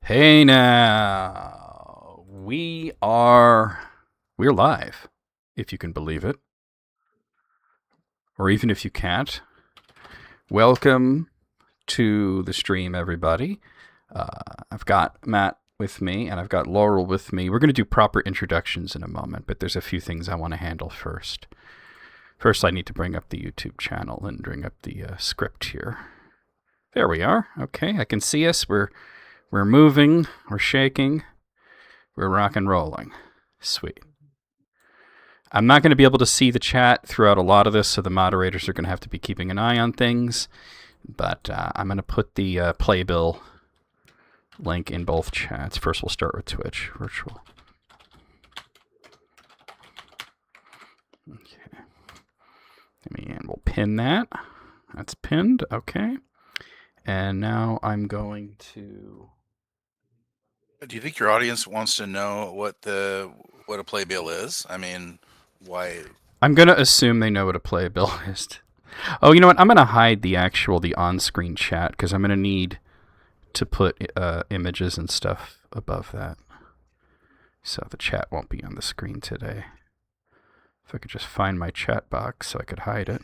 Hey now, we're live, if you can believe it, or even if you can't. Welcome to the stream, everybody. I've got Matt with me, and I've got Laurel with me. We're going to do proper introductions in a moment, but there's a few things I want to handle first. First, I need to bring up the YouTube channel and bring up the script here. There we are. Okay, I can see us. We're moving, we're shaking, we're rock and rolling. Sweet. I'm not going to be able to see the chat throughout a lot of this, so the moderators are going to have to be keeping an eye on things. But I'm going to put the playbill link in both chats. First, we'll start with Twitch, virtual. Okay. And we'll pin that. That's pinned. Okay. And now I'm going to... Do you think your audience wants to know what a playbill is? I mean, why? I'm going to assume they know what a playbill is. Oh, you know what? I'm going to hide the on-screen chat because I'm going to need to put images and stuff above that. So the chat won't be on the screen today. If I could just find my chat box so I could hide it.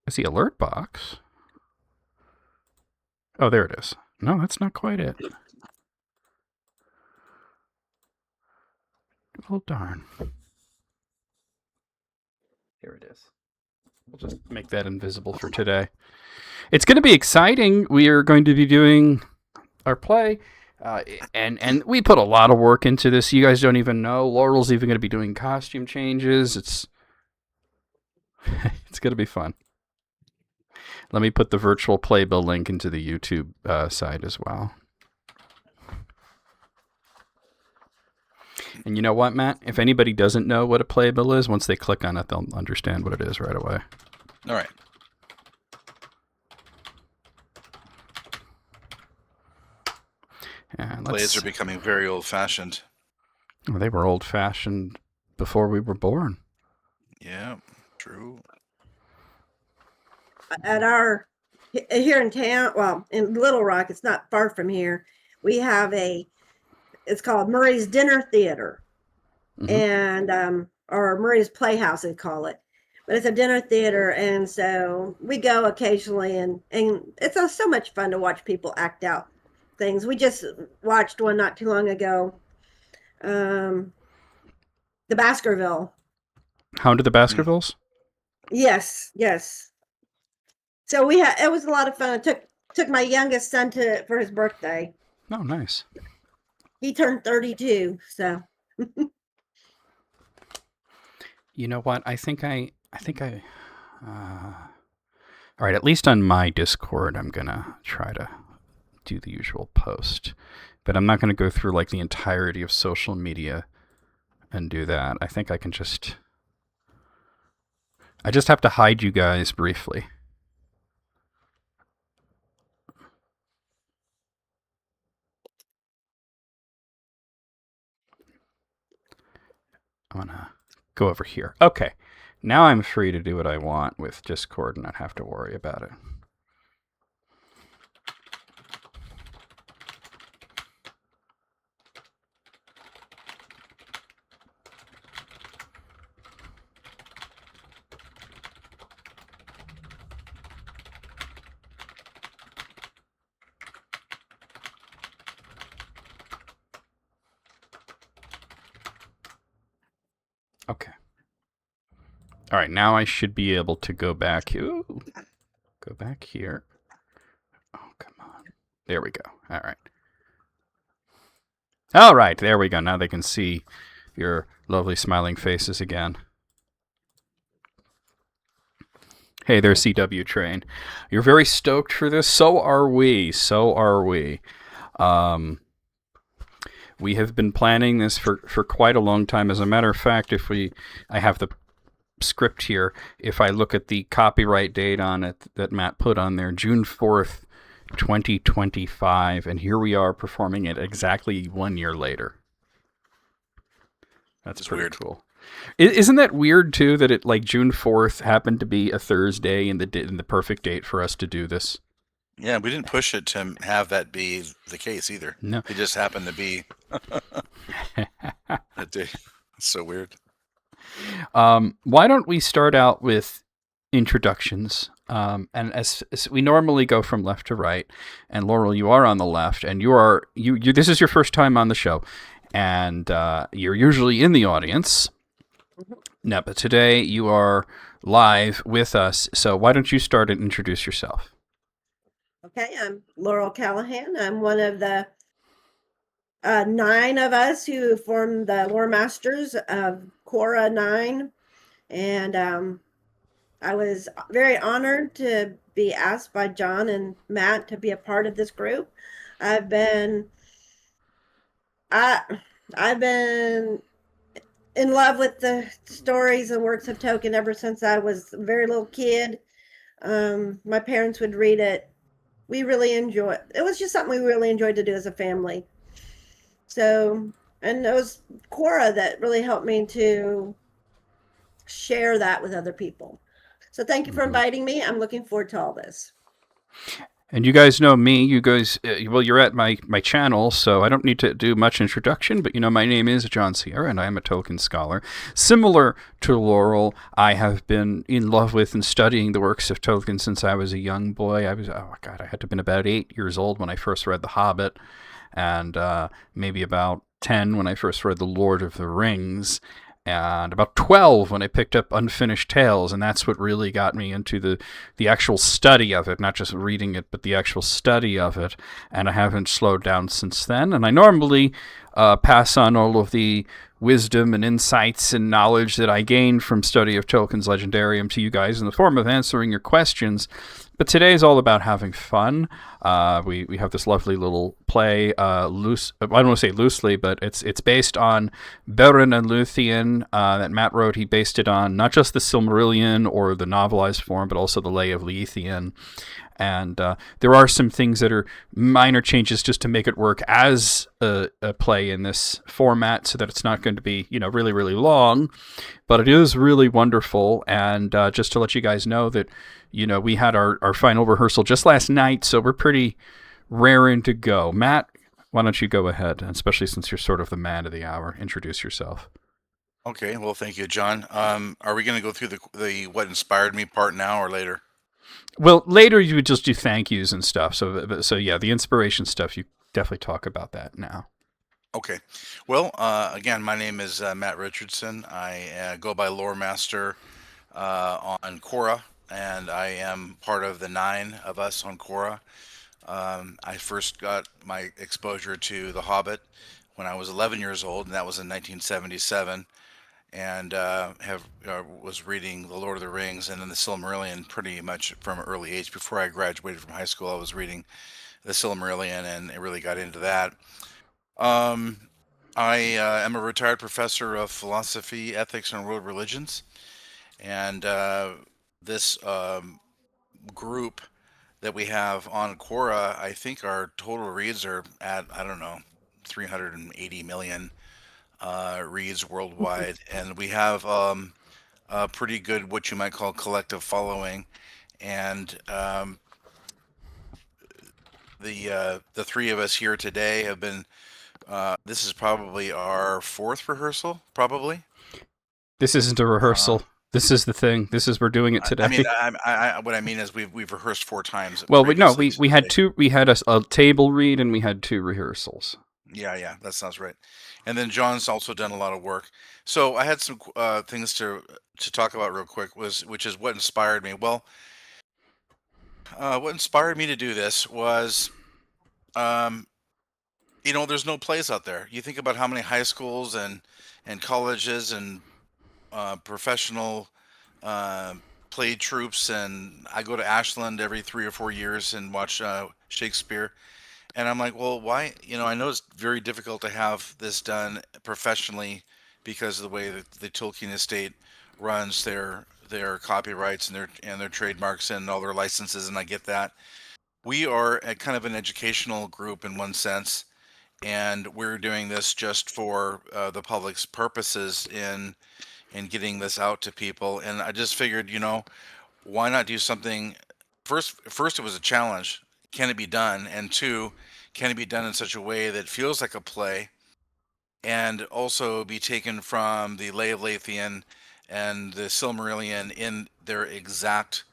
Is the alert box? Oh, there it is. No, that's not quite it. Oh, darn. Here it is. We'll just make that invisible for today. It's going to be exciting. We are going to be doing our play. And we put a lot of work into this. You guys don't even know. Laurel's even going to be doing costume changes. It's going to be fun. Let me put the virtual playbill link into the YouTube side as well. And you know what, Matt? If anybody doesn't know what a playbill is, once they click on it, they'll understand what it is right away. All right. Plays are becoming very old-fashioned. Well, they were old-fashioned before we were born. Yeah, true. At here in town, well, in Little Rock, it's not far from here, we have it's called Murray's Dinner Theater. Mm-hmm. And or Murray's Playhouse, they call it. But it's a dinner theater, and so we go occasionally, and it's so much fun to watch people act out things. We just watched one not too long ago, the Baskerville. Hound of the Baskervilles? Yes. So it was a lot of fun. I took my youngest son for his birthday. Oh, nice. He turned 32, so. You know what? I think all right, at least on my Discord, I'm going to try to do the usual post. But I'm not going to go through like the entirety of social media and do that. I think I just have to hide you guys briefly. I'm going to go over here. Okay. Now I'm free to do what I want with Discord and not have to worry about it. Okay. All right, now I should be able to go back. Ooh, go back here. Oh, come on. There we go. All right. All right, there we go. Now they can see your lovely smiling faces again. Hey there, CW Train. You're very stoked for this. So are we. We have been planning this for quite a long time. As a matter of fact, I have the script here. If I look at the copyright date on it that Matt put on there, June 4th, 2025, and here we are performing it exactly 1 year later. That's pretty weird. Cool. Isn't that weird too? That it like June 4th happened to be a Thursday and the perfect date for us to do this. Yeah, we didn't push it to have that be the case either. No. It just happened to be that day. It's so weird. Why don't we start out with introductions? And as we normally go from left to right, and Laurel, you are on the left, and you this is your first time on the show, and you're usually in the audience. No, but today you are live with us. So why don't you start and introduce yourself? Okay, I'm Laurel Callahan. I'm one of the 9 of us who formed the Lore Masters of Quora 9. And I was very honored to be asked by John and Matt to be a part of this group. I've been in love with the stories and works of Tolkien ever since I was a very little kid. My parents would read it. We really enjoy it. It was just something we really enjoyed to do as a family. So, and it was Quora that really helped me to share that with other people. So thank you for inviting me. I'm looking forward to all this. And you guys know me. You guys, well, you're at my channel, so I don't need to do much introduction, but my name is John Sierra, and I am a Tolkien scholar. Similar to Laurel, I have been in love with and studying the works of Tolkien since I was a young boy. I had to have been about 8 years old when I first read The Hobbit, and maybe about 10 when I first read The Lord of the Rings, and about 12 when I picked up Unfinished Tales, and that's what really got me into the actual study of it, not just reading it, but the actual study of it, and I haven't slowed down since then. And I normally pass on all of the wisdom and insights and knowledge that I gained from study of Tolkien's Legendarium to you guys in the form of answering your questions. But today is all about having fun. We have this lovely little play, I don't want to say loosely, but it's based on Beren and Lúthien that Matt wrote. He based it on not just the Silmarillion or the novelized form, but also the Lay of Lúthien. And there are some things that are minor changes just to make it work as a play in this format so that it's not going to be, really, really long. But it is really wonderful. And just to let you guys know that, we had our final rehearsal just last night, so we're pretty raring to go. Matt, why don't you go ahead, especially since you're sort of the man of the hour, introduce yourself. Okay, well, thank you, John. Are we going to go through the what inspired me part now or later? Well, later you would just do thank yous and stuff. So yeah, the inspiration stuff, you definitely talk about that now. Okay. Well, again, my name is Matt Richardson. I go by Lore Master on Quora, and I am part of the 9 of us on Quora. I first got my exposure to The Hobbit when I was 11 years old, and that was in 1977. And was reading The Lord of the Rings and then the Silmarillion pretty much from an early age. Before I graduated from high school, I was reading the Silmarillion, and I really got into that. I am a retired professor of philosophy, ethics, and world religions, and this group that we have on Quora, I think our total reads are at, I don't know, 380 million reads worldwide, and we have a pretty good, what you might call, collective following. And the 3 of us here today have been. This is probably our 4th rehearsal, probably. This isn't a rehearsal. This is the thing. We're doing it today. I mean, what I mean is we've rehearsed 4 times. Well, we had 2. We had a table read and we had 2 rehearsals. Yeah, that sounds right. And then John's also done a lot of work. So I had some things to talk about real quick, which is what inspired me. Well, what inspired me to do this was, there's no plays out there. You think about how many high schools and colleges and professional play troops, and I go to Ashland every 3 or 4 years and watch Shakespeare. And I'm like, well, why? I know it's very difficult to have this done professionally because of the way that the Tolkien estate runs their copyrights and their trademarks and all their licenses, and I get that. We are a kind of an educational group in one sense, and we're doing this just for the public's purposes in getting this out to people. And I just figured, why not do something? First, it was a challenge. can it be done? And two, can it be done in such a way that feels like a play and also be taken from the Lay of Lúthien and the Silmarillion in their exact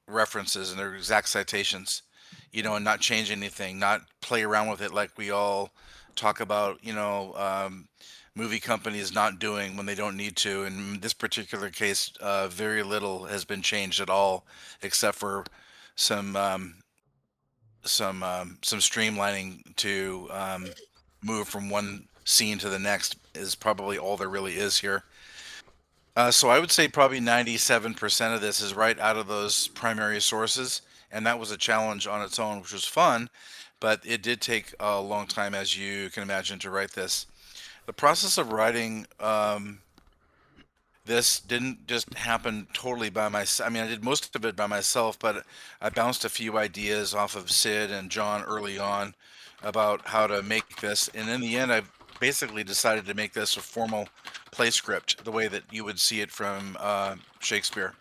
references and their exact citations, and not change anything, not play around with it like we all talk about, movie companies not doing when they don't need to. In this particular case, very little has been changed at all, except for some some streamlining to move from one scene to the next is probably all there really is here. So I would say probably 97% of this is right out of those primary sources, and that was a challenge on its own, which was fun, but it did take a long time, as you can imagine, to write this. The process of writing this didn't just happen totally by myself. I mean, I did most of it by myself, but I bounced a few ideas off of Sid and John early on about how to make this, and in the end, I basically decided to make this a formal play script, the way that you would see it from Shakespeare.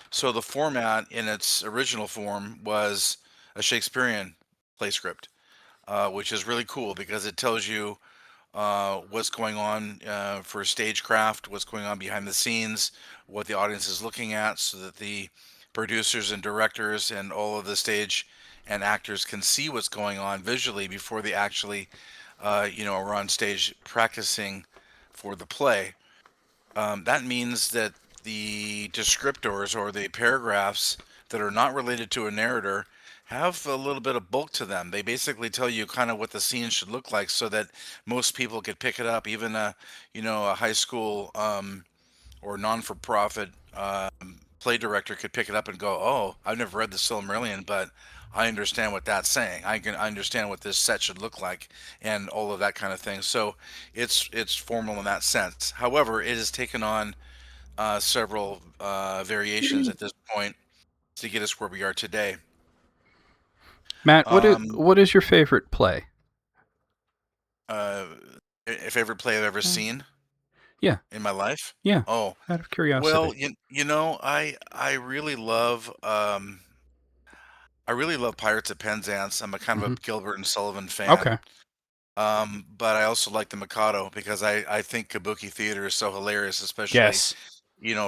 So the format in its original form was a Shakespearean play script, which is really cool because it tells you what's going on for stagecraft, what's going on behind the scenes, what the audience is looking at, so that the producers and directors and all of the stage and actors can see what's going on visually before they actually, are on stage practicing for the play. That means that the descriptors or the paragraphs that are not related to a narrator have a little bit of bulk to them. They basically tell you kind of what the scene should look like so that most people could pick it up. Even a high school or non-for-profit play director could pick it up and go, "Oh, I've never read the Silmarillion, but I understand what that's saying. I understand what this set should look like, and all of that kind of thing." So it's formal in that sense. However, it has taken on several variations at this point to get us where we are today. Matt, Um, what is your favorite play? uh, a favorite play I've ever seen Yeah, in my life? yeah. Oh, Out of curiosity. well, I really love Pirates of Penzance. I'm a kind of Hmm. a Gilbert and Sullivan fan. Okay. But I also like the Mikado because I think Kabuki theater is so hilarious, especially, Yes.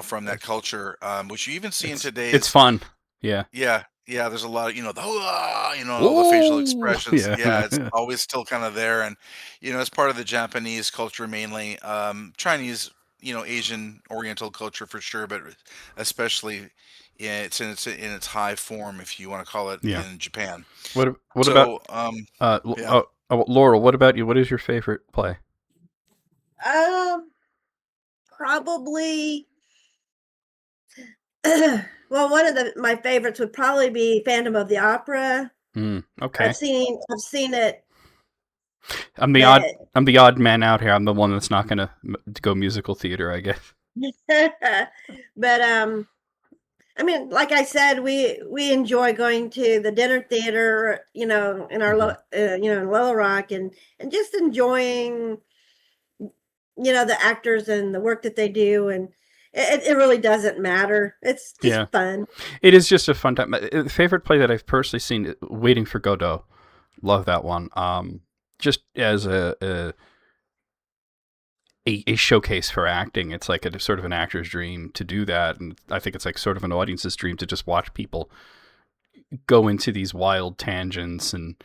from that culture, which you even see in It's today's. fun. Yeah. Yeah, yeah, there's a lot of, all the facial Oh, expressions. yeah. Yeah, it's always still kind of there. And, it's part of the Japanese culture mainly, Chinese, Asian Oriental culture for sure, but especially in its high form, if you want to call it, Yeah. in Japan. What about So, yeah. Laurel? What about you? What is your favorite play? Probably. Well, one of my favorites would probably be Phantom of the Opera. Okay. I've seen it. I'm the odd man out here. I'm the one that's not gonna go musical theater, I guess. But I mean, like I said, we enjoy going to the dinner theater, in our in Little Rock, and just enjoying, the actors and the work that they do, and it really doesn't matter. It's just fun. It is just a fun time. My favorite play that I've personally seen, Waiting for Godot. Love that one. Just as a showcase for acting. It's like a sort of an actor's dream to do that, and I think it's like sort of an audience's dream to just watch people go into these wild tangents and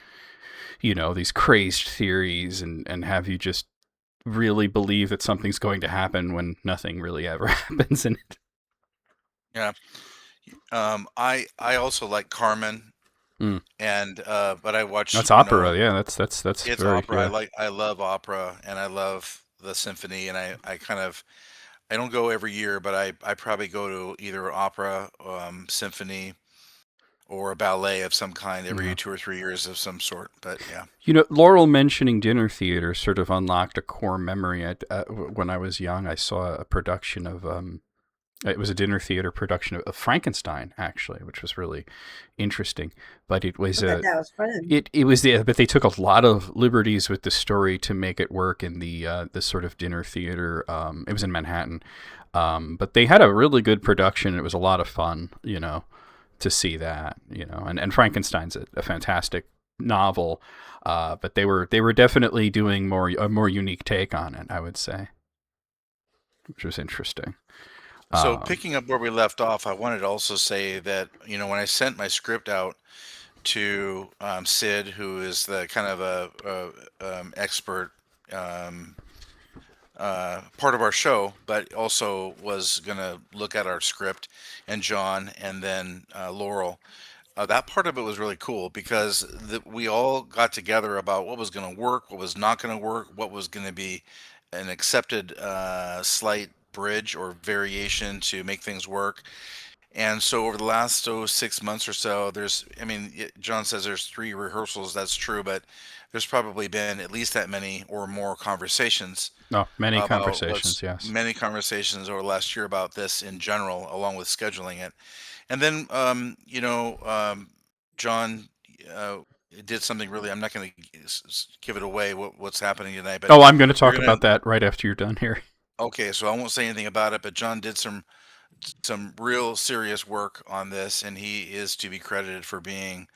these crazed theories and have you just really believe that something's going to happen when nothing really ever happens in it. Yeah. I also like Carmen, and but I watch. That's opera, yeah. That's it's very, opera. yeah. I love opera, and I love the symphony, and I kind of I don't go every year, but I probably go to either opera, symphony, or a ballet of some kind every 2 or 3 years of some sort. But yeah. Laurel mentioning dinner theater sort of unlocked a core memory. When I was young, I saw a production of it was a dinner theater production of Frankenstein, actually, which was really interesting. But it was that was fun. It was but they took a lot of liberties with the story to make it work in the sort of dinner theater. It was in Manhattan, but they had a really good production. It was a lot of fun, to see that, and Frankenstein's a fantastic novel, but they were definitely doing a more unique take on it, I would say, which was interesting. So picking up where we left off, I wanted to also say that, when I sent my script out to Sid, who is the kind of a expert part of our show, but also was going to look at our script, and John, and then Laurel. That part of it was really cool because we all got together about what was going to work, what was not going to work, what was going to be an accepted slight bridge or variation to make things work. And so over the last 6 months or so, John says there's 3 rehearsals. That's true, but there's probably been at least that many or more conversations. Many conversations, yes. Many conversations over the last year about this in general, along with scheduling it. And then, John did something really, I'm not going to give it away what's happening tonight. But I'm going to talk about that right after you're done here. Okay, so I won't say anything about it, but John did some real serious work on this, and he is to be credited for being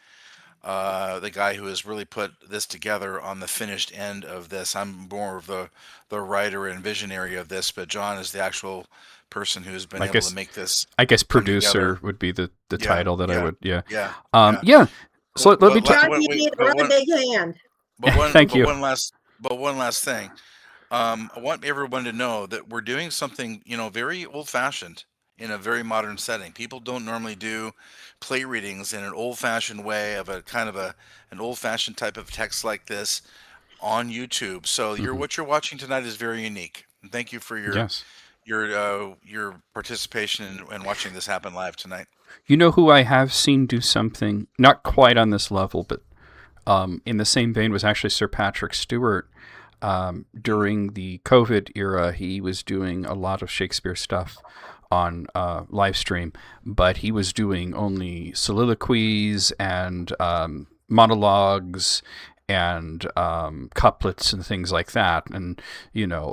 the guy who has really put this together on the finished end of this. I'm more of the writer and visionary of this, but John is the actual person who's been able to make this. I guess producer would be the title that I would. Yeah. So let me tell you. A big hand. Thank you. One last thing. I want everyone to know that we're doing something, very old-fashioned in a very modern setting. People don't normally do play readings in an old-fashioned way of a kind of an old-fashioned type of text like this on YouTube. So what you're watching tonight is very unique. And thank you for your participation in watching this happen live tonight. You know who I have seen do something not quite on this level, but in the same vein was actually Sir Patrick Stewart. During the COVID era, he was doing a lot of Shakespeare stuff on live stream, but he was doing only soliloquies and monologues and couplets and things like that. And,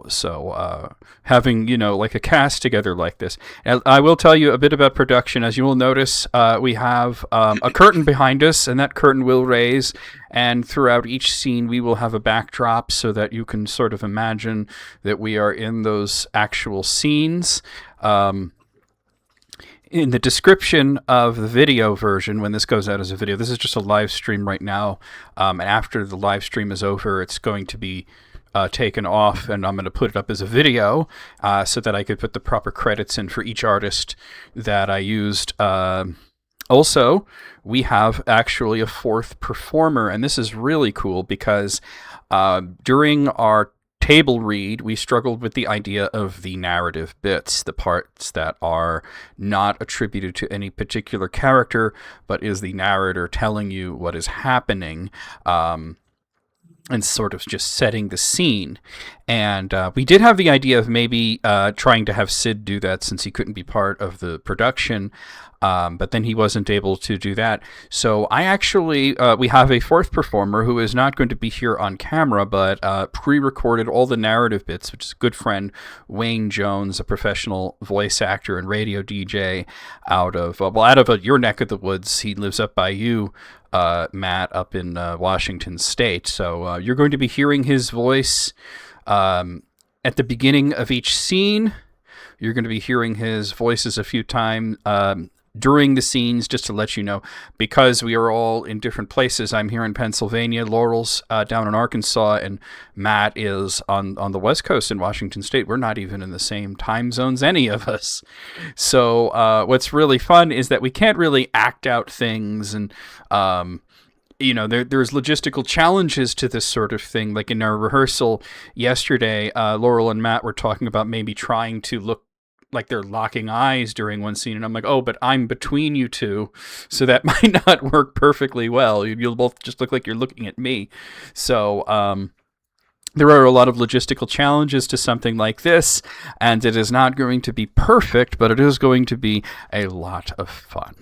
so having, like a cast together like this. And I will tell you a bit about production. As you will notice, we have a curtain behind us, and that curtain will raise. And throughout each scene, we will have a backdrop so that you can sort of imagine that we are in those actual scenes. In the description of the video version, when this goes out as a video, this is just a live stream right now. And after the live stream is over, it's going to be taken off, and I'm going to put it up as a video so that I could put the proper credits in for each artist that I used. Also, we have actually a 4th performer, and this is really cool because during our table read, we struggled with the idea of the narrative bits, the parts that are not attributed to any particular character, but is the narrator telling you what is happening, and sort of just setting the scene. And we did have the idea of maybe trying to have Sid do that since he couldn't be part of the production, but then he wasn't able to do that. So I actually, we have a 4th performer who is not going to be here on camera, but pre-recorded all the narrative bits, which is a good friend, Wayne Jones, a professional voice actor and radio DJ out of your neck of the woods. He lives up by you, Matt, up in Washington State. So you're going to be hearing his voice at the beginning of each scene. You're going to be hearing his voices a few times during the scenes, just to let you know, because we are all in different places. I'm here in Pennsylvania, Laurel's down in Arkansas, and Matt is on the West Coast in Washington State. We're not even in the same time zones, any of us. So what's really fun is that we can't really act out things, and there's logistical challenges to this sort of thing. Like in our rehearsal yesterday, Laurel and Matt were talking about maybe trying to look like they're locking eyes during one scene, and I'm like, oh, but I'm between you two, so that might not work perfectly well. You'll both just look like you're looking at me. So there are a lot of logistical challenges to something like this, and it is not going to be perfect, but it is going to be a lot of fun,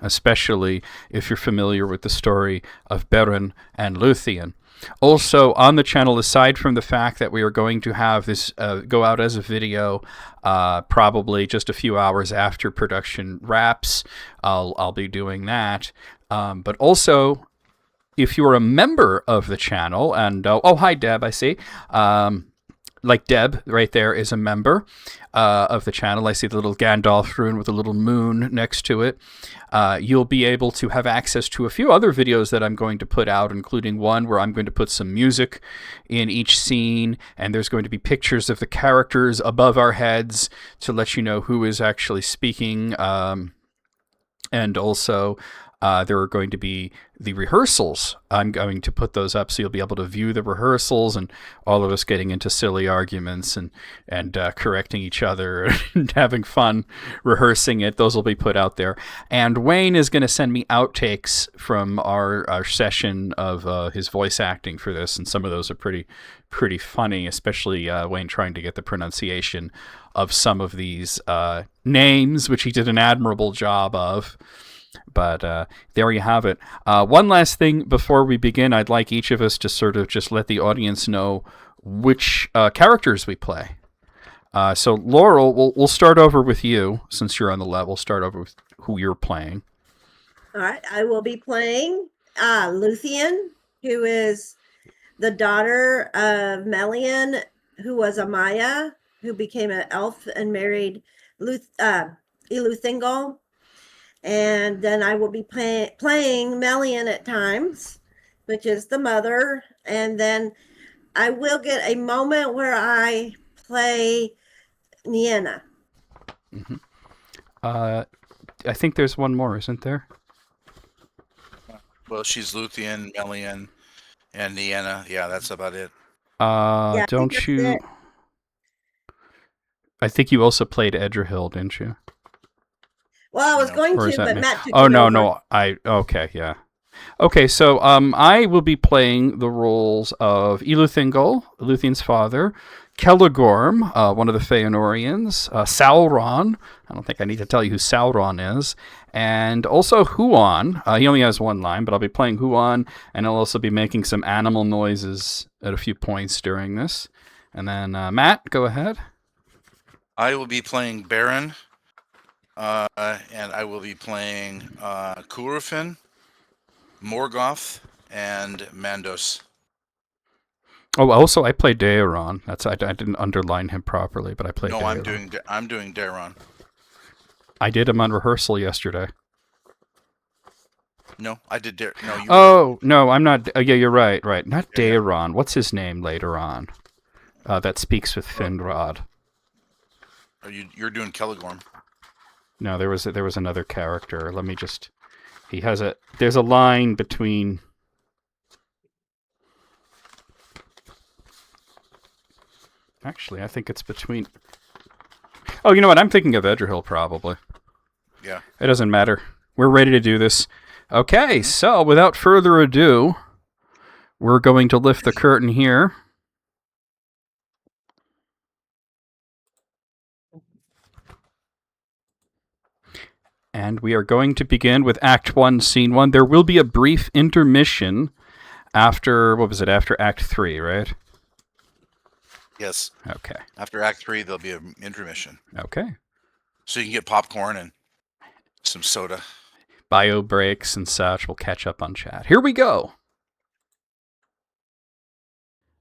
especially if you're familiar with the story of Beren and Lúthien. Also, on the channel, aside from the fact that we are going to have this go out as a video probably just a few hours after production wraps, I'll be doing that. But also, if you're a member of the channel, and oh, hi, Deb, I see. Like Deb right there is a member of the channel. I see the little Gandalf rune with a little moon next to it. You'll be able to have access to a few other videos that I'm going to put out, including one where I'm going to put some music in each scene, and there's going to be pictures of the characters above our heads to let you know who is actually speaking. And also, there are going to be the rehearsals. I'm going to put those up so you'll be able to view the rehearsals and all of us getting into silly arguments and correcting each other and having fun rehearsing it. Those will be put out there. And Wayne is going to send me outtakes from our session of his voice acting for this, and some of those are pretty funny, especially Wayne trying to get the pronunciation of some of these names, which he did an admirable job of. But there you have it. One last thing before we begin, I'd like each of us to sort of just let the audience know which characters we play. So Laurel, we'll start over with you since you're on the level. Start over with who you're playing. All right, I will be playing Lúthien, who is the daughter of Melian, who was a Maya, who became an elf and married Ilúthien. And then I will be playing Melian at times, which is the mother. And then I will get a moment where I play Nienna. Mm-hmm. I think there's one more, isn't there? Well, she's Lúthien, Melian, and Nienna. Yeah, that's about it. Yeah, don't you? it. I think you also played Edrehill, didn't you? Well, I was going Or to, is that but me? Matt took Oh, it no, over. no. Okay, yeah. Okay, so I will be playing the roles of Ilúthien's father, Celegorm, one of the Feanorians, Sauron. I don't think I need to tell you who Sauron is. And also Huon. He only has one line, but I'll be playing Huon, and I'll also be making some animal noises at a few points during this. And then, Matt, go ahead. I will be playing Beren, and I will be playing Curufin, Morgoth, and Mandos. Oh, also, I played Daeron. I didn't underline him properly, but I played No, Daeron. I'm doing Daeron. I did him on rehearsal yesterday. No, I did Daeron. No, you. Oh, no, I'm not. Yeah, you're right. Not Yeah. Daeron. What's his name later on? That speaks with Finrod. You're doing Celegorm. No, there was another character. Let me just. There's a line between. Actually, I think it's between. Oh, you know what? I'm thinking of Edrehill, probably. Yeah. It doesn't matter. We're ready to do this. Okay, so without further ado, we're going to lift the curtain here. And we are going to begin with Act 1, Scene 1. There will be a brief intermission after, after Act 3, right? Yes. Okay. After Act 3, there'll be an intermission. Okay. So you can get popcorn and some soda. Bio breaks and such. We'll catch up on chat. Here we go.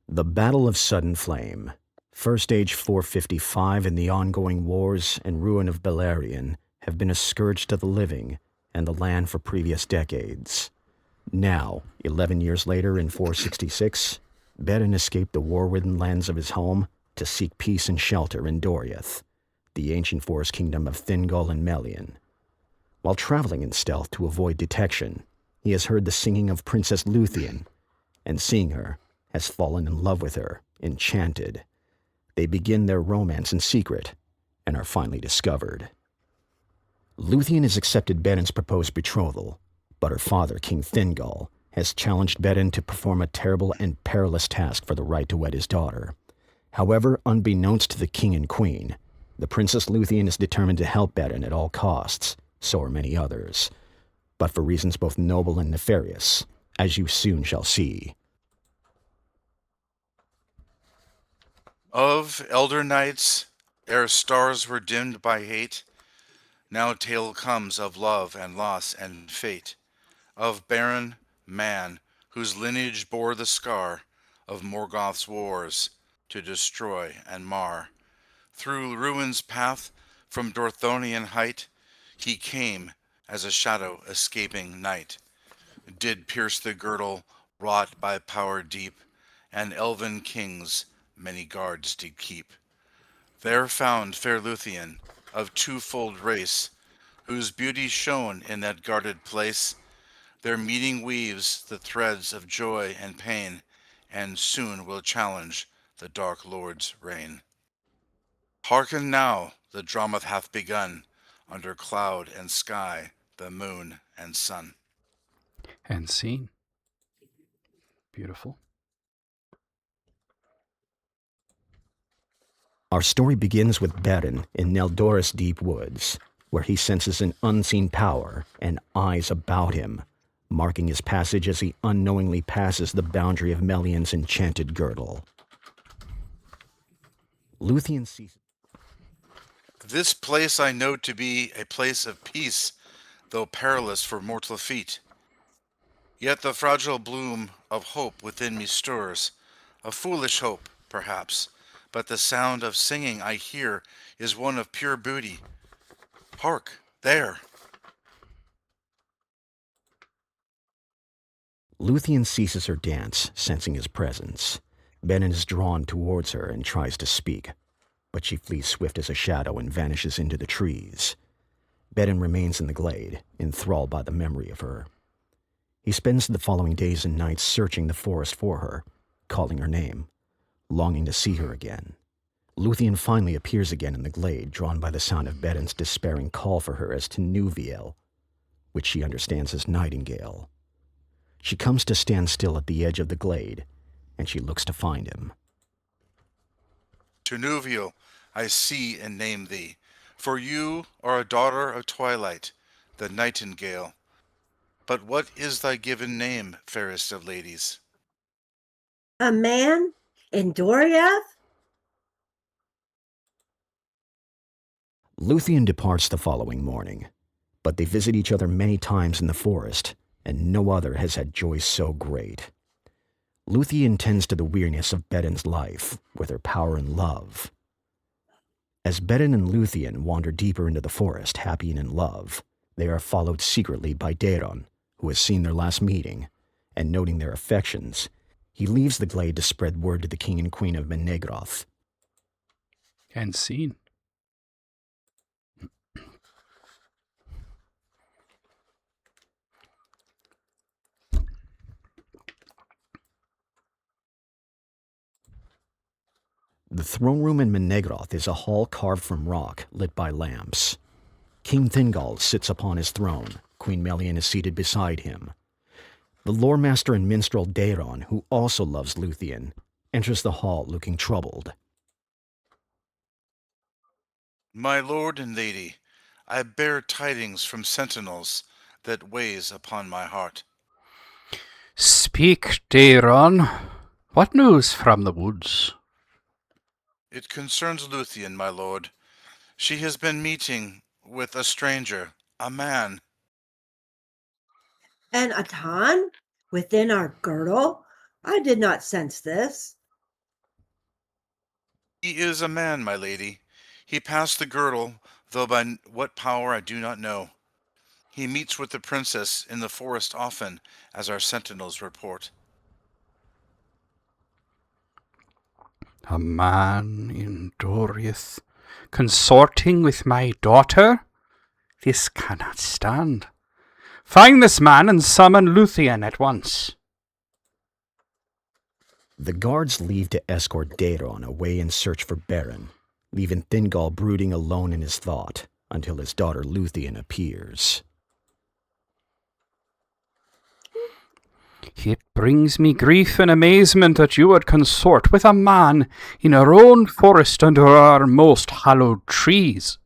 The Battle of Sudden Flame. First Age 455 and the ongoing wars and ruin of Beleriand have been a scourge to the living and the land for previous decades. Now, 11 years later in 466, Beren escaped the war-ridden lands of his home to seek peace and shelter in Doriath, the ancient forest kingdom of Thingol and Melian. While traveling in stealth to avoid detection, he has heard the singing of Princess Lúthien, and seeing her, has fallen in love with her, enchanted. They begin their romance in secret, and are finally discovered. Lúthien has accepted Beren's proposed betrothal, but her father, King Thingol, has challenged Beren to perform a terrible and perilous task for the right to wed his daughter. However, unbeknownst to the king and queen, the Princess Lúthien is determined to help Beren at all costs, so are many others, but for reasons both noble and nefarious, as you soon shall see. Of elder nights, ere stars were dimmed by hate, now tale comes of love and loss and fate, of Beren, man, whose lineage bore the scar of Morgoth's wars to destroy and mar. Through ruin's path from Dorthonian height, he came as a shadow escaping night, did pierce the girdle wrought by power deep, and elven kings many guards did keep. There found fair Lúthien, of twofold race, whose beauty shone in that guarded place. Their meeting weaves the threads of joy and pain, and soon will challenge the Dark Lord's reign. Hearken now, the drama hath begun, under cloud and sky, the moon and sun. And scene. Beautiful. Our story begins with Beren in Neldor's deep woods, where he senses an unseen power and eyes about him, marking his passage as he unknowingly passes the boundary of Melian's enchanted girdle. Lúthien sees... This place I know to be a place of peace, though perilous for mortal feet. Yet the fragile bloom of hope within me stirs, a foolish hope, perhaps, but the sound of singing I hear is one of pure beauty. Hark, there! Lúthien ceases her dance, sensing his presence. Beren is drawn towards her and tries to speak, but she flees swift as a shadow and vanishes into the trees. Beren remains in the glade, enthralled by the memory of her. He spends the following days and nights searching the forest for her, calling her name, longing to see her again. Lúthien finally appears again in the glade, drawn by the sound of Beren's despairing call for her as to Nuviel, which she understands as nightingale. She comes to stand still at the edge of the glade, and she looks to find him. To Nuviel I see and name thee, for you are a daughter of twilight, the nightingale. But what is thy given name, fairest of ladies? A man in Doriath? Lúthien departs the following morning, but they visit each other many times in the forest, and no other has had joy so great. Lúthien tends to the weariness of Beren's life with her power and love. As Beren and Lúthien wander deeper into the forest, happy and in love, they are followed secretly by Daeron, who has seen their last meeting, and noting their affections, he leaves the glade to spread word to the king and queen of Menegroth. And scene. The throne room in Menegroth is a hall carved from rock, lit by lamps. King Thingol sits upon his throne. Queen Melian is seated beside him. The lore master and minstrel Daeron, who also loves Lúthien, enters the hall looking troubled. My lord and lady, I bear tidings from sentinels that weighs upon my heart. Speak, Daeron. What news from the woods? It concerns Lúthien, my lord. She has been meeting with a stranger, a man. An Atan? Within our girdle? I did not sense this. He is a man, my lady. He passed the girdle, though by what power I do not know. He meets with the princess in the forest often, as our sentinels report. A man in Doriath consorting with my daughter? This cannot stand. Find this man and summon Lúthien at once. The guards leave to escort Daeron away in search for Beren, leaving Thingol brooding alone in his thought until his daughter Lúthien appears. It brings me grief and amazement that you would consort with a man in our own forest under our most hallowed trees.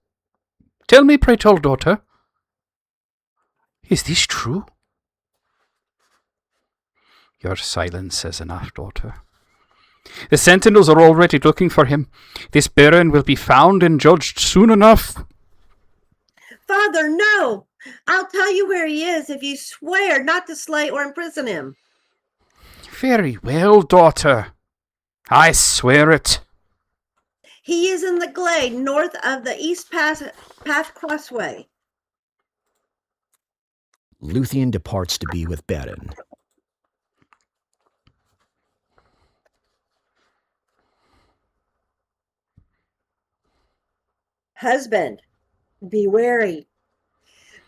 Tell me, pray tell, daughter, is this true? Your silence says enough, daughter. The sentinels are already looking for him. This Beren will be found and judged soon enough. Father, no! I'll tell you where he is if you swear not to slay or imprison him. Very well, daughter. I swear it. He is in the glade north of the East Path Crossway. Lúthien departs to be with Beren. Husband, be wary.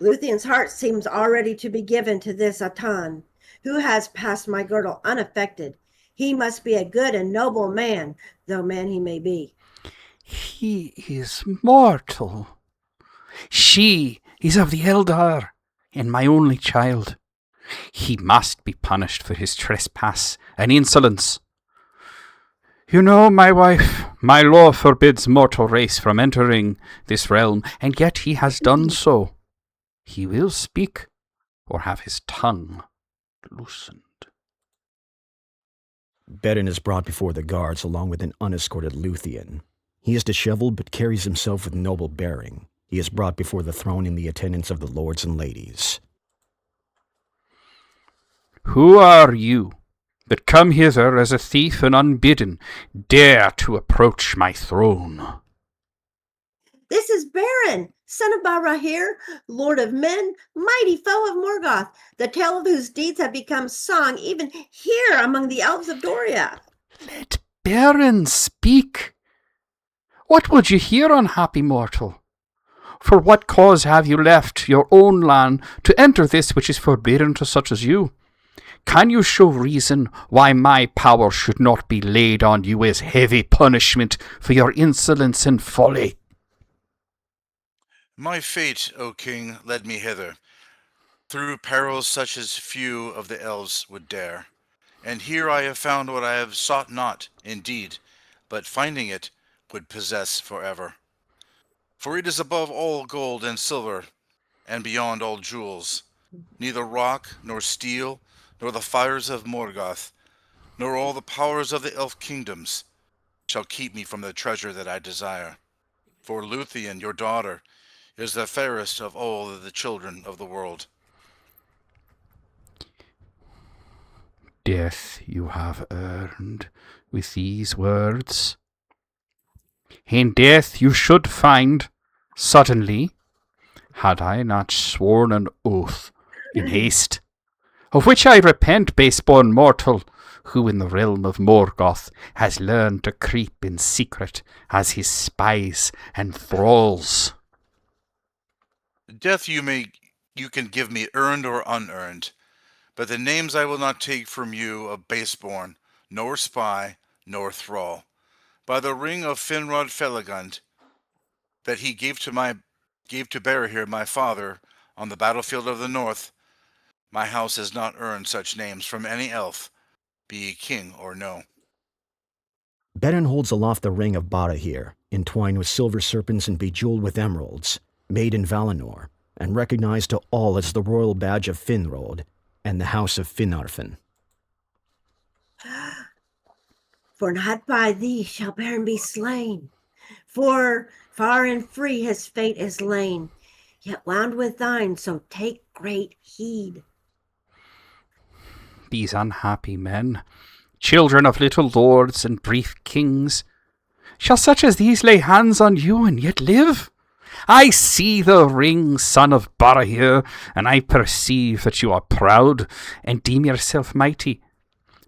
Lúthien's heart seems already to be given to this Atan, who has passed my girdle unaffected. He must be a good and noble man, though man he may be. He is mortal. She is of the Eldar, and my only child. He must be punished for his trespass and insolence. You know, my wife, my law forbids mortal race from entering this realm, and yet he has done so. He will speak, or have his tongue loosened. Beren is brought before the guards along with an unescorted Lúthien. He is disheveled but carries himself with noble bearing. He is brought before the throne in the attendance of the lords and ladies. Who are you that come hither as a thief and unbidden, dare to approach my throne? This is Beren, son of Barahir, lord of men, mighty foe of Morgoth, the tale of whose deeds have become song even here among the elves of Doriath. Let Beren speak. What would you hear, unhappy mortal? For what cause have you left your own land to enter this which is forbidden to such as you? Can you show reason why my power should not be laid on you as heavy punishment for your insolence and folly? My fate, O king, led me hither, through perils such as few of the elves would dare. And here I have found what I have sought not, indeed, but finding it, would possess forever. For it is above all gold and silver, and beyond all jewels. Neither rock, nor steel, nor the fires of Morgoth, nor all the powers of the elf kingdoms, shall keep me from the treasure that I desire. For Lúthien, your daughter, is the fairest of all the children of the world. Death you have earned with these words. In death you should find, suddenly, had I not sworn an oath in haste, of which I repent, base-born mortal, who in the realm of Morgoth has learned to creep in secret as his spies and thralls. Death you can give me earned or unearned, but the names I will not take from you of baseborn, nor spy, nor thrall. By the ring of Finrod Felagund that he gave to Barahir my father on the battlefield of the north, my house has not earned such names from any elf, be he king or no. Beren holds aloft the ring of Barahir, entwined with silver serpents and bejeweled with emeralds, made in Valinor, and recognized to all as the royal badge of Finrod and the house of Finarfin. For not by thee shall Beren be slain, for far and free his fate is lain, yet wound with thine, so take great heed. These unhappy men, children of little lords and brief kings, shall such as these lay hands on you and yet live? I see the ring, son of Barahir, and I perceive that you are proud and deem yourself mighty.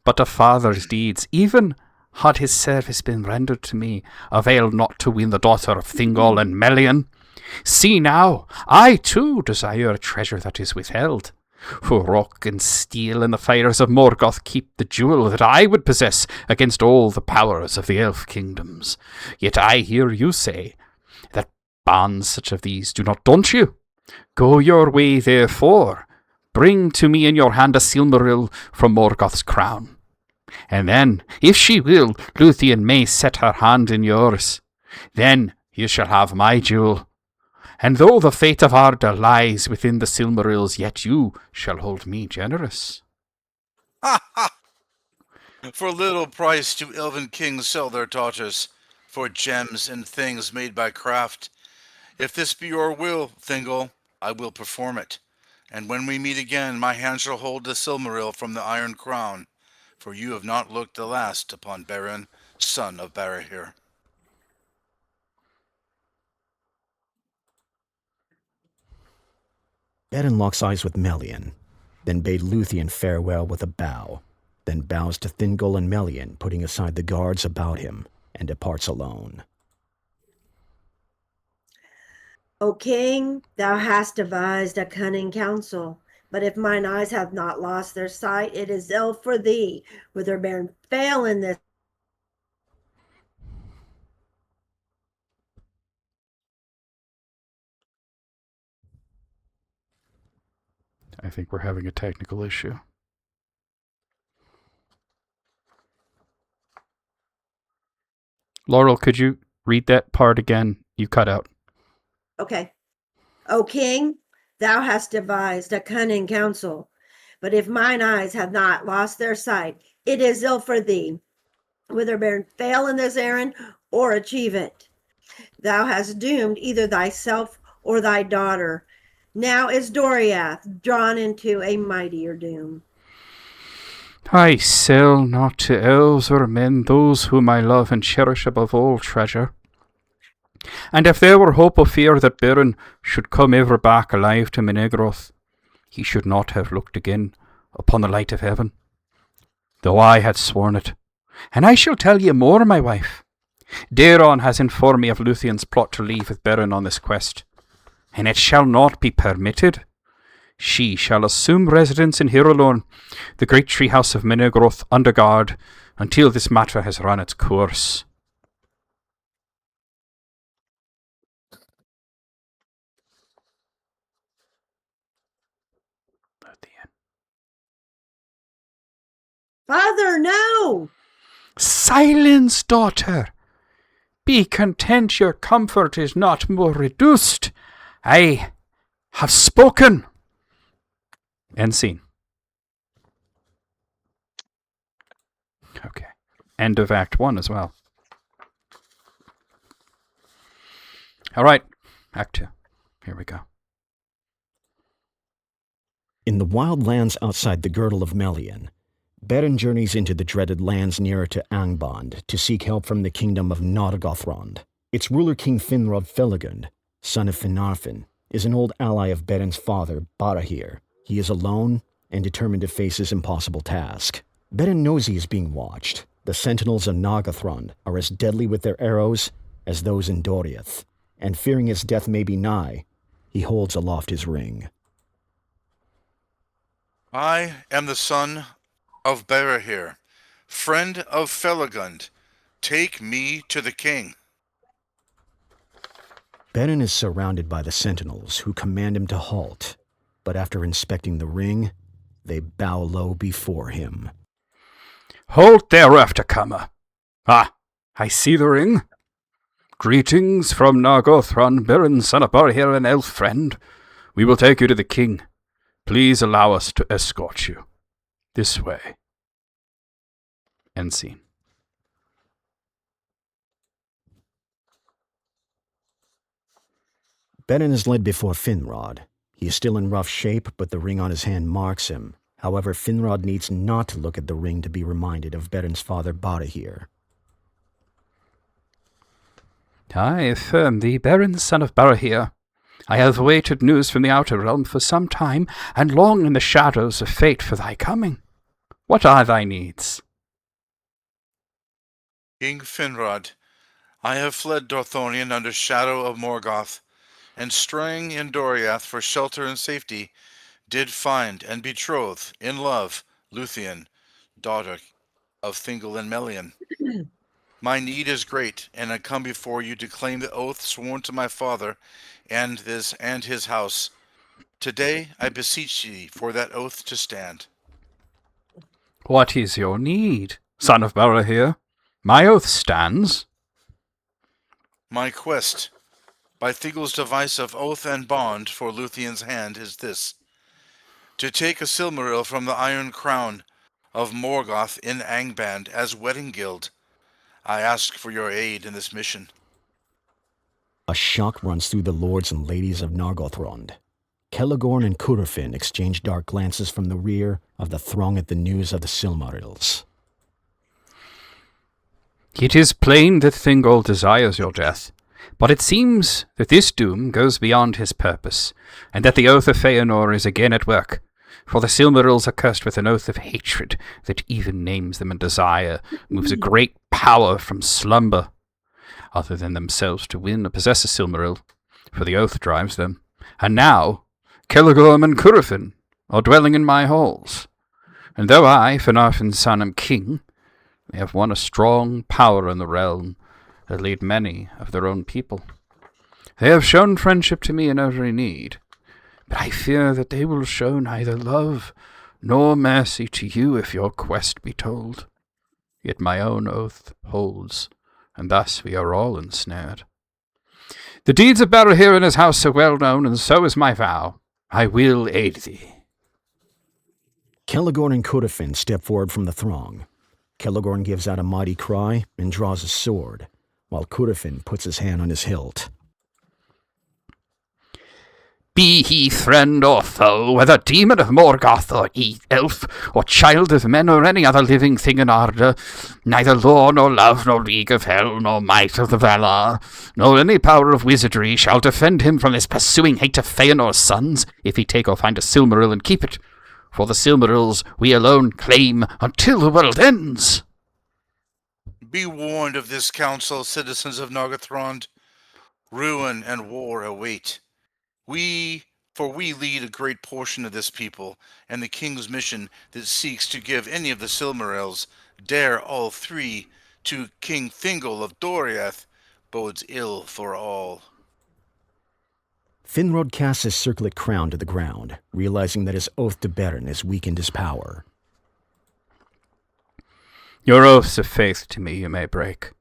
But a father's deeds, even had his service been rendered to me, avail not to win the daughter of Thingol and Melian. See now, I too desire a treasure that is withheld. For rock and steel and the fires of Morgoth keep the jewel that I would possess against all the powers of the elf kingdoms. Yet I hear you say that bands such as these do not daunt you. Go your way, therefore. Bring to me in your hand a Silmaril from Morgoth's crown. And then, if she will, Lúthien may set her hand in yours. Then you shall have my jewel. And though the fate of Arda lies within the Silmarils, yet you shall hold me generous. Ha ha! For little price do elven kings sell their daughters, for gems and things made by craft. If this be your will, Thingol, I will perform it. And when we meet again, my hand shall hold the Silmaril from the Iron Crown, for you have not looked the last upon Beren, son of Barahir. Beren locks eyes with Melian, then bade Lúthien farewell with a bow, then bows to Thingol and Melian, putting aside the guards about him, and departs alone. O king, thou hast devised a cunning counsel, but if mine eyes have not lost their sight, it is ill for thee, whether Beren fail in this. I think we're having a technical issue. Laurel, could you read that part again? You cut out. Okay. O king, thou hast devised a cunning counsel, but if mine eyes have not lost their sight, it is ill for thee, whether Beren fail in this errand or achieve it. Thou hast doomed either thyself or thy daughter. Now is Doriath drawn into a mightier doom. I sell not to elves or men those whom I love and cherish above all treasure. And if there were hope or fear that Beren should come ever back alive to Menegroth, he should not have looked again upon the light of heaven, though I had sworn it. And I shall tell ye more, my wife. Daeron has informed me of Lúthien's plot to leave with Beren on this quest, and it shall not be permitted. She shall assume residence in Hirulorn, the great treehouse of Menegroth, under guard, until this matter has run its course. Father, no! Silence, daughter! Be content your comfort is not more reduced. I have spoken. End scene. Okay. End of Act 1 as well. All right. Act 2. Here we go. In the wild lands outside the girdle of Melian, Beren journeys into the dreaded lands nearer to Angband to seek help from the kingdom of Nargothrond. Its ruler King Finrod Felagund, son of Finarfin, is an old ally of Beren's father, Barahir. He is alone and determined to face his impossible task. Beren knows he is being watched. The sentinels of Nargothrond are as deadly with their arrows as those in Doriath, and fearing his death may be nigh, he holds aloft his ring. I am the son of Barahir, friend of Felagund. Take me to the king. Beren is surrounded by the sentinels, who command him to halt, but after inspecting the ring, they bow low before him. Halt there, Aftercomer. Ah, I see the ring. Greetings from Nargothrond, Beren, son of Barahir, an elf friend. We will take you to the king. Please allow us to escort you. This way. End scene. Beren is led before Finrod. He is still in rough shape, but the ring on his hand marks him. However, Finrod needs not to look at the ring to be reminded of Beren's father Barahir. I affirm thee, Beren, son of Barahir. I have awaited news from the Outer Realm for some time, and long in the shadows of fate for thy coming. What are thy needs? King Finrod, I have fled Dorthonion under shadow of Morgoth, and straying in Doriath for shelter and safety, did find and betroth in love Lúthien, daughter of Thingol and Melian. My need is great, and I come before you to claim the oath sworn to my father and his house. Today I beseech thee for that oath to stand. What is your need, son of Barahir? My oath stands. My quest, by Thingol's device of oath and bond for Lúthien's hand, is this: to take a Silmaril from the Iron Crown of Morgoth in Angband as wedding guild. I ask for your aid in this mission. A shock runs through the lords and ladies of Nargothrond. Celegorn and Curufin exchange dark glances from the rear of the throng at the news of the Silmarils. It is plain that Thingol desires your death, but it seems that this doom goes beyond his purpose, and that the oath of Feanor is again at work. For the Silmarils are cursed with an oath of hatred that even names them, and desire moves a great power from slumber, other than themselves, to win or possess a Silmaril, for the oath drives them. And now, Celegorm and Curufin are dwelling in my halls, and though I, Finarfin's son, am king, they have won a strong power in the realm that lead many of their own people. They have shown friendship to me in every need, but I fear that they will show neither love nor mercy to you if your quest be told. Yet my own oath holds, and thus we are all ensnared. The deeds of Barahir and his house are well known, and so is my vow. I will aid thee. Celegorn and Curufin step forward from the throng. Celegorn gives out a mighty cry and draws his sword, while Curufin puts his hand on his hilt. Be he friend or foe, whether demon of Morgoth or elf, or child of men or any other living thing in Arda, neither law nor love nor league of hell nor might of the Valar, nor any power of wizardry shall defend him from this pursuing hate of Feanor's sons, if he take or find a Silmaril and keep it. For the Silmarils we alone claim until the world ends. Be warned of this council, citizens of Nargothrond. Ruin and war await. For we lead a great portion of this people, and the king's mission that seeks to give any of the Silmarils, dare all three, to King Thingol of Doriath, bodes ill for all. Finrod casts his circlet crown to the ground, realizing that his oath to Beren has weakened his power. Your oaths of faith to me you may break,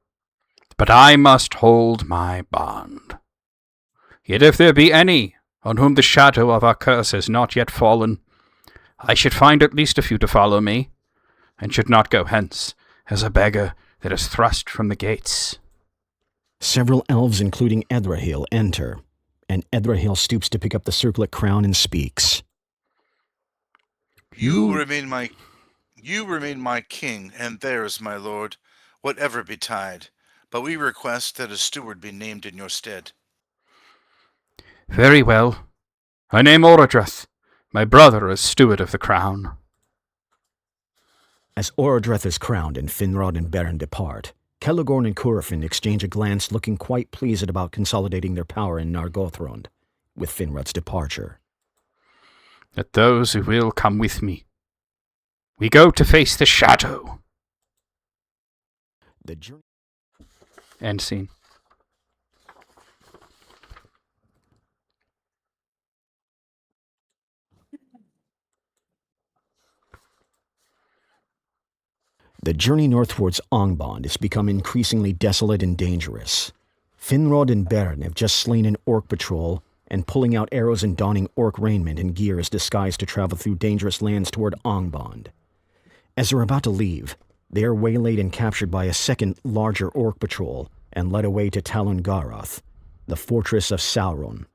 but I must hold my bond. Yet if there be any on whom the shadow of our curse has not yet fallen, I should find at least a few to follow me, and should not go hence as a beggar that is thrust from the gates. Several elves, including Edrahil, enter, and Edrahil stoops to pick up the circlet crown and speaks. You remain my king, and theirs, my lord, whatever betide. But we request that a steward be named in your stead. Very well. I name Orodreth, my brother, as steward of the crown. As Orodreth is crowned and Finrod and Beren depart, Celegorn and Curufin exchange a glance, looking quite pleased about consolidating their power in Nargothrond with Finrod's departure. Let those who will come with me. We go to face the shadow. End scene. The journey north towards Angband has become increasingly desolate and dangerous. Finrod and Beren have just slain an orc patrol, and pulling out arrows and donning orc raiment and gear as disguised to travel through dangerous lands toward Angband. As they're about to leave, they are waylaid and captured by a second, larger orc patrol and led away to Talon Garoth, the fortress of Sauron.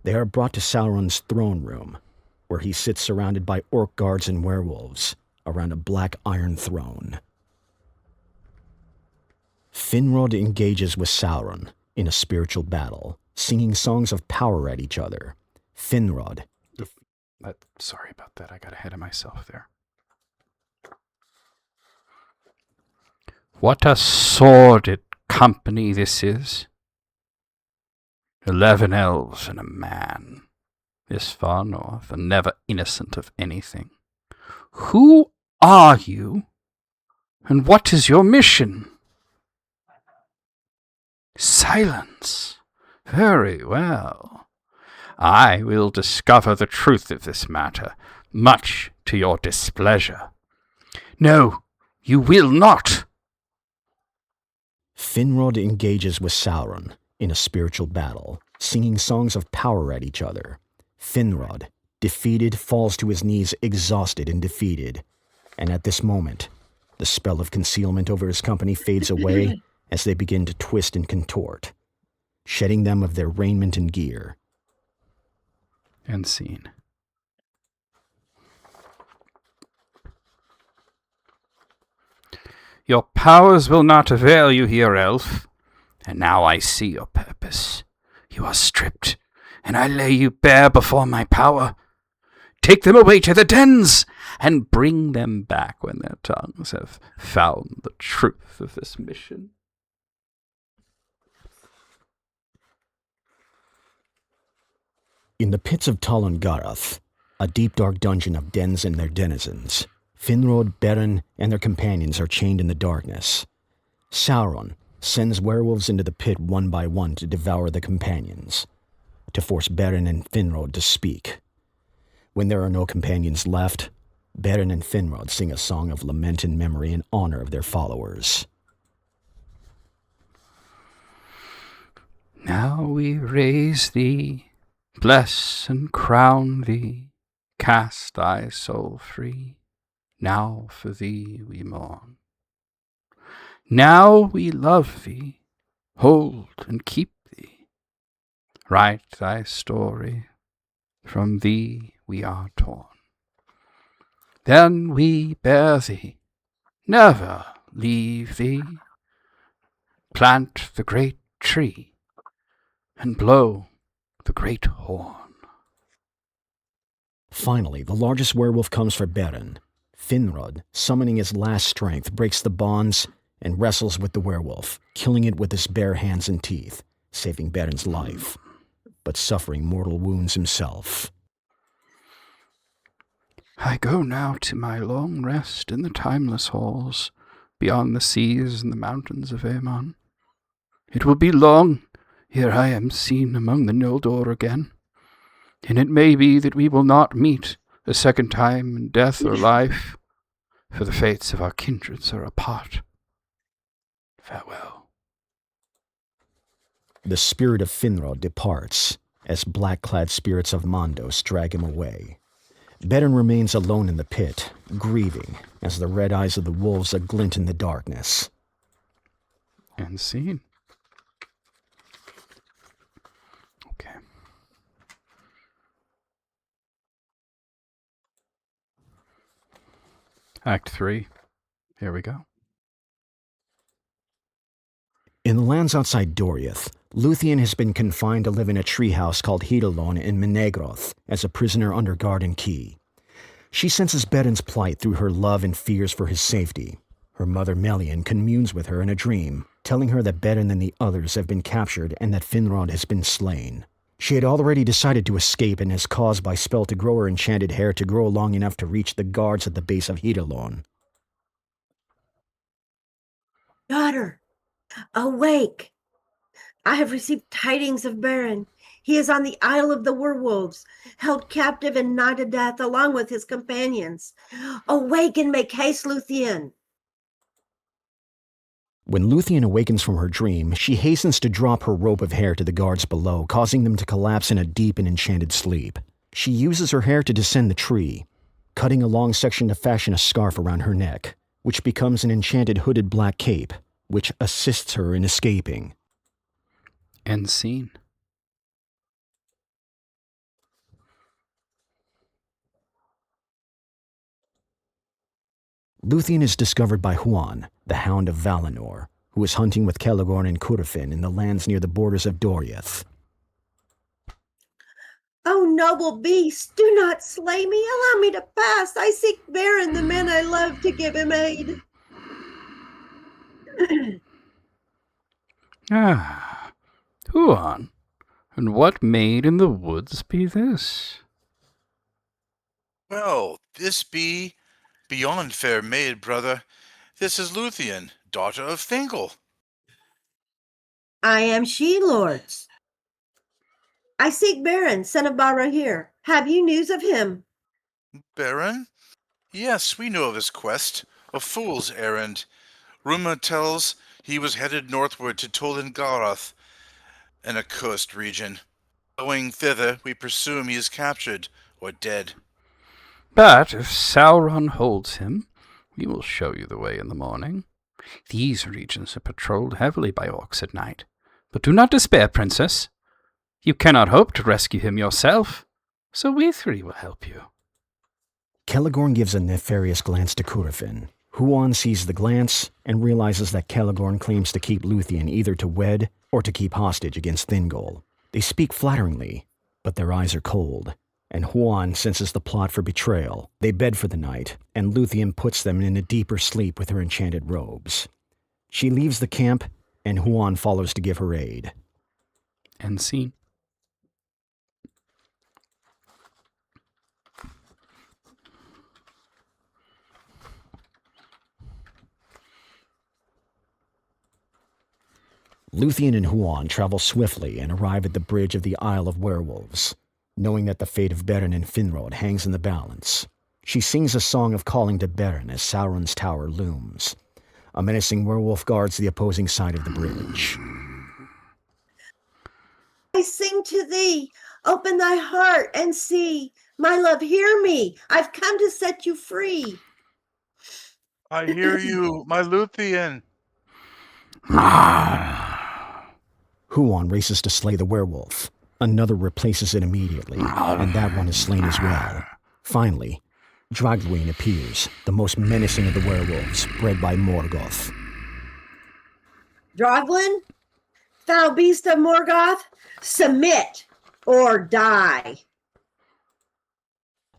They are brought to Sauron's throne room, where he sits surrounded by orc guards and werewolves around a black iron throne. Finrod engages with Sauron in a spiritual battle, singing songs of power at each other. Finrod. Sorry about that. I got ahead of myself there. What a sordid company this is. 11 elves and a man, this far north, and never innocent of anything. Who are you, and what is your mission? Silence. Very well. I will discover the truth of this matter, much to your displeasure. No, you will not. Finrod engages with Sauron in a spiritual battle, singing songs of power at each other. Finrod, defeated, falls to his knees, exhausted and defeated, And at this moment, the spell of concealment over his company fades away as they begin to twist and contort, shedding them of their raiment and gear. And scene. Your powers will not avail you here, elf. And now I see your purpose. You are stripped, and I lay you bare before my power. Take them away to the dens, and bring them back when their tongues have found the truth of this mission. In the pits of Talon-Garath, a deep dark dungeon of dens and their denizens, Finrod, Beren, and their companions are chained in the darkness. Sauron sends werewolves into the pit one by one to devour the companions, to force Beren and Finrod to speak. When there are no companions left, Beren and Finrod sing a song of lament and memory in honor of their followers. Now we raise thee, bless and crown thee, cast thy soul free. Now for thee we mourn. Now we love thee, hold and keep thee. Write thy story, from thee we are torn. Then we bear thee, never leave thee. Plant the great tree, and blow the great horn. Finally, the largest werewolf comes for Beren. Finrod, summoning his last strength, breaks the bonds and wrestles with the werewolf, killing it with his bare hands and teeth, saving Beren's life, but suffering mortal wounds himself. I go now to my long rest in the timeless halls, beyond the seas and the mountains of Aemon. It will be long ere I am seen among the Noldor again, and it may be that we will not meet a second time in death or life, for the fates of our kindreds are apart. Farewell. The spirit of Finrod departs, as black-clad spirits of Mandos drag him away. Beren remains alone in the pit, grieving, as the red eyes of the wolves glint in the darkness. And scene. Okay. Act 3. Here we go. In the lands outside Doriath, Lúthien has been confined to live in a treehouse called Hidalon in Menegroth as a prisoner under guard and key. She senses Beren's plight through her love and fears for his safety. Her mother Melian communes with her in a dream, telling her that Beren and the others have been captured and that Finrod has been slain. She had already decided to escape and has caused by spell to grow her enchanted hair to grow long enough to reach the guards at the base of Hidalon. Daughter, awake! I have received tidings of Beren. He is on the Isle of the Werewolves, held captive and nigh to death along with his companions. Awake and make haste, Lúthien. When Lúthien awakens from her dream, she hastens to drop her rope of hair to the guards below, causing them to collapse in a deep and enchanted sleep. She uses her hair to descend the tree, cutting a long section to fashion a scarf around her neck, which becomes an enchanted hooded black cape, which assists her in escaping. End scene. Lúthien is discovered by Huan, the Hound of Valinor, who is hunting with Celegorn and Curufin in the lands near the borders of Doriath. Oh, noble beast, do not slay me. Allow me to pass. I seek Beren, the man I love, to give him aid. Huan, and what maid in the woods be this? Well, this be beyond fair maid, brother. This is Lúthien, daughter of Thingol. I am she, lords. I seek Beren, son of Barahir. Have you news of him? Beren? Yes, we know of his quest, a fool's errand. Rumor tells he was headed northward to Talon-Garath, an accursed region. Going thither, we presume he is captured or dead. But if Sauron holds him, He will show you the way in the morning. These regions are patrolled heavily by orcs at night. But do not despair, Princess. You cannot hope to rescue him yourself, so we three will help you. Celegorn gives a nefarious glance to Curufin. Huan sees the glance and realizes that Celegorn claims to keep Lúthien either to wed or to keep hostage against Thingol. They speak flatteringly, but their eyes are cold, and Huan senses the plot for betrayal. They bed for the night, and Lúthien puts them in a deeper sleep with her enchanted robes. She leaves the camp, and Huan follows to give her aid. End scene. Lúthien and Huan travel swiftly and arrive at the bridge of the Isle of Werewolves, knowing that the fate of Beren and Finrod hangs in the balance. She sings a song of calling to Beren as Sauron's tower looms. A menacing werewolf guards the opposing side of the bridge. I sing to thee, open thy heart and see. My love, hear me, I've come to set you free. I hear you, my Lúthien. Huan races to slay the werewolf. Another replaces it immediately, and that one is slain as well. Finally, Dragluin appears, the most menacing of the werewolves, bred by Morgoth. Droglin, foul beast of Morgoth, submit or die.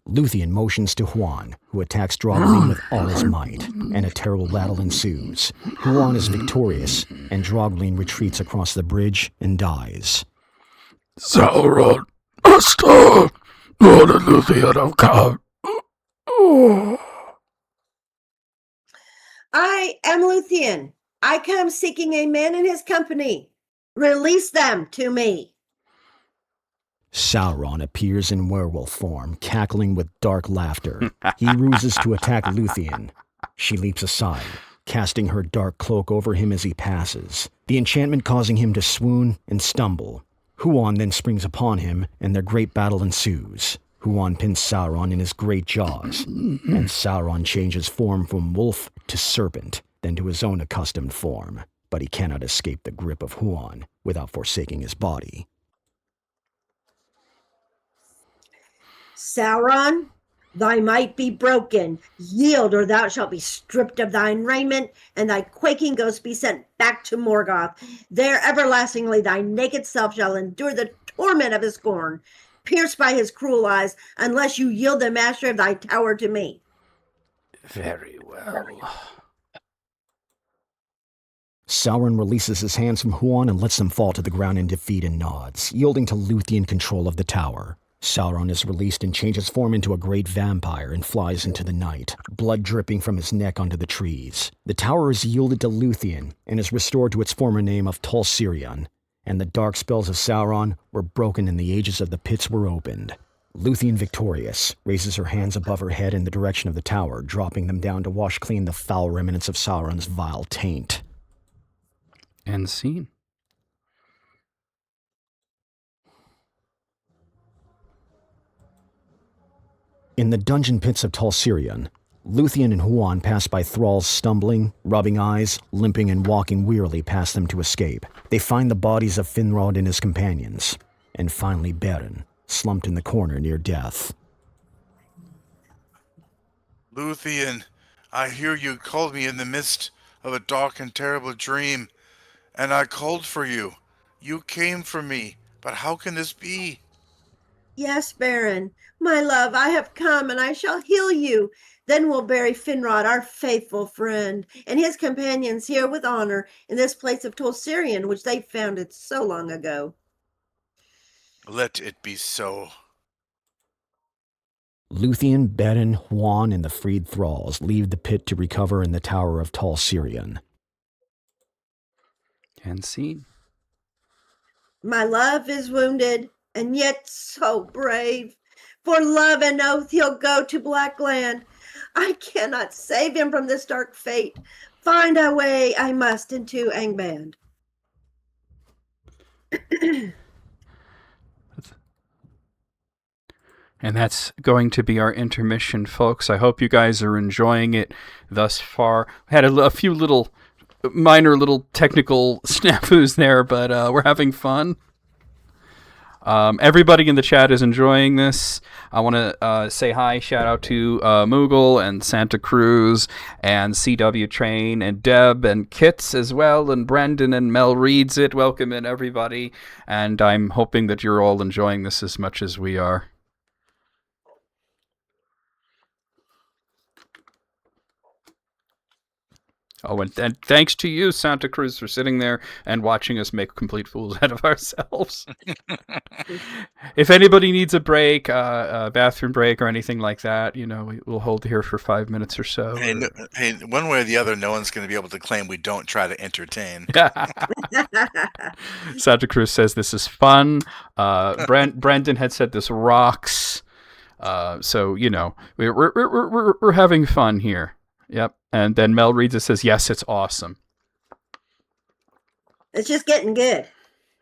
Lúthien motions to Huan, who attacks Droglin with all his might, and a terrible battle ensues. Huan is victorious, and Droglin retreats across the bridge and dies. Sauron, master, Lord Lúthien of God. I am Lúthien. I come seeking a man in his company. Release them to me. Sauron appears in werewolf form, cackling with dark laughter. He ruses to attack Lúthien. She leaps aside, casting her dark cloak over him as he passes, the enchantment causing him to swoon and stumble. Huan then springs upon him, and their great battle ensues. Huan pins Sauron in his great jaws, and Sauron changes form from wolf to serpent, then to his own accustomed form. But he cannot escape the grip of Huan without forsaking his body. Sauron, thy might be broken. Yield, or thou shalt be stripped of thine raiment, and thy quaking ghost be sent back to Morgoth. There everlastingly thy naked self shall endure the torment of his scorn, pierced by his cruel eyes, unless you yield the master of thy tower to me. Very well. Sauron releases his hands from Huan and lets them fall to the ground in defeat and nods, yielding to Lúthien control of the tower. Sauron is released and changes form into a great vampire and flies into the night, blood dripping from his neck onto the trees. The tower is yielded to Lúthien and is restored to its former name of Tol Sirion, and the dark spells of Sauron were broken and the ages of the pits were opened. Lúthien, victorious, raises her hands above her head in the direction of the tower, dropping them down to wash clean the foul remnants of Sauron's vile taint. End scene. In the dungeon pits of Tol Sirion, Lúthien and Huan pass by thralls stumbling, rubbing eyes, limping and walking wearily past them to escape. They find the bodies of Finrod and his companions, and finally Beren, slumped in the corner near death. Lúthien, I hear you called me in the midst of a dark and terrible dream, and I called for you. You came for me, but how can this be? Yes, Beren, my love, I have come, and I shall heal you. Then we'll bury Finrod, our faithful friend, and his companions here with honor in this place of Tol Sirion, which they founded so long ago. Let it be so. Lúthien, Beren, Huan, and the freed thralls leave the pit to recover in the tower of Tol Sirion. End scene. My love is wounded, and yet so brave. For love and oath he'll go to Blackland. I cannot save him from this dark fate. Find a way I must into Angband. And that's going to be our intermission, folks. I hope you guys are enjoying it thus far. We had a few minor little technical snafus there, but we're having fun. Everybody in the chat is enjoying this. I want to say hi, shout out to Moogle and Santa Cruz and CW Train and Deb and Kits as well, and Brendan and Mel reads it. Welcome in, everybody. And I'm hoping that you're all enjoying this as much as we are. Oh, and thanks to you, Santa Cruz, for sitting there and watching us make complete fools out of ourselves. If anybody needs a break, a bathroom break or anything like that, we'll hold here for 5 minutes or so. Hey, one way or the other, no one's going to be able to claim we don't try to entertain. Santa Cruz says this is fun. Brendan had said this rocks. So, we're having fun here. Yep. And then Mel reads it, says, yes, it's awesome. It's just getting good.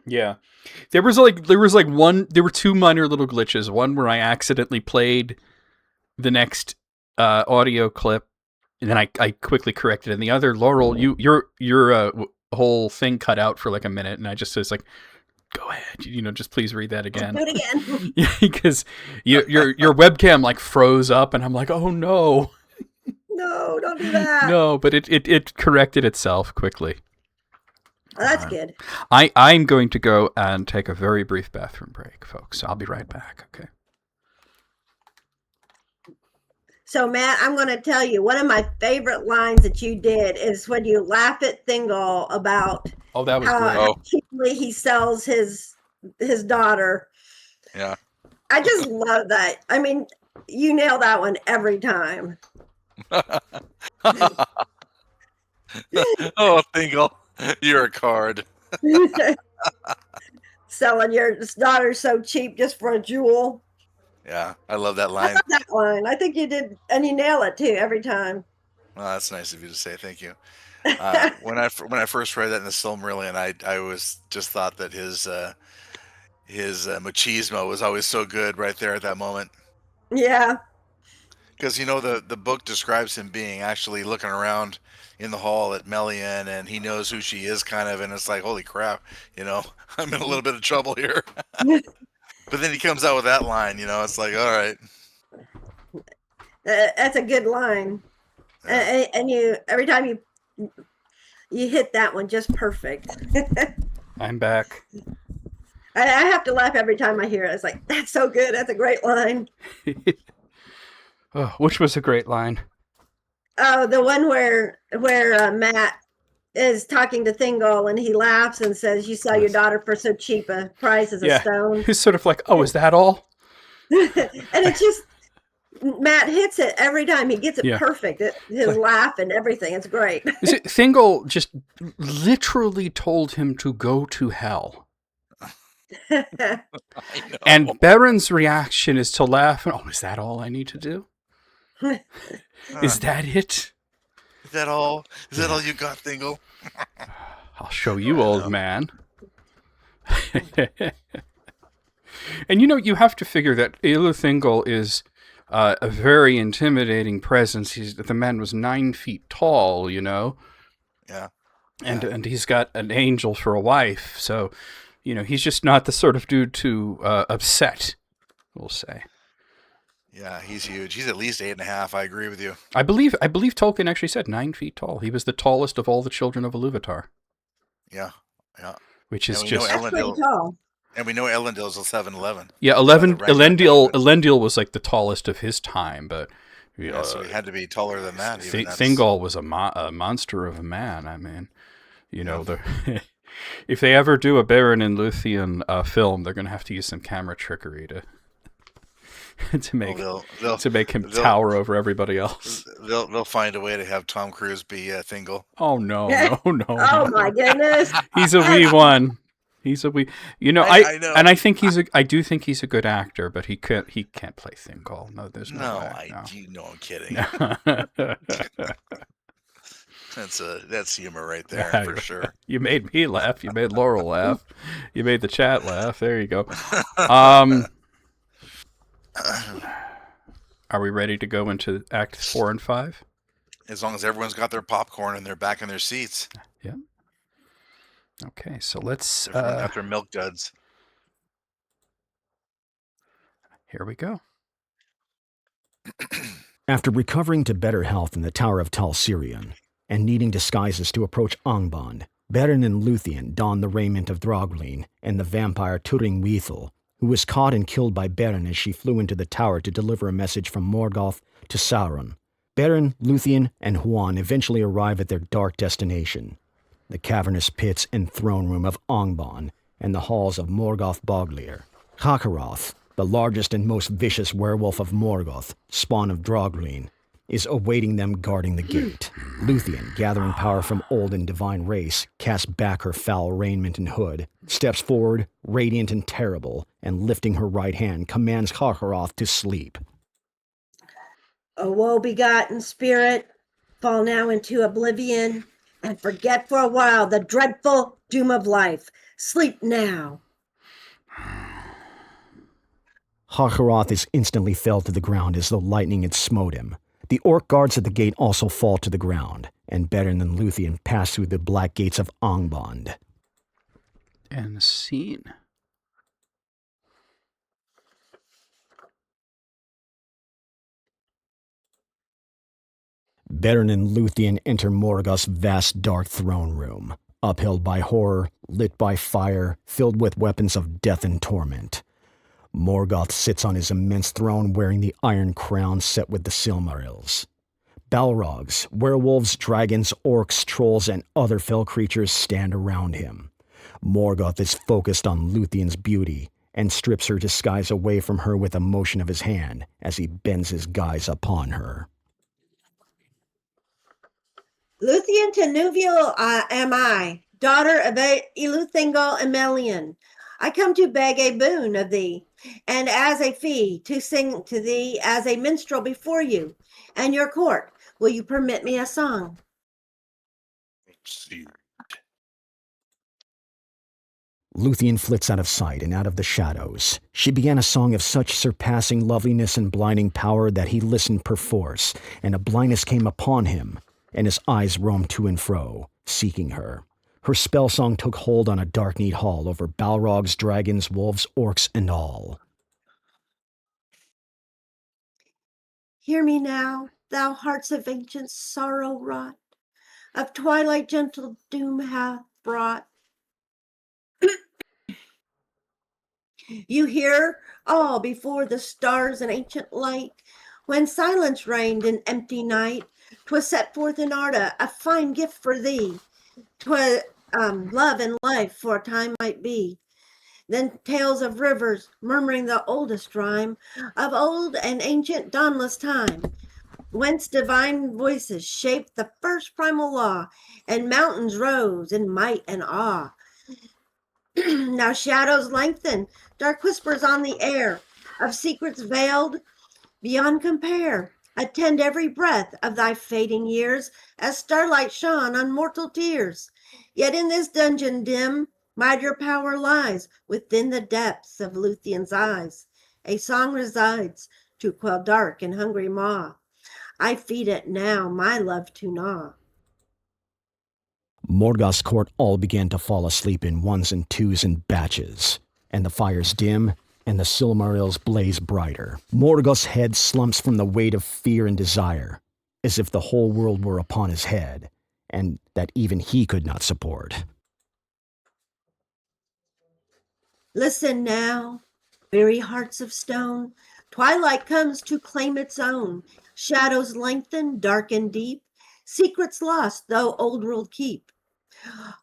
Yeah. There were two minor little glitches. One where I accidentally played the next audio clip, and then I quickly corrected it. And the other, Laurel, your whole thing cut out for like a minute, and I just says like, go ahead, just please read that again. Do it again. Yeah, because your webcam like froze up, and I'm like, oh no. No, don't do that. No, but it corrected itself quickly. Well, that's good. I'm going to go and take a very brief bathroom break, folks. I'll be right back, okay? So, Matt, I'm going to tell you, one of my favorite lines that you did is when you laugh at Thingol about that was how cheaply he sells his daughter. Yeah. I just love that. I mean, you nail that one every time. Oh, Thingol, you're a card. Selling your daughter so cheap just for a jewel. Yeah, I love that I line. love that line. I think you did, and you nail it too every time. Well, that's nice of you to say. Thank you. When I first read that in the Silmarillion, I was just thought that his machismo was always so good right there at that moment. Yeah. Because, the book describes him being actually looking around in the hall at Melian, and he knows who she is kind of, and it's like, holy crap, I'm in a little bit of trouble here. But then he comes out with that line, it's like, all right. That's a good line. And you, every time you hit that one just perfect. I'm back. I have to laugh every time I hear it. It's like, that's so good. That's a great line. Oh, which was a great line. Oh, the one where Matt is talking to Thingol and he laughs and says, you sell your daughter for so cheap a price as a stone. He's sort of like, oh, is that all? And it's just, Matt hits it every time. He gets it perfect. His laugh and everything. It's great. Thingol just literally told him to go to hell. And Beren's reaction is to laugh and, oh, is that all I need to do? Is that it? Is that all? Is that all you got, Thingol? I'll show you, old man. And you have to figure that Thingol is a very intimidating presence. The man was 9 feet tall, Yeah. And he's got an angel for a wife, so he's just not the sort of dude to upset, we'll say. Yeah, he's huge. He's at least 8.5. I agree with you. I believe Tolkien actually said 9 feet tall. He was the tallest of all the children of Iluvatar. Yeah. Which is just... That's pretty tall. And we know Elendil's a 7'11". Yeah, Elendil was like the tallest of his time, but... so he had to be taller than that. Thingol was a monster of a man. I mean, if they ever do a Beren and Lúthien film, they're going to have to use some camera trickery to make him tower over everybody else. They'll find a way to have Tom Cruise be Thingol. Oh no! Oh my goodness! He's a wee one. He's a wee. I know. And I think I do think he's a good actor, but he can't play Thingol. No, there's no way. I'm kidding. That's humor right there for sure. You made me laugh. You made Laurel laugh. You made the chat laugh. There you go. Are we ready to go into Act 4 and 5? As long as everyone's got their popcorn and they're back in their seats. Yeah. Okay, so let's... Everyone got their milk duds. Here we go. After recovering to better health in the Tower of Tal Sirion, and needing disguises to approach Angband, Beren and Lúthien donned the raiment of Draughlin and the vampire Turin Weithel, who was caught and killed by Beren as she flew into the tower to deliver a message from Morgoth to Sauron. Beren, Lúthien, and Huan eventually arrive at their dark destination, the cavernous pits and throne room of Angband and the halls of Morgoth Boglir. Khakaroth, the largest and most vicious werewolf of Morgoth, spawn of Draughlin, is awaiting them guarding the gate. Lúthien, gathering power from old and divine race, casts back her foul raiment and hood, steps forward, radiant and terrible, and lifting her right hand, commands Khakaroth to sleep. O woe-begotten spirit, fall now into oblivion, and forget for a while the dreadful doom of life. Sleep now. Khakaroth is instantly felled to the ground as though lightning had smote him. The orc guards at the gate also fall to the ground, and Beren and Lúthien pass through the black gates of Angband. And the scene. Beren and Lúthien enter Morgoth's vast dark throne room, upheld by horror, lit by fire, filled with weapons of death and torment. Morgoth sits on his immense throne wearing the iron crown set with the Silmarils. Balrogs, werewolves, dragons, orcs, trolls, and other fell creatures stand around him. Morgoth is focused on Lúthien's beauty and strips her disguise away from her with a motion of his hand as he bends his guise upon her. Lúthien Tenuvial am I, daughter of Eluthengal Emelian. I come to beg a boon of thee, and as a fee to sing to thee as a minstrel before you and your court. Will you permit me a song? Lúthien flits out of sight and out of the shadows. She began a song of such surpassing loveliness and blinding power that he listened perforce, and a blindness came upon him, and his eyes roamed to and fro, seeking her. Her spell song took hold on a dark-kneed hall over Balrogs, dragons, wolves, orcs, and all. Hear me now, thou hearts of ancient sorrow wrought, of twilight gentle doom hath brought. You hear all before the stars and ancient light, when silence reigned in empty night. 'Twas set forth in Arda, a fine gift for thee. 'Twas love and life for a time might be. Then tales of rivers, murmuring the oldest rhyme of old and ancient dawnless time, whence divine voices shaped the first primal law, and mountains rose in might and awe. Now shadows lengthen, dark whispers on the air, of secrets veiled beyond compare, attend every breath of thy fading years, as starlight shone on mortal tears. Yet in this dungeon dim, mightier power lies within the depths of Lúthien's eyes. A song resides to quell dark and hungry maw. I feed it now, my love to gnaw. Morgoth's court all began to fall asleep in ones and twos and batches, and the fires dim, and the Silmarils blaze brighter. Morgoth's head slumps from the weight of fear and desire, as if the whole world were upon his head, and that even he could not support. Listen now, weary hearts of stone. Twilight comes to claim its own. Shadows lengthen, dark and deep. Secrets lost, though old world keep.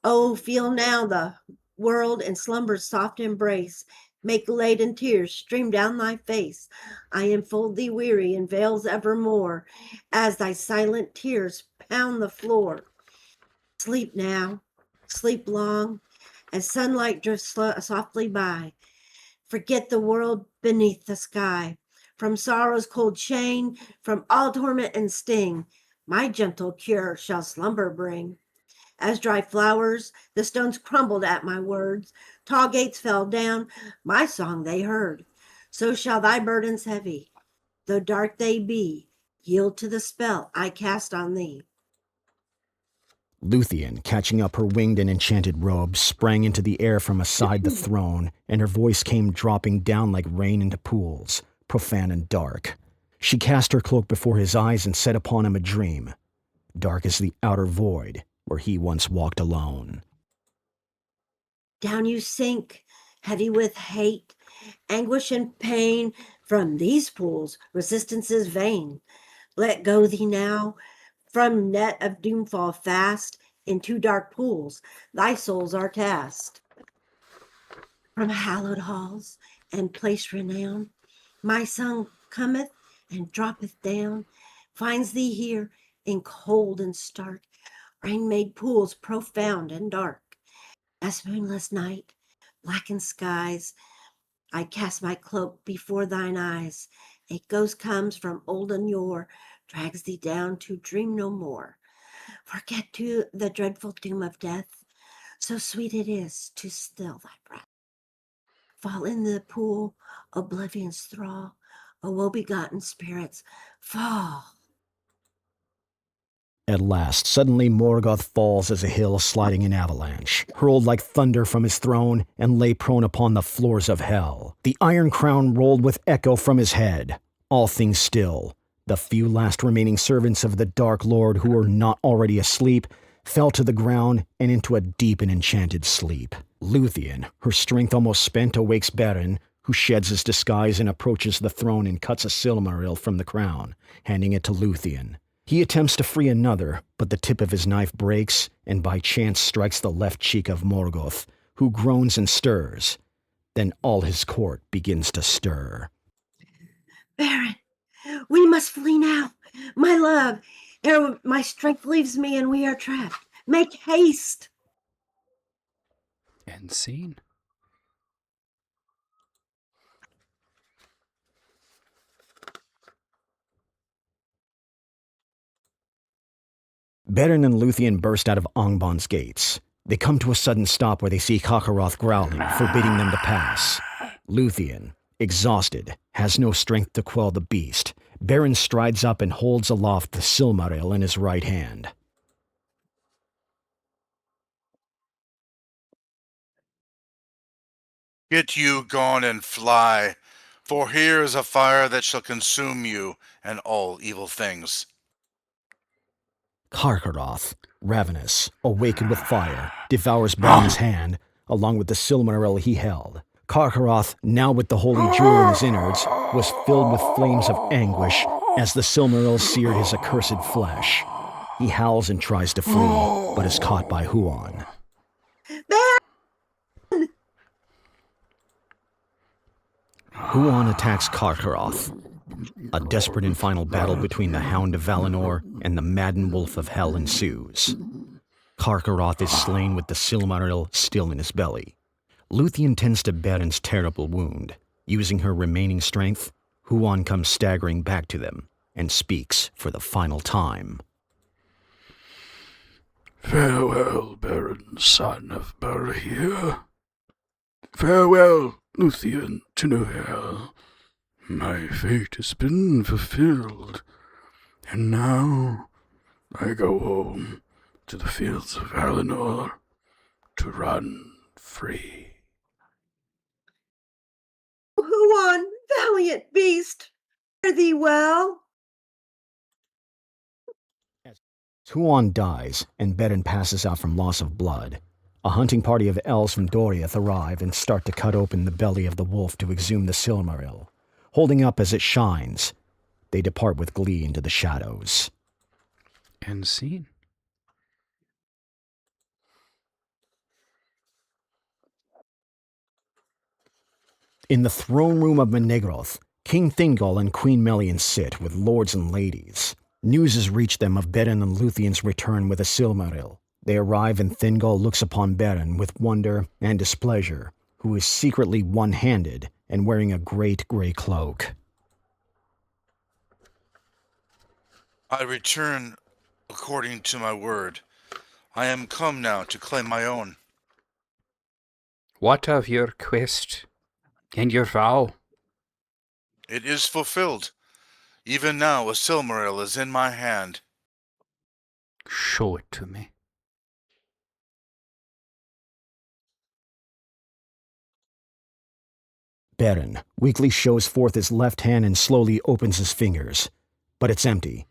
Oh, feel now the world in slumber's soft embrace. Make laden tears stream down thy face. I enfold thee weary in veils evermore, as thy silent tears pound the floor. Sleep now, sleep long, as sunlight drifts softly by. Forget the world beneath the sky. From sorrow's cold chain, from all torment and sting, my gentle cure shall slumber bring. As dry flowers, the stones crumbled at my words. Tall gates fell down, my song they heard. so shall thy burdens heavy, though dark they be, yield to the spell I cast on thee. Lúthien, catching up her winged and enchanted robes, sprang into the air from aside the throne, and her voice came dropping down like rain into pools, profane and dark. She cast her cloak before his eyes and set upon him a dream, dark as the outer void where he once walked alone. Down you sink, heavy with hate, anguish and pain. From these pools resistance is vain. Let go thee now, from net of doom fall fast, into dark pools thy souls are cast. From hallowed halls and place renowned, my son cometh and droppeth down, finds thee here in cold and stark, rain-made pools profound and dark. As moonless night, blackened skies, I cast my cloak before thine eyes. A ghost comes from olden yore, drags thee down to dream no more. Forget to the dreadful doom of death, so sweet it is to still thy breath. Fall in the pool, oblivion's thrall, O woe-begotten spirits, fall. At last, suddenly Morgoth falls as a hill sliding in avalanche, hurled like thunder from his throne, and lay prone upon the floors of hell. The iron crown rolled with echo from his head. All things still. The few last remaining servants of the Dark Lord who were not already asleep fell to the ground and into a deep and enchanted sleep. Lúthien, her strength almost spent, awakes Beren, who sheds his disguise and approaches the throne and cuts a silmaril from the crown, handing it to Lúthien. He attempts to free another, but the tip of his knife breaks and by chance strikes the left cheek of Morgoth, who groans and stirs. Then all his court begins to stir. Beren, we must flee now, my love, ere my strength leaves me and we are trapped. Make haste. End scene. Beren and Lúthien burst out of Angband's gates. They come to a sudden stop where they see Carcharoth growling, forbidding them to pass. Lúthien, exhausted, has no strength to quell the beast. Beren strides up and holds aloft the silmaril in his right hand. Get you gone and fly, for here is a fire that shall consume you and all evil things. Carcharoth, ravenous, awakened with fire, devours Beren's hand, along with the silmaril he held. Carcharoth, now with the holy jewel in his innards, was filled with flames of anguish as the silmaril seared his accursed flesh. He howls and tries to flee, but is caught by Huon. Huon attacks Carcharoth. A desperate and final battle between the Hound of Valinor and the maddened Wolf of Hell ensues. Carcharoth is slain with the silmaril still in his belly. Lúthien tends to Beren's terrible wound. Using her remaining strength, Huon comes staggering back to them and speaks for the final time. Farewell, Beren, son of Beihl. Farewell, Lúthien to Noel. My fate has been fulfilled, and now I go home to the fields of Valinor to run free. Huon, valiant beast, fare thee well. Huon dies, and Beren passes out from loss of blood. A hunting party of elves from Doriath arrive and start to cut open the belly of the wolf to exhume the silmaril. Holding up as it shines, they depart with glee into the shadows. End scene. In the throne room of Menegroth, King Thingol and Queen Melian sit with lords and ladies. News has reached them of Beren and Lúthien's return with a silmaril. They arrive and Thingol looks upon Beren with wonder and displeasure, who is secretly one-handed and wearing a great grey cloak. I return according to my word. I am come now to claim my own. What of your quest and your vow? It is fulfilled. Even now, a Silmaril is in my hand. Show it to me. Beren weakly shows forth his left hand and slowly opens his fingers, but it's empty.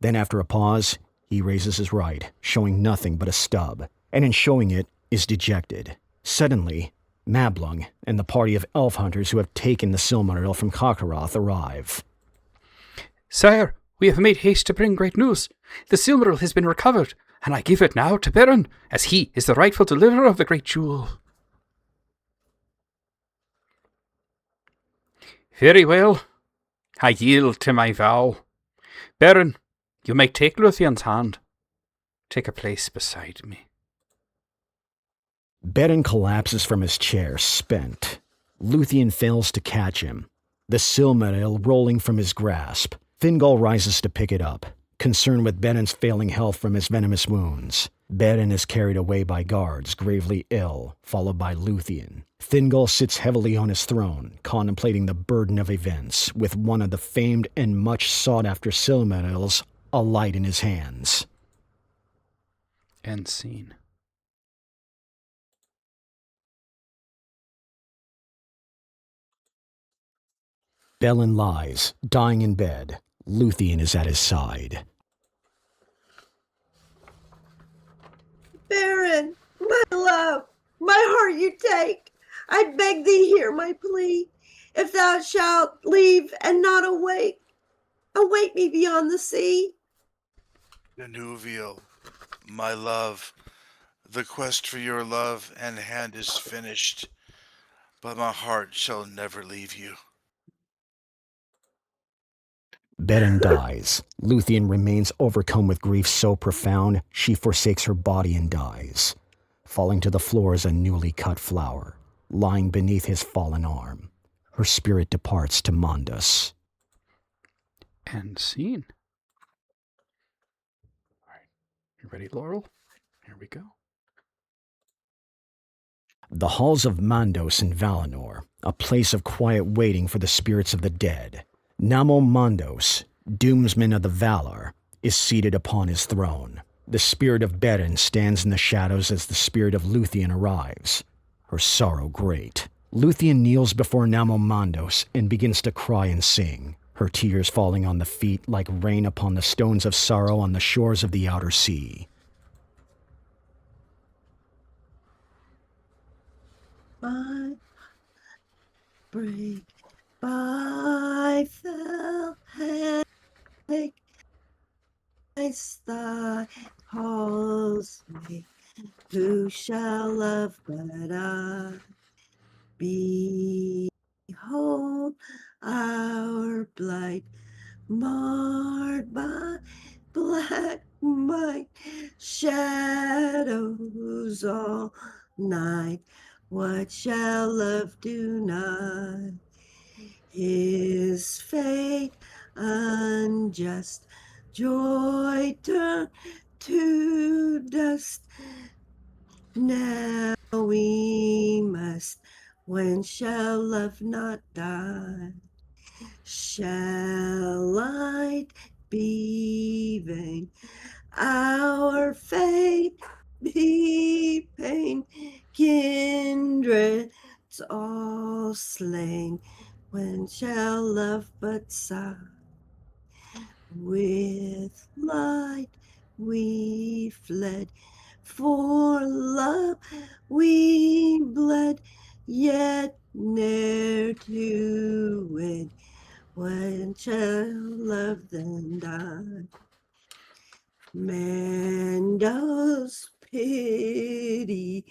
Then after a pause, he raises his right, showing nothing but a stub, and in showing it is dejected. Suddenly, Mablung and the party of elf hunters who have taken the Silmaril from Kakarroth arrive. Sire, we have made haste to bring great news. The Silmaril has been recovered, and I give it now to Beren, as he is the rightful deliverer of the great jewel. Very well. I yield to my vow. Beren, you may take Lúthien's hand. Take a place beside me. Beren collapses from his chair, spent. Lúthien fails to catch him, the Silmaril rolling from his grasp. Fingal rises to pick it up, concerned with Beren's failing health from his venomous wounds. Beren is carried away by guards, gravely ill, followed by Lúthien. Fingal sits heavily on his throne, contemplating the burden of events, with one of the famed and much sought-after Silmarils alight in his hands. End scene. Beren lies, dying in bed. Lúthien is at his side. Beren, my love, my heart you take. I beg thee hear my plea. If thou shalt leave and not awake, await me beyond the sea. Danuvial, my love, the quest for your love and hand is finished, but my heart shall never leave you. Beren dies. Lúthien remains overcome with grief so profound, she forsakes her body and dies, falling to the floor as a newly cut flower, lying beneath his fallen arm. Her spirit departs to Mondus. End scene. All right. You ready, Laurel? Here we go. The halls of Mandos in Valinor, a place of quiet waiting for the spirits of the dead. Namo Mandos, doomsman of the Valar, is seated upon his throne. The spirit of Beren stands in the shadows as the spirit of Lúthien arrives, her sorrow great. Lúthien kneels before Namo Mandos and begins to cry and sing, her tears falling on the feet like rain upon the stones of sorrow on the shores of the outer sea. My break by fell hand, thy calls me. Who shall love but I? Behold our blight, marred by black might, shadows all night. What shall love do not? His fate unjust, joy turned to dust. Now we must, when shall love not die? Shall light be vain? Our fate be pain? Kindred's all slain, when shall love but sigh? With light we fled, for love we bled, yet ne'er to wed. When shall love then die? Mando's pity,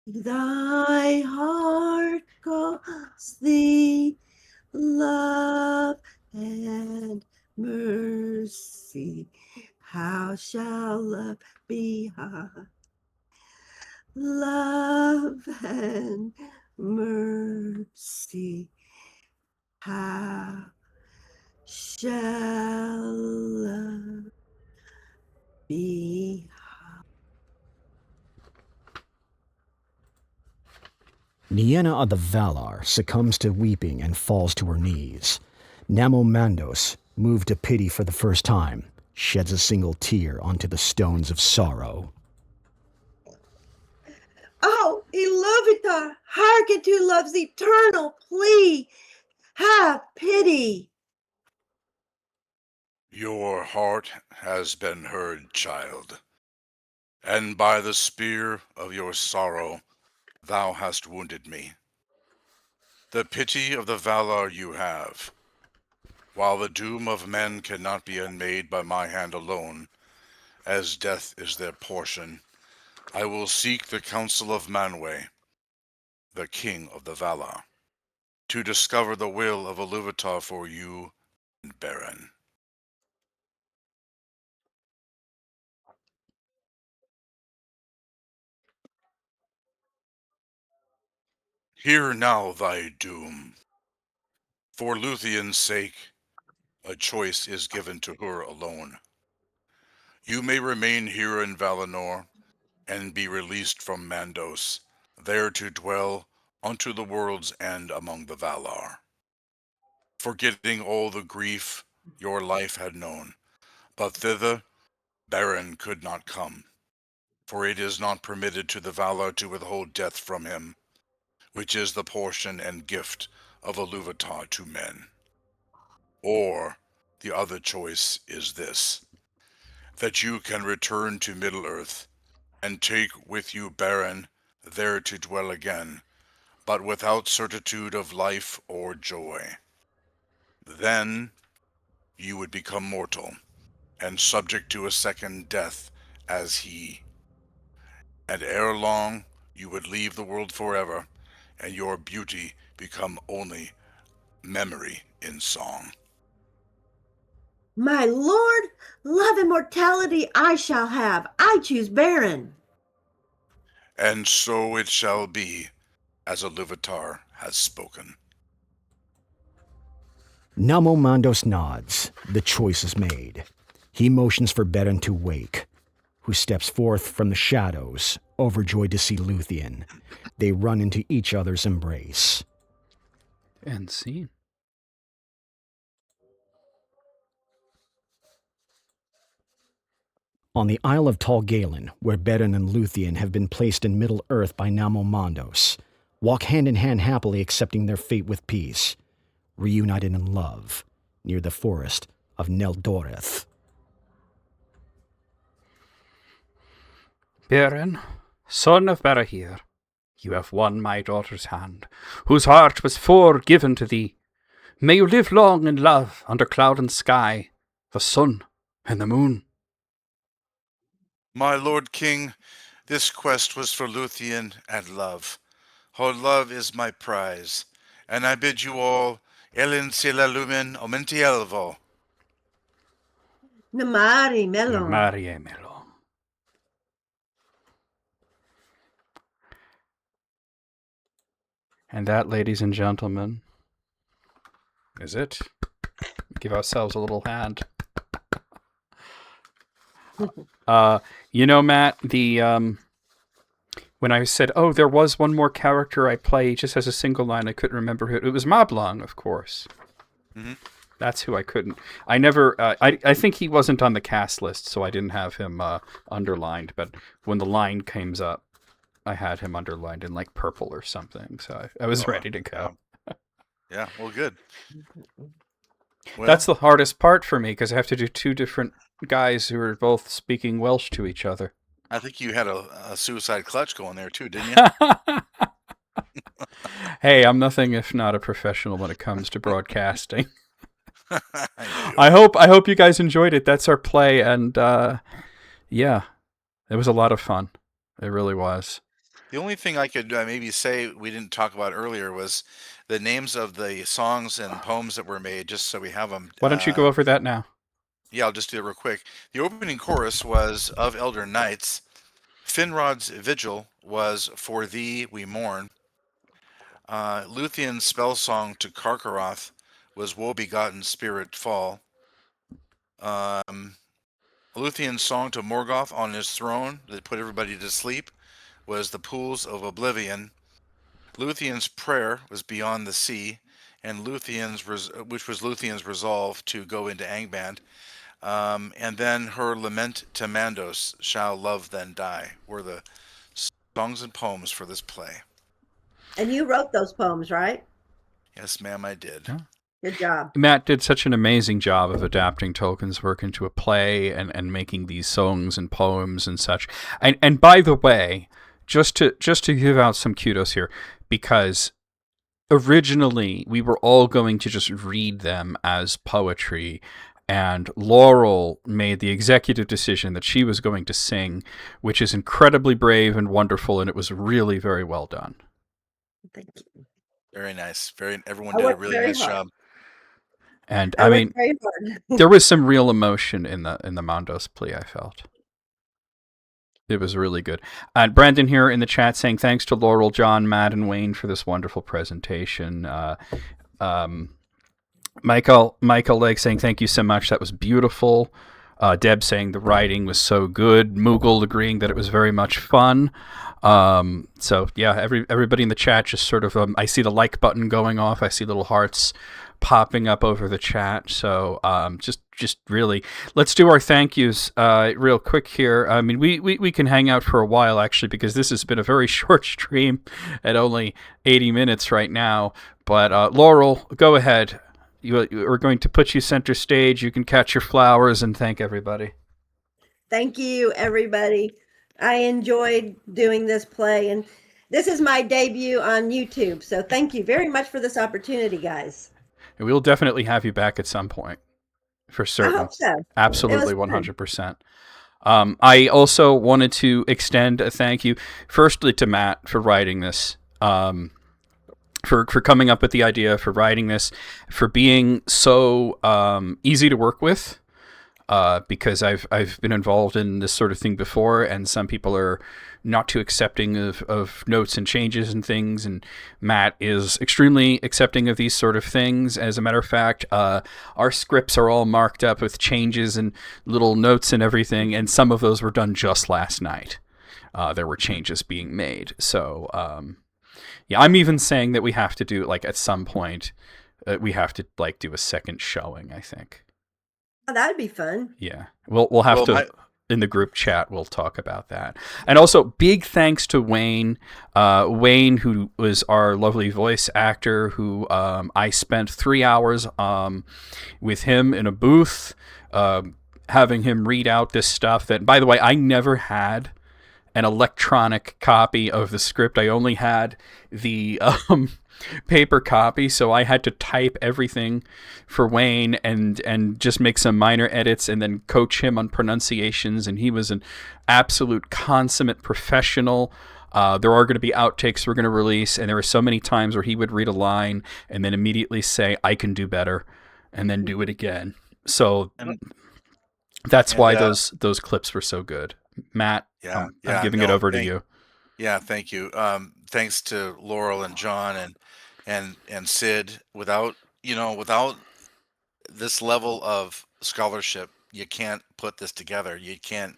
thy heart calls thee, love and mercy. How shall love be high? Love and mercy. How shall love be high? Nienna of the Valar succumbs to weeping and falls to her knees. Namomandos, moved to pity for the first time, sheds a single tear onto the stones of sorrow. Oh, Iluvatar, hearken to love's eternal plea. Have pity. Your heart has been heard, child, and by the spear of your sorrow thou hast wounded me. The pity of the Valar you have, while the doom of men cannot be unmade by my hand alone, as death is their portion, I will seek the counsel of Manwë, the king of the Valar, to discover the will of Iluvatar for you and Beren. Hear now thy doom. For Lúthien's sake, a choice is given to her alone. You may remain here in Valinor, and be released from Mandos, there to dwell unto the world's end among the Valar. Forgetting all the grief your life had known, but thither Beren could not come, for it is not permitted to the Valar to withhold death from him, which is the portion and gift of Iluvatar to men. Or the other choice is this, that you can return to Middle-earth, and take with you Beren, there to dwell again, but without certitude of life or joy. Then you would become mortal, and subject to a second death as he. And ere long you would leave the world forever, and your beauty become only memory in song. My lord, love immortality I shall have. I choose Beren. And so it shall be, as Iluvatar has spoken. Namomandos nods. The choice is made. He motions for Beren to wake, who steps forth from the shadows, overjoyed to see Lúthien. They run into each other's embrace. And scene. On the Isle of Tall Galen, where Beren and Lúthien have been placed in Middle-earth by Namomandos, walk hand in hand happily accepting their fate with peace, reunited in love, near the forest of Neldoreth. Beren, son of Barahir, you have won my daughter's hand, whose heart was foregiven to thee. May you live long in love under cloud and sky, the sun and the moon. My lord king, this quest was for Lúthien and love. Her love is my prize, and I bid you all, Elin sila lumen omentielvo. Namari Melon. Marie Melo. And that, ladies and gentlemen, is it. Give ourselves a little hand. Matt, when I said, oh, there was one more character I play, he just has a single line, I couldn't remember who. It was Moblong, of course. Mm-hmm. That's who I couldn't. I never. I think he wasn't on the cast list, so I didn't have him underlined. But when the line comes up, I had him underlined in like purple or something. So I was ready to go. Yeah, well, good. Well, That's the hardest part for me because I have to do two different guys who are both speaking Welsh to each other. I think you had a suicide clutch going there too, didn't you? Hey, I'm nothing if not a professional when it comes to broadcasting. I I hope you guys enjoyed it. That's our play, and yeah, it was a lot of fun. It really was. The only thing I could maybe say we didn't talk about earlier was the names of the songs and poems that were made, just so we have them. Why don't you go over that now? Yeah, I'll just do it real quick. The opening chorus was of Elder Knights. Finrod's Vigil was For Thee We Mourn. Lúthien's spell song to Karkaroth was Woe-Begotten Spirit Fall. Lúthien's song to Morgoth on his throne that put everybody to sleep was The Pools of Oblivion. Lúthien's prayer was beyond the sea, and which was Lúthien's resolve to go into Angband. And then her lament to Mandos, shall love then die, were the songs and poems for this play. And you wrote those poems, right? Yes, ma'am, I did. Yeah. Good job. Matt did such an amazing job of adapting Tolkien's work into a play and making these songs and poems and such. And by the way, just to give out some kudos here, because originally we were all going to just read them as poetry, and Laurel made the executive decision that she was going to sing, which is incredibly brave and wonderful, and it was really very well done. Thank you. Very nice. Everyone did a really nice job. And I mean, there was some real emotion in the Mandos plea, I felt. It was really good. And Brandon here in the chat saying thanks to Laurel, John, Matt, and Wayne for this wonderful presentation. Michael Legg saying thank you so much. That was beautiful. Deb saying the writing was so good. Moogle agreeing that it was very much fun. So yeah, everybody in the chat just sort of I see the like button going off. I see little hearts popping up over the chat. So just really, let's do our thank yous real quick here. I mean, we can hang out for a while actually, because this has been a very short stream at only 80 minutes right now. But Laurel, go ahead. We're going to put you center stage. You can catch your flowers and thank everybody. Thank you, everybody. I enjoyed doing this play, and this is my debut on YouTube. So thank you very much for this opportunity, guys. And we'll definitely have you back at some point, for certain. I hope so. Absolutely, 100%. I also wanted to extend a thank you, firstly, to Matt for writing this, for coming up with the idea, for writing this, for being so easy to work with. Because I've been involved in this sort of thing before, and some people are not too accepting of notes and changes and things, and Matt is extremely accepting of these sort of things. As a matter of fact, our scripts are all marked up with changes and little notes and everything, and some of those were done just last night. There were changes being made. So, yeah, I'm even saying that we have to do, like, at some point, we have to, like, do a second showing, I think. Oh, that'd be fun. Yeah, we'll have to in the group chat. We'll talk about that. And also, big thanks to Wayne. Wayne, who was our lovely voice actor, who I spent 3 hours with him in a booth, having him read out this stuff. That, by the way, I never had an electronic copy of the script. I only had the paper copy, so I had to type everything for Wayne and just make some minor edits and then coach him on pronunciations, and he was an absolute consummate professional. There are going to be outtakes we're going to release, and there were so many times where he would read a line and then immediately say, I can do better, and then do it again. So that's why those clips were so good. Matt, I'm giving it over to you. Yeah, thank you. Thanks to Laurel and John and Sid. Without this level of scholarship, you can't put this together. It can't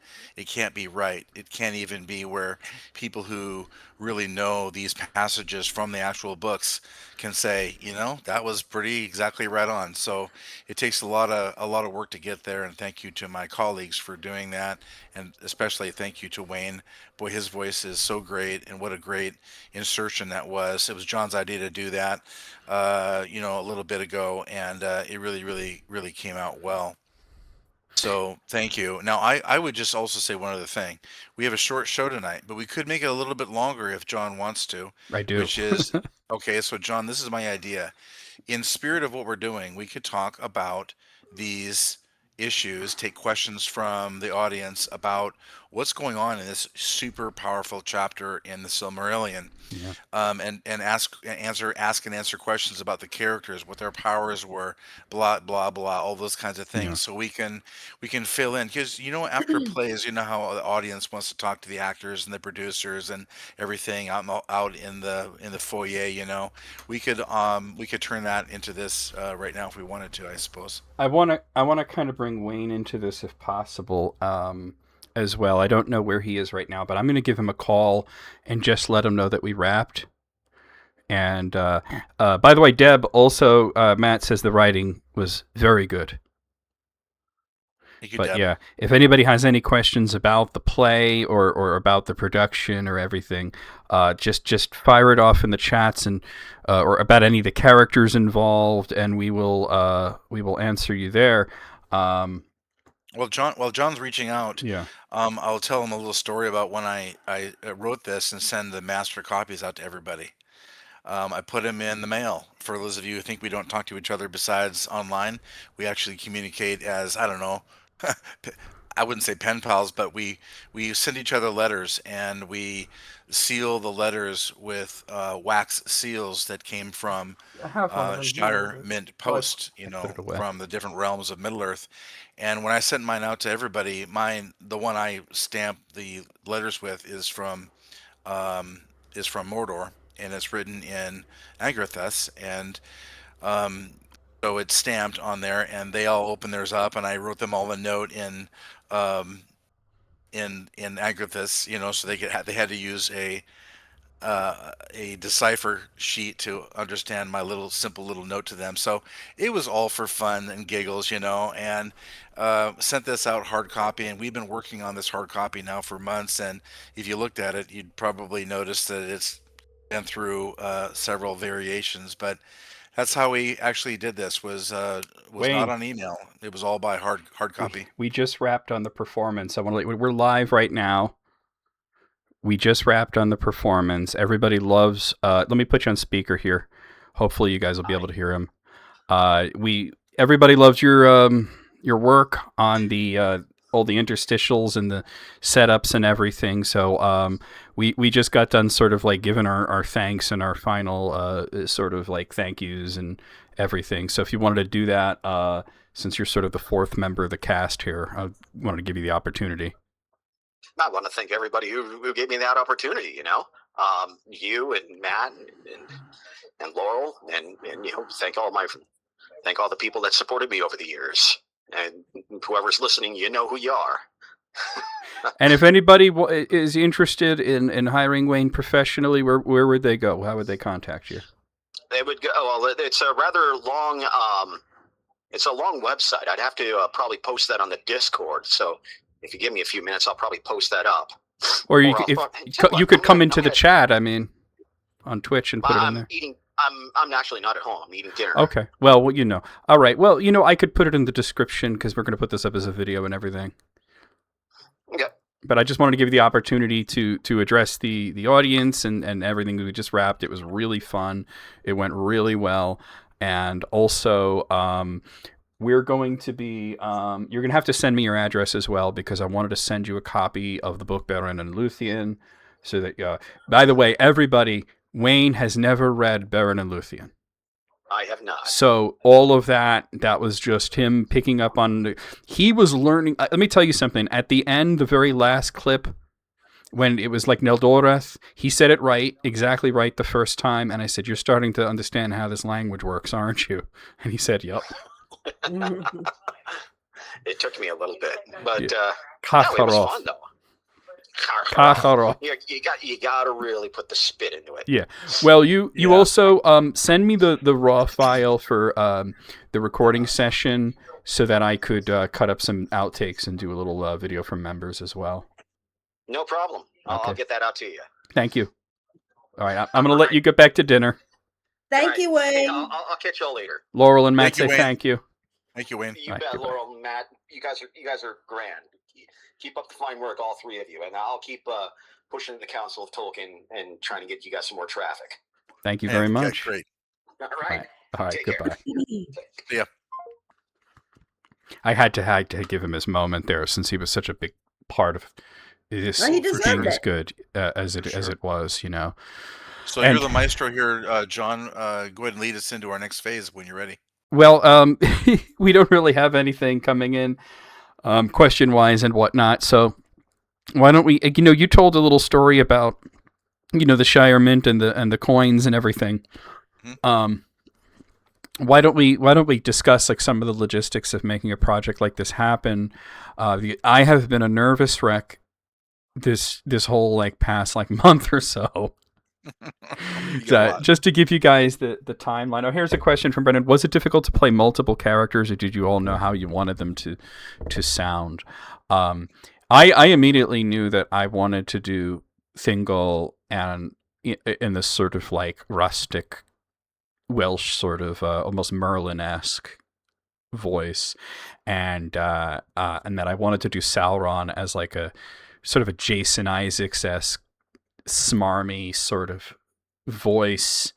be right. It can't even be where people who really know these passages from the actual books can say, that was pretty exactly right on. So it takes a lot of work to get there, and thank you to my colleagues for doing that, and especially thank you to Wayne. Boy, his voice is so great, and what a great insertion that was. It was John's idea to do that, a little bit ago, and it really, really, really came out well. So thank you. Now, I would just also say one other thing. We have a short show tonight, but we could make it a little bit longer if John wants to. I do. Which is, okay, so John, this is my idea. In spirit of what we're doing, we could talk about these issues, take questions from the audience about what's going on in this super powerful chapter in the Silmarillion. Yeah. And ask and answer questions about the characters, what their powers were, blah blah blah, all those kinds of things. Yeah. So we can fill in, because after plays, how the audience wants to talk to the actors and the producers and everything out in the foyer. We could turn that into this right now if we wanted to, I suppose. I want to kind of bring Wayne into this if possible. As well. I don't know where he is right now, but I'm going to give him a call and just let him know that we wrapped, And by the way, Deb, also, Matt says the writing was very good. Thank you, But Deb. yeah, if anybody has any questions about the play or about the production or everything, just fire it off in the chats and or about any of the characters involved, and we will answer you there. While John's reaching out, Yeah. I'll tell him a little story about when I wrote this and send the master copies out to everybody. I put them in the mail. For those of you who think we don't talk to each other besides online, we actually communicate as, I don't know, I wouldn't say pen pals, but we send each other letters, and we seal the letters with wax seals that came from I have one of them Shire here. Mint Post, put it away. from the different realms of Middle Earth. And when I sent mine out to everybody, the one I stamped the letters with is from Mordor, and it's written in Agrathus, and so it's stamped on there, and they all opened theirs up, and I wrote them all a note in Agrathus, so they had to use a decipher sheet to understand my simple little note to them. So it was all for fun and giggles, and sent this out hard copy, and we've been working on this hard copy now for months. And if you looked at it, you'd probably notice that it's been through several variations, but that's how we actually did this. Was Wayne. not on email. It was all by hard copy. We just wrapped on the performance. We're live right now. We just wrapped on the performance. Everybody loves. Let me put you on speaker here. Hopefully, you guys will be able to hear him. Everybody loves your work on the all the interstitials and the setups and everything. So we just got done sort of like giving our thanks and our final sort of like thank yous and everything. So if you wanted to do that, since you're sort of the fourth member of the cast here, I wanted to give you the opportunity. I want to thank everybody who gave me that opportunity. You and Matt and Laurel, and thank all the people that supported me over the years. And whoever's listening, you know who you are. And if anybody is interested in hiring Wayne professionally, where would they go? How would they contact you? They would go. Well, it's a rather long. It's a long website. I'd have to probably post that on the Discord. So if you give me a few minutes, I'll probably post that up. Or you could come into the chat. I mean, on Twitch and put it in there. I'm actually not at home. I'm eating dinner. Okay. Well, all right. Well, I could put it in the description because we're going to put this up as a video and everything. Okay. But I just wanted to give you the opportunity to address the audience and everything we just wrapped. It was really fun. It went really well. And also, we're going to be, you're going to have to send me your address as well, because I wanted to send you a copy of the book Beren and Lúthien. So that, by the way, everybody, Wayne has never read Beren and Lúthien. I have not. So all of that was just him picking up on, he was learning. Let me tell you something. At the end, the very last clip, when it was like Neldoreth, he said it right, exactly right the first time. And I said, you're starting to understand how this language works, aren't you? And he said, yep. It took me a little bit, but it was fun though. You got to really put the spit into it. Yeah. Well, you also send me the raw file for the recording session so that I could cut up some outtakes and do a little video from members as well. No problem. Okay. I'll get that out to you. Thanp you. All right. I'm going to let you get back to dinner. Thank you, Wayne. Hey, I'll catch y'all later. Laurel and Matt Thank you, say Wayne. thank you. Thank you, Wayne. You bet, Laurel and Matt. You guys are grand. Keep up the fine work, all three of you, and I'll keep pushing the Council of Tolkien and trying to get you guys some more traffic. Thank you very much. Great. All right. All right. Take Goodbye. Yeah. I had to give him his moment there, since he was such a big part of this. Well, he deserved being as it. good as it was, So And- you're the maestro here, John. Go ahead and lead us into our next phase when you're ready. Well, we don't really have anything coming in, question-wise and whatnot. So why don't we? You told a little story about, the Shire Mint and the coins and everything. Mm-hmm. Why don't we discuss like some of the logistics of making a project like this happen? I have been a nervous wreck this whole like past like month or so. You get a So, lot. just to give you guys the timeline. Oh, here's a question from Brendan. Was it difficult to play multiple characters, or did you all know how you wanted them to sound? I immediately knew that I wanted to do Thingol and in this sort of like rustic Welsh sort of almost Merlin-esque voice, and that I wanted to do Sauron as like a sort of a Jason Isaacs-esque smarmy sort of voice.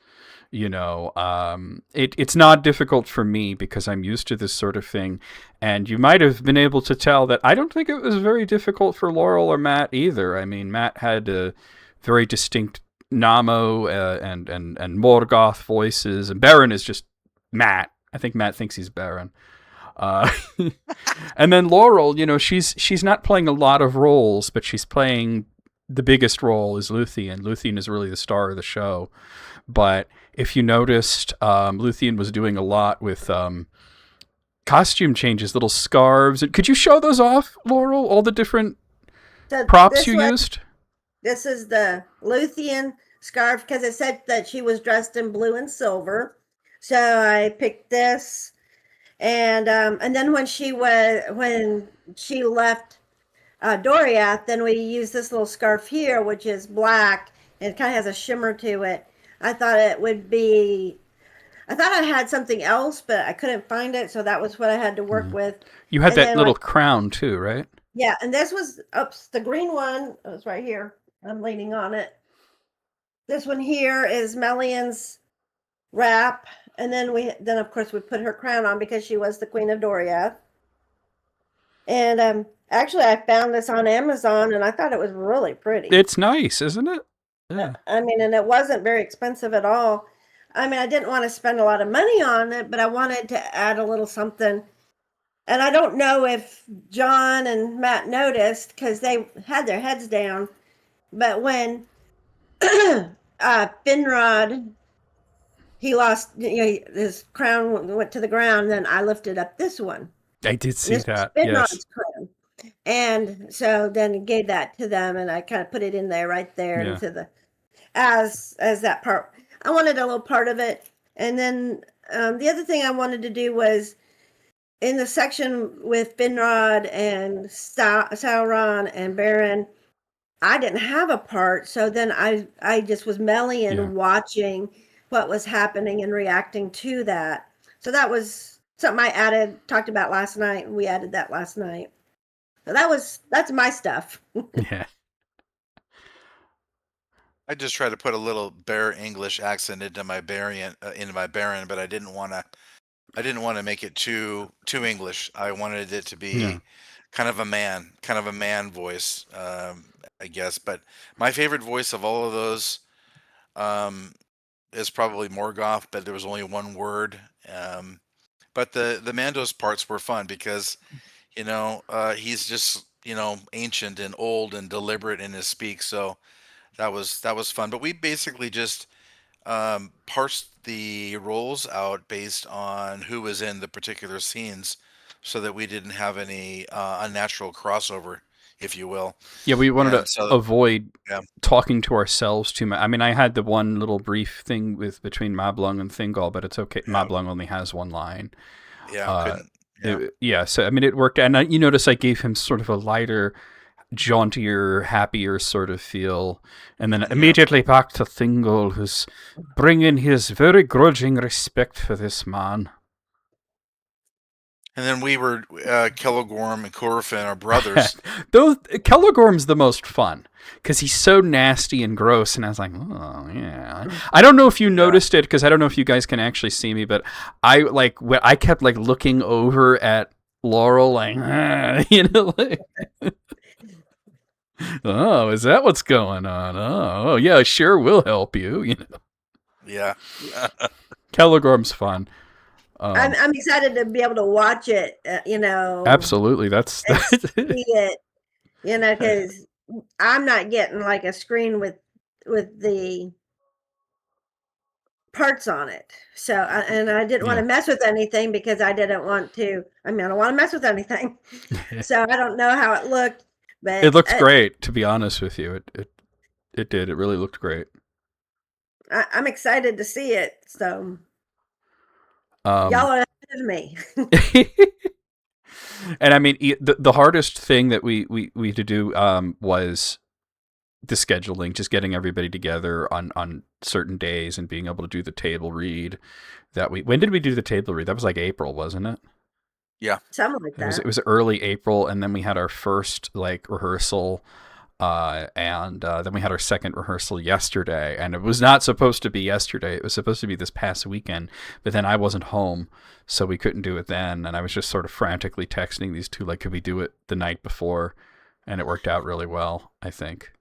It's not difficult for me because I'm used to this sort of thing, and you might have been able to tell that I don't think it was very difficult for Laurel or Matt either. I mean, Matt had a very distinct Namo and Morgoth voices, and Beren is just Matt. I think Matt thinks he's Beren. And then Laurel, she's not playing a lot of roles, but she's playing the biggest role is Lúthien. Lúthien is really the star of the show. But if you noticed, Lúthien was doing a lot with costume changes, little scarves. Could you show those off, Laurel? All the different props you used? This is the Lúthien scarf because it said that she was dressed in blue and silver. So I picked this. And then when she left Doriath, then we used this little scarf here, which is black and it kind of has a shimmer to it. I thought I had something else, but I couldn't find it, so that was what I had to work with. You had that little crown too, right? Yeah, and this was the green one. It was right here. I'm leaning on it. This one here is Melian's wrap, and then of course we put her crown on because she was the Queen of Doriath. And actually, I found this on Amazon, and I thought it was really pretty. It's nice, isn't it? Yeah. I mean, and it wasn't very expensive at all. I mean, I didn't want to spend a lot of money on it, but I wanted to add a little something. And I don't know if John and Matt noticed because they had their heads down. But when Finrod, he lost, his crown went to the ground, then I lifted up this one. I did see that. Finrod's yes. crown. And so then gave that to them, and I kind of put it in there right there into the as that part. I wanted a little part of it, and then the other thing I wanted to do was in the section with Finrod and Sauron and Beren. I didn't have a part, so then I just was Melian watching what was happening and reacting to that. So that was something I talked about last night, and we added that last night. So that's my stuff. Yeah. I just tried to put a little Bear English accent into my Beren, but I didn't want to make it too English. I wanted it to be kind of a man voice, I guess. But my favorite voice of all of those is probably Morgoth, but there was only one word. But the Mando's parts were fun because he's just ancient and old and deliberate in his speak, so that was fun. But we basically just parsed the roles out based on who was in the particular scenes, so that we didn't have any unnatural crossover, if you will. Yeah, we wanted to avoid talking to ourselves too much. I mean, I had the one little brief thing between Mablung and Thingol, but it's okay. Mablung only has one line. So I mean, it worked. And you notice I gave him sort of a lighter, jauntier, happier sort of feel. And then immediately back to Thingol, who's bringing his very grudging respect for this man. And then we were Kelogorm and Corfin, our brothers. Kelogorm's the most fun because he's so nasty and gross. And I was like, oh yeah. I don't know if you noticed it because I don't know if you guys can actually see me, but I kept like looking over at Laurel, like, like, oh, is that what's going on? Oh, yeah, sure, we'll help you. Yeah. Kelogorm's fun. I'm excited to be able to watch it, Absolutely, that's see it, because I'm not getting like a screen with the parts on it. So, and I didn't want to mess with anything because I didn't want to. I mean, I don't want to mess with anything. So I don't know how it looked, but it looked great. To be honest with you, it did. It really looked great. I'm excited to see it. So Um, y'all are ahead of me. and I mean, the hardest thing that we had to do was the scheduling, just getting everybody together on certain days and being able to do the table read. When did we do the table read? That was like April, wasn't it? Yeah. Something like that. It was early April, and then we had our first like rehearsal, and then we had our second rehearsal yesterday. And it was not supposed to be yesterday; it was supposed to be this past weekend. But then I wasn't home, so we couldn't do it then. And I was just sort of frantically texting these two, like, could we do it the night before? And it worked out really well, I think.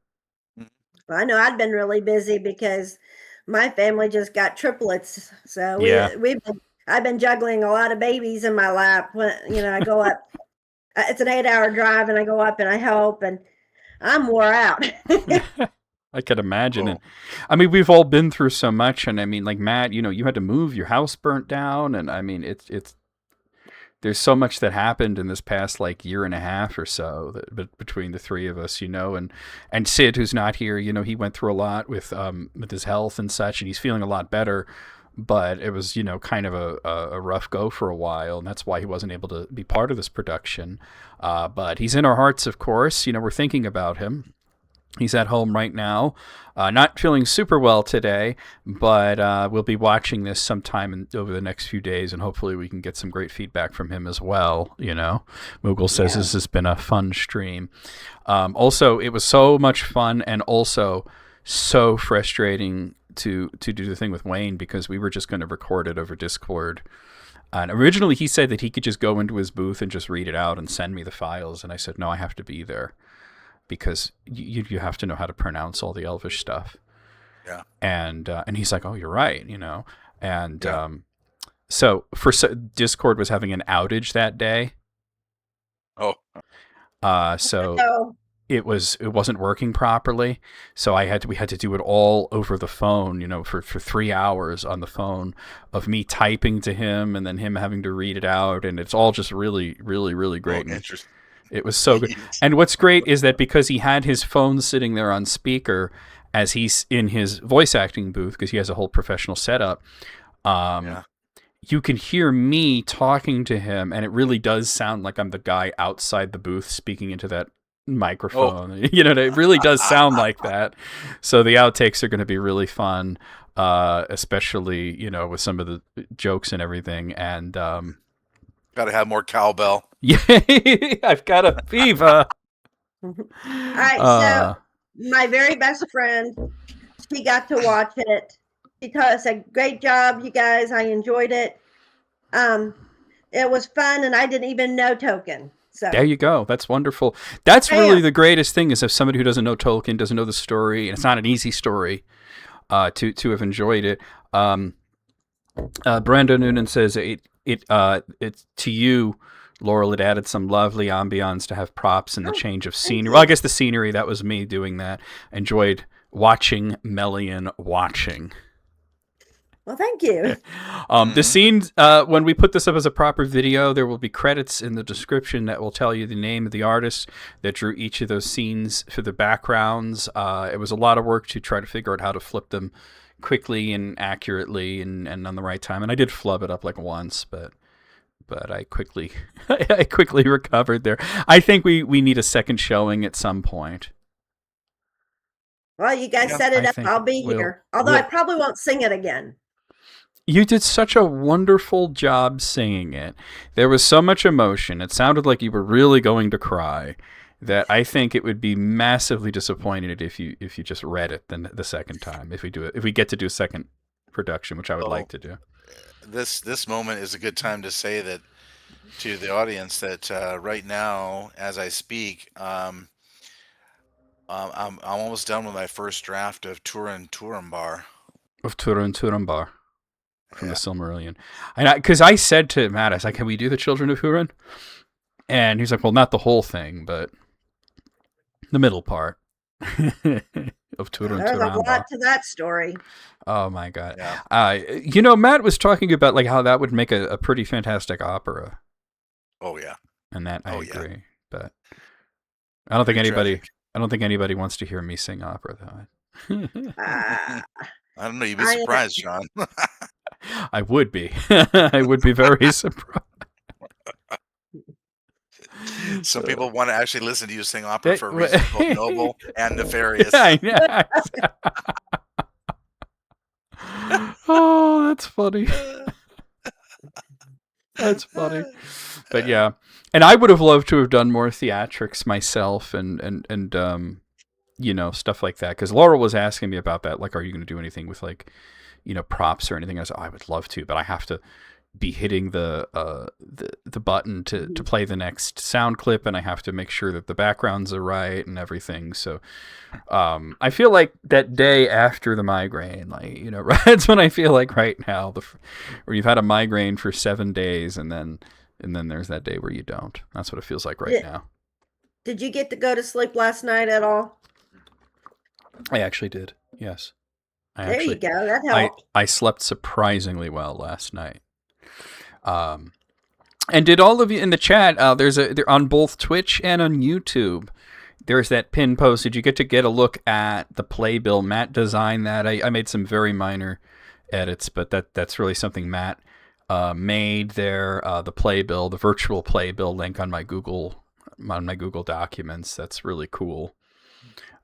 Well, I know I'd been really busy because my family just got triplets. So Yeah. I've been juggling a lot of babies in my lap. When I go up, it's an 8-hour drive, and I go up and I help, and I'm wore out. I could imagine Oh. it. I mean, we've all been through so much, and I mean, like Matt, you had to move, your house burnt down, and I mean, it's there's so much that happened in this past like year and a half or so between the three of us, and Sid, who's not here, he went through a lot with his health and such, and he's feeling a lot better. But it was, kind of a rough go for a while, and that's why he wasn't able to be part of this production. But he's in our hearts, of course. We're thinking about him. He's at home right now, not feeling super well today, but we'll be watching this sometime over the next few days, and hopefully we can get some great feedback from him as well. Moogle says this has been a fun stream. Also, it was so much fun, and also so frustrating to do the thing with Wayne, because we were just going to record it over Discord. And originally he said that he could just go into his booth and just read it out and send me the files, and I said, no, I have to be there, because you have to know how to pronounce all the Elvish stuff. Yeah. And he's like, oh, you're right, And Yeah. so Discord was having an outage that day. Oh. So So it wasn't working properly. So we had to do it all over the phone, for 3 hours on the phone of me typing to him and then him having to read it out. And it's all just really, really, really great. Oh, interesting. It was so good. And what's great is that because he had his phone sitting there on speaker as he's in his voice acting booth, because he has a whole professional setup, you can hear me talking to him, and it really does sound like I'm the guy outside the booth speaking into that microphone. It really does sound like that. So the outtakes are going to be really fun, especially, with some of the jokes and everything. And got to have more cowbell. Yeah, I've got a fever. all right, so my very best friend, she got to watch it. She told us a great job, you guys. I enjoyed it. It was fun, and I didn't even know Tolkien. So there you go. That's wonderful. That's really the greatest thing, is if somebody who doesn't know Tolkien, doesn't know the story, and it's not an easy story, to have enjoyed it. Brandon Noonan says it's to you, Laurel, it added some lovely ambiance to have props and the change of scenery. Well, I guess the scenery, that was me doing that. Enjoyed watching Melian watching. Well, thank you. The scenes, when we put this up as a proper video, there will be credits in the description that will tell you the name of the artist that drew each of those scenes for the backgrounds. It was a lot of work to try to figure out how to flip them quickly and accurately and on the right time. And I did flub it up like once, but I quickly recovered there. I think we need a second showing at some point. Well, you guys set it up. I'll be here. Although I probably won't sing it again. You did such a wonderful job singing it. There was so much emotion. It sounded like you were really going to cry, that I think it would be massively disappointed if you just read it the second time. If we get to do a second production, which I would like to do. This moment is a good time to say that to the audience that right now, as I speak, I'm almost done with my first draft of Turin Turambar. Of Turin Turambar. From the Silmarillion. And because I said to Matt, I was like, can we do the Children of Hurin? And he's like, well, not the whole thing, but the middle part of Turin There's Turambar. a lot to that story. Oh my God. Yeah. Matt was talking about like how that would make a pretty fantastic opera. Oh yeah. And that I agree. Yeah. But I don't think anybody wants to hear me sing opera though. I don't know. You'd be I, surprised, John. I would be. I would be very surprised. Some people want to actually listen to you sing opera for reasons both noble and Yeah, nefarious. I know. Oh, that's funny. That's funny. But yeah, and I would have loved to have done more theatrics myself, and you know, stuff like that. Because Laurel was asking me about that. Like, are you going to do anything with, like, you know, props or anything? I said, I would love to, but I have to be hitting the button to play the next sound clip, and I have to make sure that the backgrounds are right and everything. So I feel like that day after the migraine, like, you know, right, it's when I feel like right now, where you've had a migraine for 7 days, and then there's that day where you don't. That's what it feels like right now. Did you get to go to sleep last night at all? I actually did. Yes. There you go. That helped. I slept surprisingly well last night. And did all of you in the chat? They're on both Twitch and on YouTube. There's that pin post. Did you get a look at the playbill? Matt designed that. I made some very minor edits, but that's really something Matt made there. The playbill, the virtual playbill link on my Google documents. That's really cool.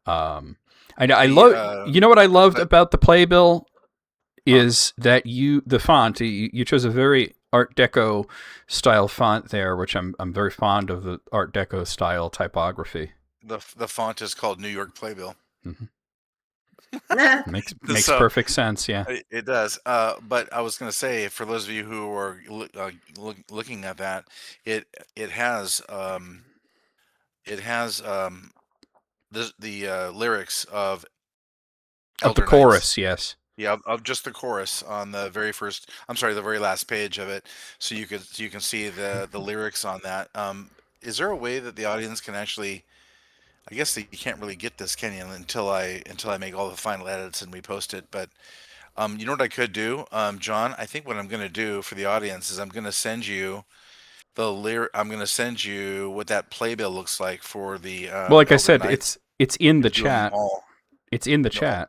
I love. You know what I loved about the playbill is that the font. You chose a very Art Deco style font there, which I'm very fond of, the Art Deco style typography. The font is called New York Playbill. Mm-hmm. makes perfect sense. Yeah, it does. But I was going to say, for those of you who are looking at that, it has the lyrics of the chorus. Yes. Yeah, of just the chorus on the very last page of it, so you can see the lyrics on that. Is there a way that the audience can actually? I guess that you can't really get this, can you, until I make all the final edits and we post it. But you know what I could do, John? I think what I'm going to do for the audience is I'm going to send you I'm going to send you what that playbill looks like for the. Well, like I said, it's in the chat. It's in the chat.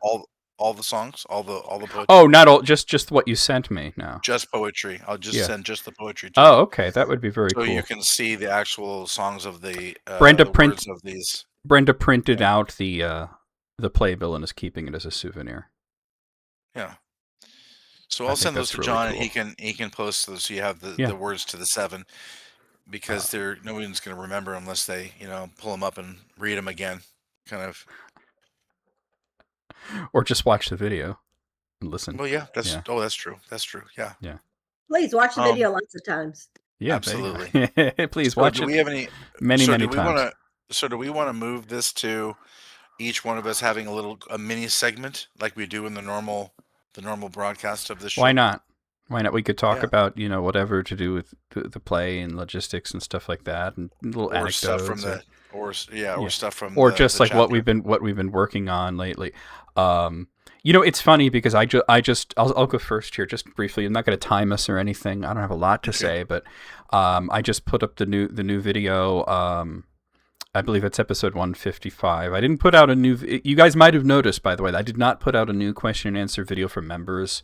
All the songs, all the poetry. Oh, not all, just what you sent me now. Just poetry. I'll just send just the poetry to you. Oh, okay, that would be very cool. So you can see the actual songs of the words of these. Brenda printed out the playbill and is keeping it as a souvenir. Yeah. So I'll send those to John, cool. And he can post those so you have the words to the 7, because no one's going to remember unless they pull them up and read them again, kind of. Or just watch the video and listen. Well, yeah, that's true. That's true. Yeah. Yeah. Please watch the video lots of times. Yeah, absolutely. Please watch it. Do we have any many times? Do we want to move this to each one of us having a mini segment like we do in the normal broadcast of the show? Why not? We could talk about whatever to do with the play and logistics and stuff like that, and little anecdotes stuff from stuff from just like what we've been working on lately. It's funny because I'll go first here just briefly. I'm not going to time us or anything. I don't have a lot to say, but I just put up the new video. I believe it's episode 155. I didn't put out a new. You guys might have noticed, by the way, that I did not put out a new question and answer video for members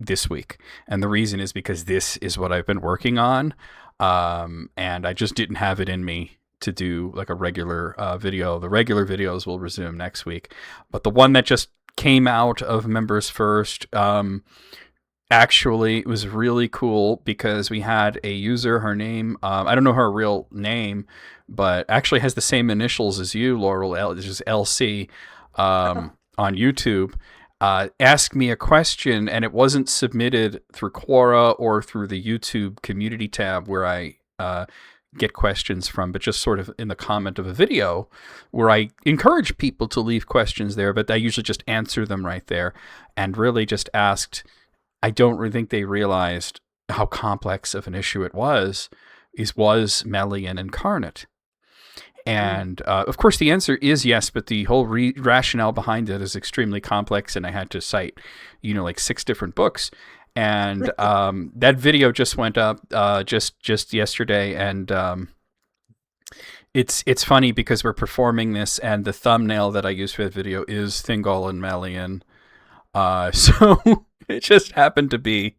this week, and the reason is because this is what I've been working on, and I just didn't have it in me to do like a regular video. The regular videos will resume next week, but the one that just came out of members first, actually it was really cool because we had a user, her name, I don't know her real name, but actually has the same initials as you, Laurel, which is LC, on YouTube, asked me a question, and it wasn't submitted through Quora or through the YouTube community tab where I get questions from, but just sort of in the comment of a video where I encourage people to leave questions there, but I usually just answer them right there, and really just asked, I don't really think they realized how complex of an issue it was Melian incarnate? And of course the answer is yes, but the whole rationale behind it is extremely complex, and I had to cite, like 6 different books. And that video just went up just yesterday, and it's funny because we're performing this, and the thumbnail that I use for the video is Thingol and Melian. So it just happened to be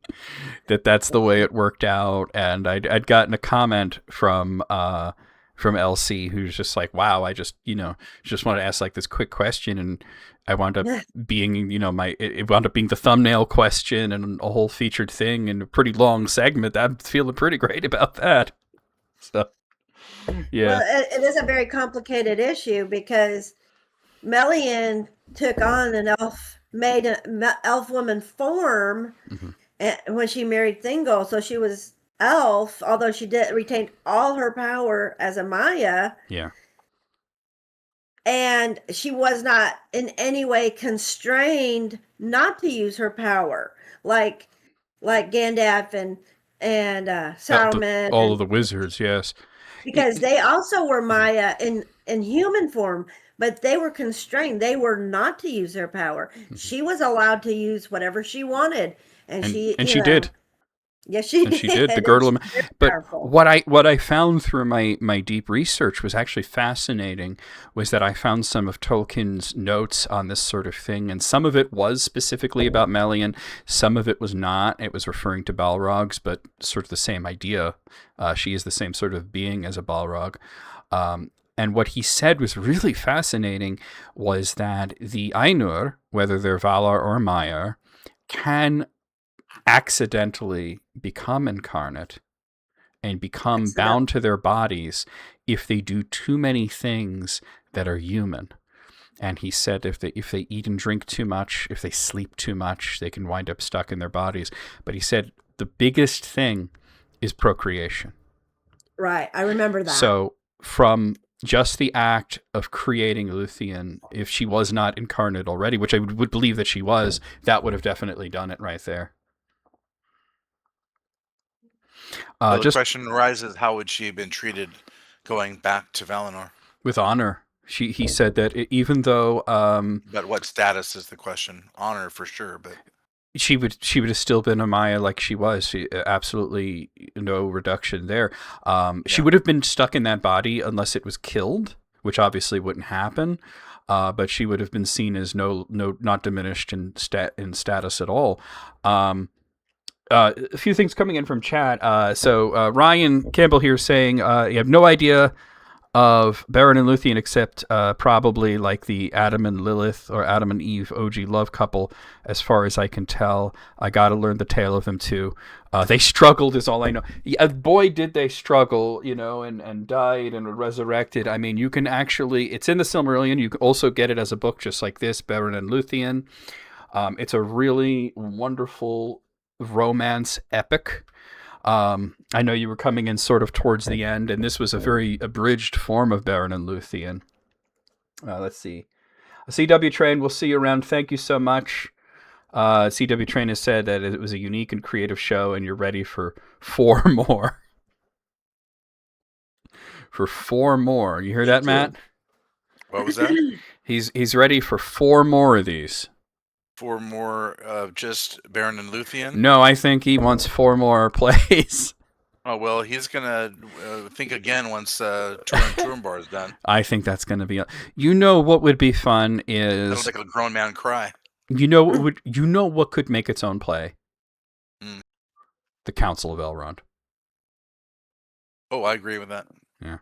that that's the way it worked out. And I'd gotten a comment from LC, who's just like, wow, I just want to ask like this quick question, and I wound up being, it wound up being the thumbnail question and a whole featured thing and a pretty long segment. I'm feeling pretty great about that. So, yeah. Well, it is a very complicated issue because Melian took on an elf woman form when she married Thingol. So she was elf, although she retained all her power as a Maya. Yeah. And she was not in any way constrained not to use her power, like Gandalf and Saruman. All of the wizards, yes. Because they also were Maya in human form, but they were constrained. They were not to use their power. She was allowed to use whatever she wanted, and she did. Yes, she did. She did the girdle. But powerful. what I found through my deep research was actually fascinating. Was that I found some of Tolkien's notes on this sort of thing, and some of it was specifically about Melian. Some of it was not. It was referring to Balrogs, but sort of the same idea. She is the same sort of being as a Balrog. And what he said was really fascinating. Was that the Ainur, whether they're Valar or Maiar, can accidentally become incarnate and become bound to their bodies if they do too many things that are human. And he said if they eat and drink too much, if they sleep too much, they can wind up stuck in their bodies. But he said the biggest thing is procreation. Right, I remember that. So from just the act of creating Lúthien, if she was not incarnate already, which I would believe that she was, that would have definitely done it right there. The question arises: how would she have been treated going back to Valinor? With honor. He said that even though but what status is the question? Honor for sure, but she would have still been a Maya like she was. She, absolutely no reduction there. She would have been stuck in that body unless it was killed, which obviously wouldn't happen. But she would have been seen as not diminished in status at all. A few things coming in from chat. So Ryan Campbell here saying you have no idea of Beren and Lúthien except probably like the Adam and Lilith or Adam and Eve OG love couple, as far as I can tell. I got to learn the tale of them too. They struggled is all I know. Yeah, boy, did they struggle, and died and were resurrected. I mean, you can actually, it's in the Silmarillion. You can also get it as a book just like this, Beren and Lúthien. It's a really wonderful romance epic. I know you were coming in sort of towards the end, and this was a very abridged form of Beren and Lúthien. Let's see. CW Train, we'll see you around. Thank you so much. CW Train has said that it was a unique and creative show, and you're ready for 4 more. For 4 more. You hear that, Matt? What was that? He's ready for 4 more of these. 4 more of just Beren and Lúthien? No, I think he wants 4 more plays. Oh, well, he's going to think again once Turambar is done. I think that's going to be... what would be fun is... Sounds like a grown man cry. What could make its own play? The Council of Elrond. Oh, I agree with that. Yeah.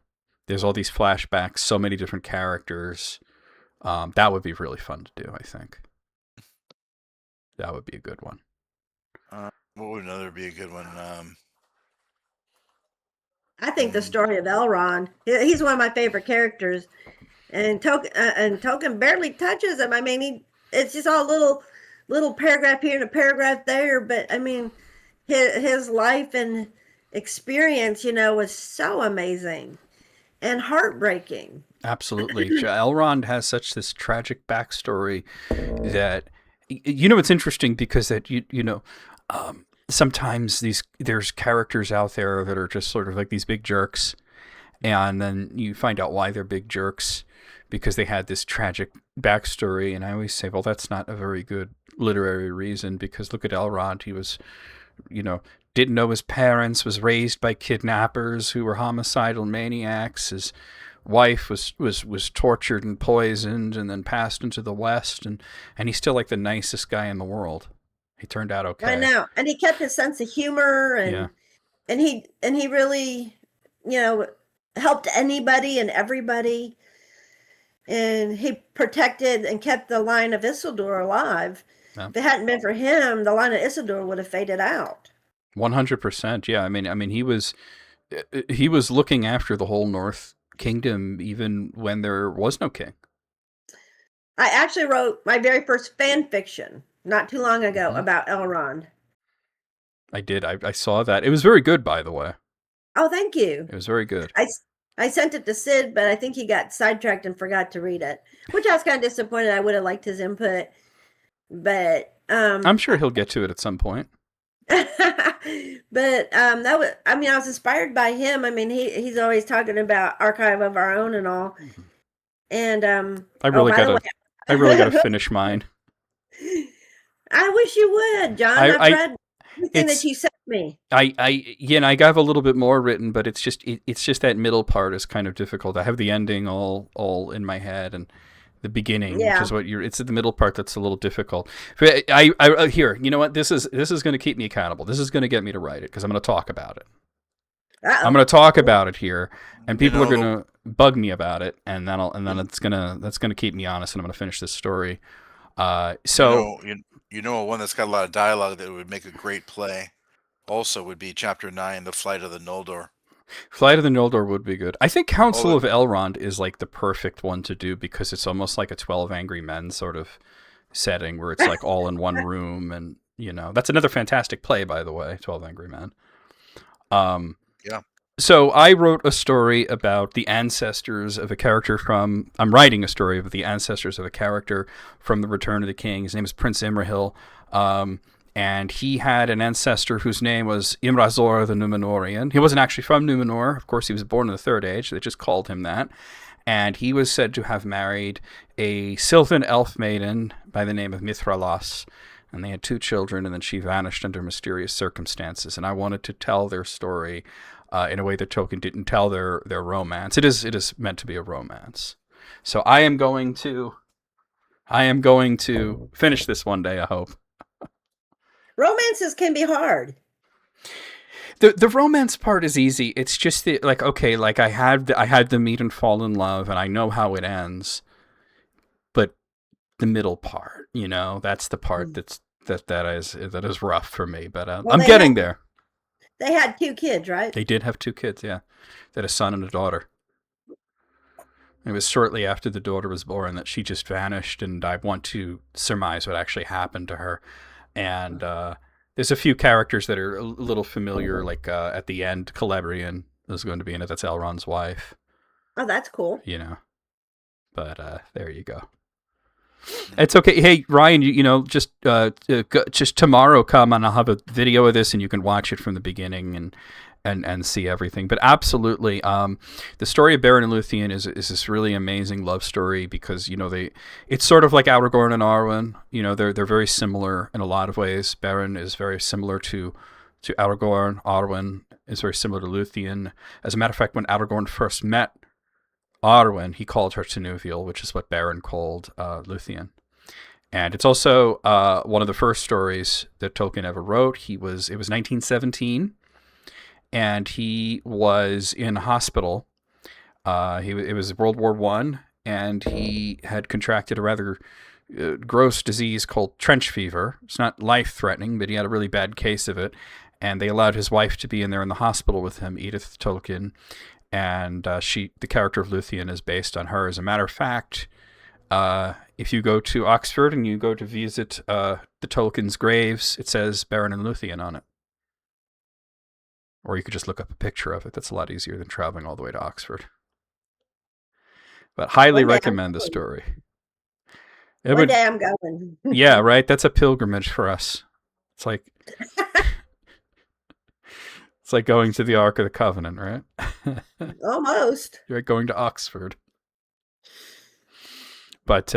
There's all these flashbacks, so many different characters. That would be really fun to do, I think. That would be a good one. What would another be a good one? I think the story of Elrond. He's one of my favorite characters, and Tolkien barely touches him. I mean, it's just all little paragraph here and a paragraph there. But I mean, his life and experience, was so amazing and heartbreaking. Absolutely, Elrond has such this tragic backstory that. It's interesting because that sometimes there's characters out there that are just sort of like these big jerks, and then you find out why they're big jerks because they had this tragic backstory. And I always say, well, that's not a very good literary reason, because look at Elrond. He was, didn't know his parents, was raised by kidnappers who were homicidal maniacs. His wife was tortured and poisoned and then passed into the West, and he's still like the nicest guy in the world. He turned out okay. I know, and he kept his sense of humor, and he really, helped anybody and everybody, and he protected and kept the line of Isildur alive. Yeah. If it hadn't been for him, the line of Isildur would have faded out. 100%. Yeah, I mean, he was looking after the whole North Kingdom even when there was no king. I actually wrote my very first fan fiction not too long ago about Elrond. I did. I saw that. It was very good, by the way. Oh, thank you. It was very good. I sent it to Sid, but I think he got sidetracked and forgot to read it, which I was kind of disappointed. I would have liked his input, but I'm sure he'll get to it at some point. But I was inspired by him. I mean, he's always talking about Archive of Our Own and all. And I really gotta finish mine. I wish you would, John. I've read everything that you sent me. I have a little bit more written, but it's just that middle part is kind of difficult. I have the ending all in my head, and the beginning, which is it's the middle part that's a little difficult. But I here, you know what? This is going to keep me accountable. This is going to get me to write it because I'm going to talk about it. Uh-oh. I'm going to talk about it here, and people are going to bug me about it, and then that's going to keep me honest, and I'm going to finish this story. So one that's got a lot of dialogue that would make a great play. Also, would be Chapter 9, The Flight of the Noldor. Flight of the Noldor would be good. I think Council of Elrond is like the perfect one to do because it's almost like a 12 Angry Men sort of setting where it's like all in one room, and that's another fantastic play, by the way, 12 Angry Men. Yeah. So I wrote a story about the ancestors of a character I'm writing a story of the ancestors of a character from The Return of the King. His name is Prince Imrahil. And he had an ancestor whose name was Imrazor the Númenórean. He wasn't actually from Númenor. Of course, he was born in the Third Age. They just called him that. And he was said to have married a Sylvan elf maiden by the name of Mithralas. And they had 2 children, and then she vanished under mysterious circumstances. And I wanted to tell their story in a way that Tolkien didn't tell their romance. It is meant to be a romance. So I am going to finish this one day, I hope. Romances can be hard. The romance part is easy. It's just I had them meet and fall in love, and I know how it ends. But the middle part, that's the part that is rough for me. But I'm getting there. They had 2 kids, right? They did have 2 kids. Yeah, they had a son and a daughter. It was shortly after the daughter was born that she just vanished, and I want to surmise what actually happened to her. And there's a few characters that are a little familiar, like at the end, Celebrian is going to be in it. That's Elrond's wife. Oh, that's cool. But there you go. It's okay. Hey, Ryan, just tomorrow come and I'll have a video of this and you can watch it from the beginning and see everything. But absolutely, the story of Beren and Lúthien is this really amazing love story because it's sort of like Aragorn and Arwen. They're very similar in a lot of ways. Beren is very similar to Aragorn. Arwen is very similar to Lúthien. As a matter of fact, when Aragorn first met Arwen, he called her Tinuviel, which is what Beren called Lúthien. And it's also one of the first stories that Tolkien ever wrote. It was 1917. And he was in hospital. It was World War I, and he had contracted a rather gross disease called trench fever. It's not life-threatening, but he had a really bad case of it. And they allowed his wife to be in there in the hospital with him, Edith Tolkien. And the character of Lúthien is based on her. As a matter of fact, if you go to Oxford and you go to visit the Tolkien's graves, it says Beren and Lúthien on it. Or you could just look up a picture of it. That's a lot easier than traveling all the way to Oxford. But highly recommend the story. One day I'm going. Yeah, right? That's a pilgrimage for us. It's like it's like going to the Ark of the Covenant, right? Almost. You're going to Oxford. But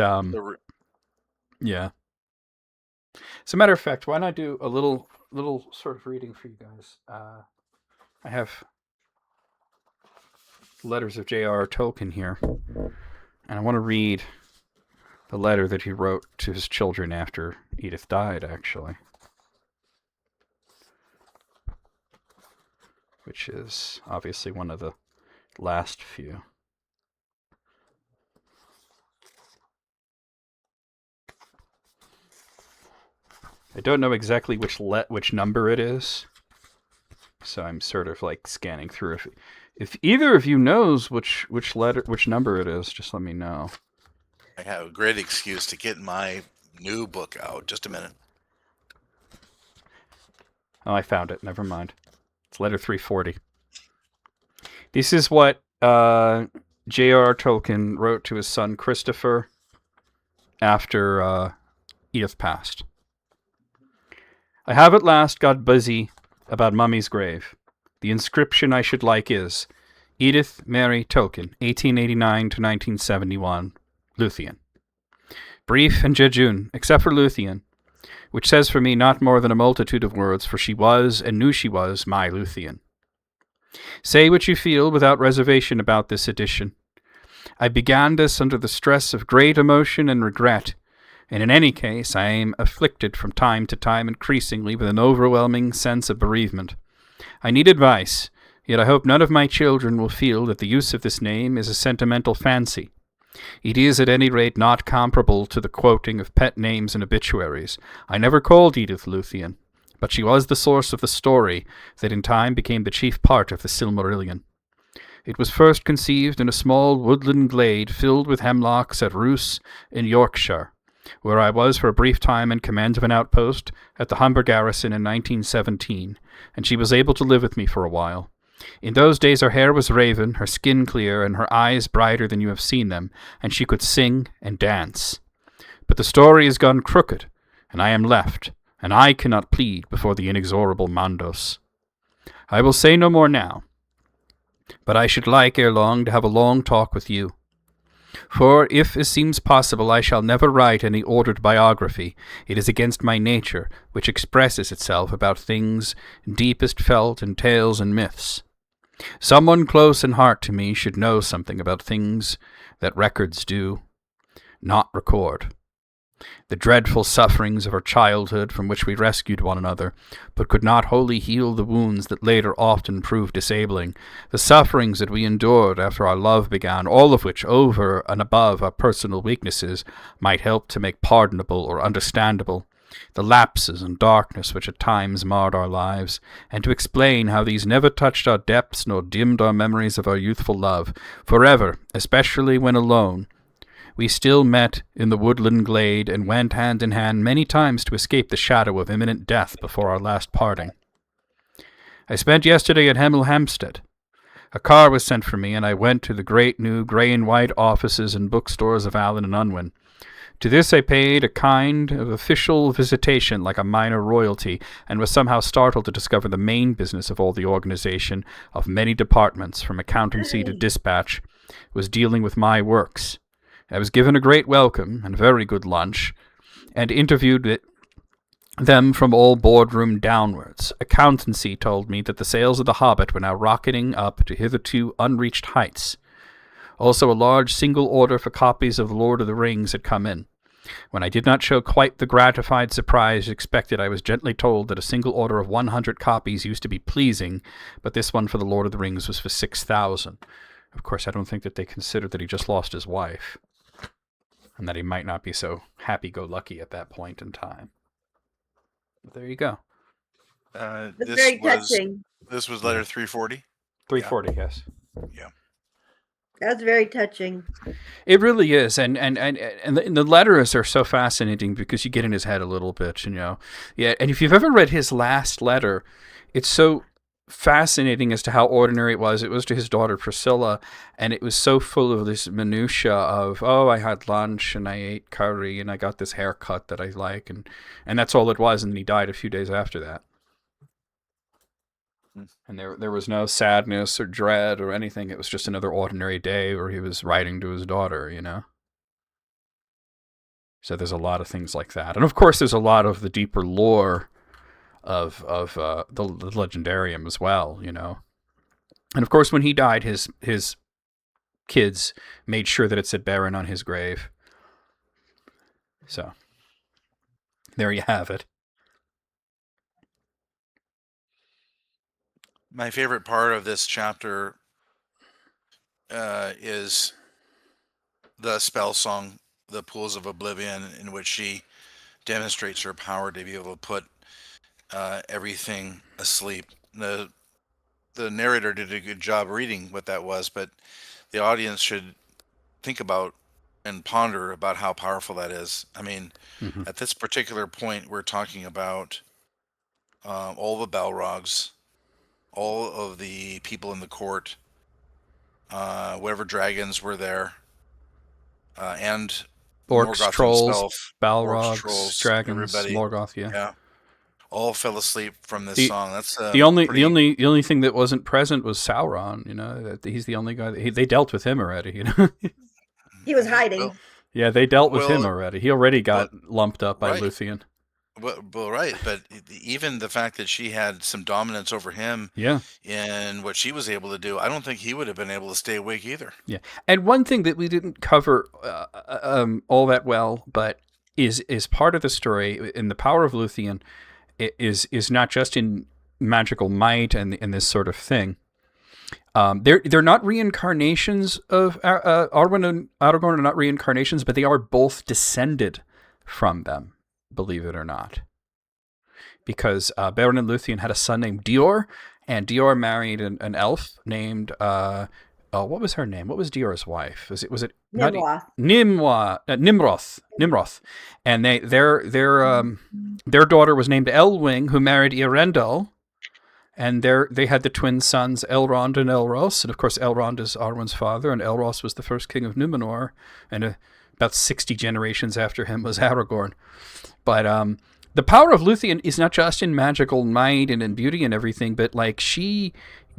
yeah. As a matter of fact, why not do a little sort of reading for you guys? I have letters of J.R.R. Tolkien here. And I want to read the letter that he wrote to his children after Edith died, actually. Which is obviously one of the last few. I don't know exactly which number it is, so I'm sort of like scanning through. If either of you knows which number it is, just let me know. I have a great excuse to get my new book out. Just a minute. Oh, I found it. Never mind. It's letter 340. This is what J.R.R. Tolkien wrote to his son Christopher after Edith passed. I have at last got busy about Mummy's grave. The inscription I should like is Edith Mary Tolkien, 1889 to 1971, Lúthien. Brief and jejune, except for Lúthien, which says for me not more than a multitude of words, for she was, and knew she was, my Lúthien. Say what you feel without reservation about this edition. I began this under the stress of great emotion and regret, and in any case I am afflicted from time to time increasingly with an overwhelming sense of bereavement. I need advice, yet I hope none of my children will feel that the use of this name is a sentimental fancy. It is at any rate not comparable to the quoting of pet names in obituaries. I never called Edith Lúthien, but she was the source of the story that in time became the chief part of the Silmarillion. It was first conceived in a small woodland glade filled with hemlocks at Roos in Yorkshire, where I was for a brief time in command of an outpost at the Humber garrison in 1917, and she was able to live with me for a while. In those days her hair was raven, her skin clear, and her eyes brighter than you have seen them, and she could sing and dance. But the story has gone crooked, and I am left, and I cannot plead before the inexorable Mandos. I will say no more now, but I should like ere long to have a long talk with you. For if it seems possible I shall never write any ordered biography, it is against my nature, which expresses itself about things deepest felt in tales and myths. Someone close in heart to me should know something about things that records do not record. The dreadful sufferings of our childhood from which we rescued one another, but could not wholly heal the wounds that later often proved disabling, the sufferings that we endured after our love began, all of which, over and above our personal weaknesses, might help to make pardonable or understandable the lapses and darkness which at times marred our lives, and to explain how these never touched our depths nor dimmed our memories of our youthful love, forever, especially when alone, we still met in the woodland glade and went hand in hand many times to escape the shadow of imminent death before our last parting. I spent yesterday at Hemel Hempstead. A car was sent for me, and I went to the great new grey and white offices and bookstores of Allen and Unwin. To this I paid a kind of official visitation like a minor royalty, and was somehow startled to discover the main business of all the organization of many departments, from accountancy to dispatch, was dealing with my works. I was given a great welcome and very good lunch, and interviewed them from all boardroom downwards. Accountancy told me that the sales of The Hobbit were now rocketing up to hitherto unreached heights. Also a large single order for copies of The Lord of the Rings had come in. When I did not show quite the gratified surprise expected, I was gently told that a single order of 100 copies used to be pleasing, but this one for The Lord of the Rings was for 6,000. Of course, I don't think that they considered that he just lost his wife, and that he might not be so happy-go-lucky at that point in time. But there you go. It's very touching. This was letter 340? 340, yes. Yeah. That's very touching. It really is, and the letters are so fascinating because you get in his head a little bit, you know. Yeah, and if you've ever read his last letter, it's so fascinating as to how ordinary it was. It was to his daughter Priscilla, and it was so full of this minutia of, oh, I had lunch and I ate curry and I got this haircut that I like, and that's all it was. And then he died a few days after that. And there was no sadness or dread or anything. It was just another ordinary day where he was writing to his daughter, you know. So there's a lot of things like that, and of course there's a lot of the deeper lore of the legendarium as well, you know. And of course, when he died, his kids made sure that it said Beren on his grave. So there you have it. My favorite part of this chapter is the spell song, The Pools of Oblivion, in which she demonstrates her power to be able to put everything asleep. The narrator did a good job reading what that was, but the audience should think about and ponder about how powerful that is. I mean, at this particular point, we're talking about all the Balrogs, all of the people in the court, whatever dragons were there, and Orcs, Morgoth trolls, himself, orcs, Balrogs, trolls, dragons, everybody, Morgoth. Yeah. all fell asleep from this The- song. That's The only thing that wasn't present was Sauron. You know, that he's the only guy. They dealt with him already. You know. He was hiding. Well, Yeah, they dealt with him Well, already. He already got lumped up by right. Lúthien. well, right, but even the fact that she had some dominance over him Yeah. in what she was able to do, I don't think he would have been able to stay awake either. Yeah. And one thing that we didn't cover all that well, but is part of the story in the power of Lúthien is not just in magical might and this sort of thing. They're not reincarnations of Arwen and Aragorn are not reincarnations, but they are both descended from them, believe it or not. Because Beren and Lúthien had a son named Dior, and Dior married an elf named what was her name? What was Dior's wife? Was it Nimroth. Nimroth, and their daughter was named Elwing, who married Earendil. And they had the twin sons Elrond and Elros, and of course Elrond is Arwen's father, and Elros was the first king of Númenor, and about 60 generations after him was Aragorn. But the power of Lúthien is not just in magical might and in beauty and everything, but like she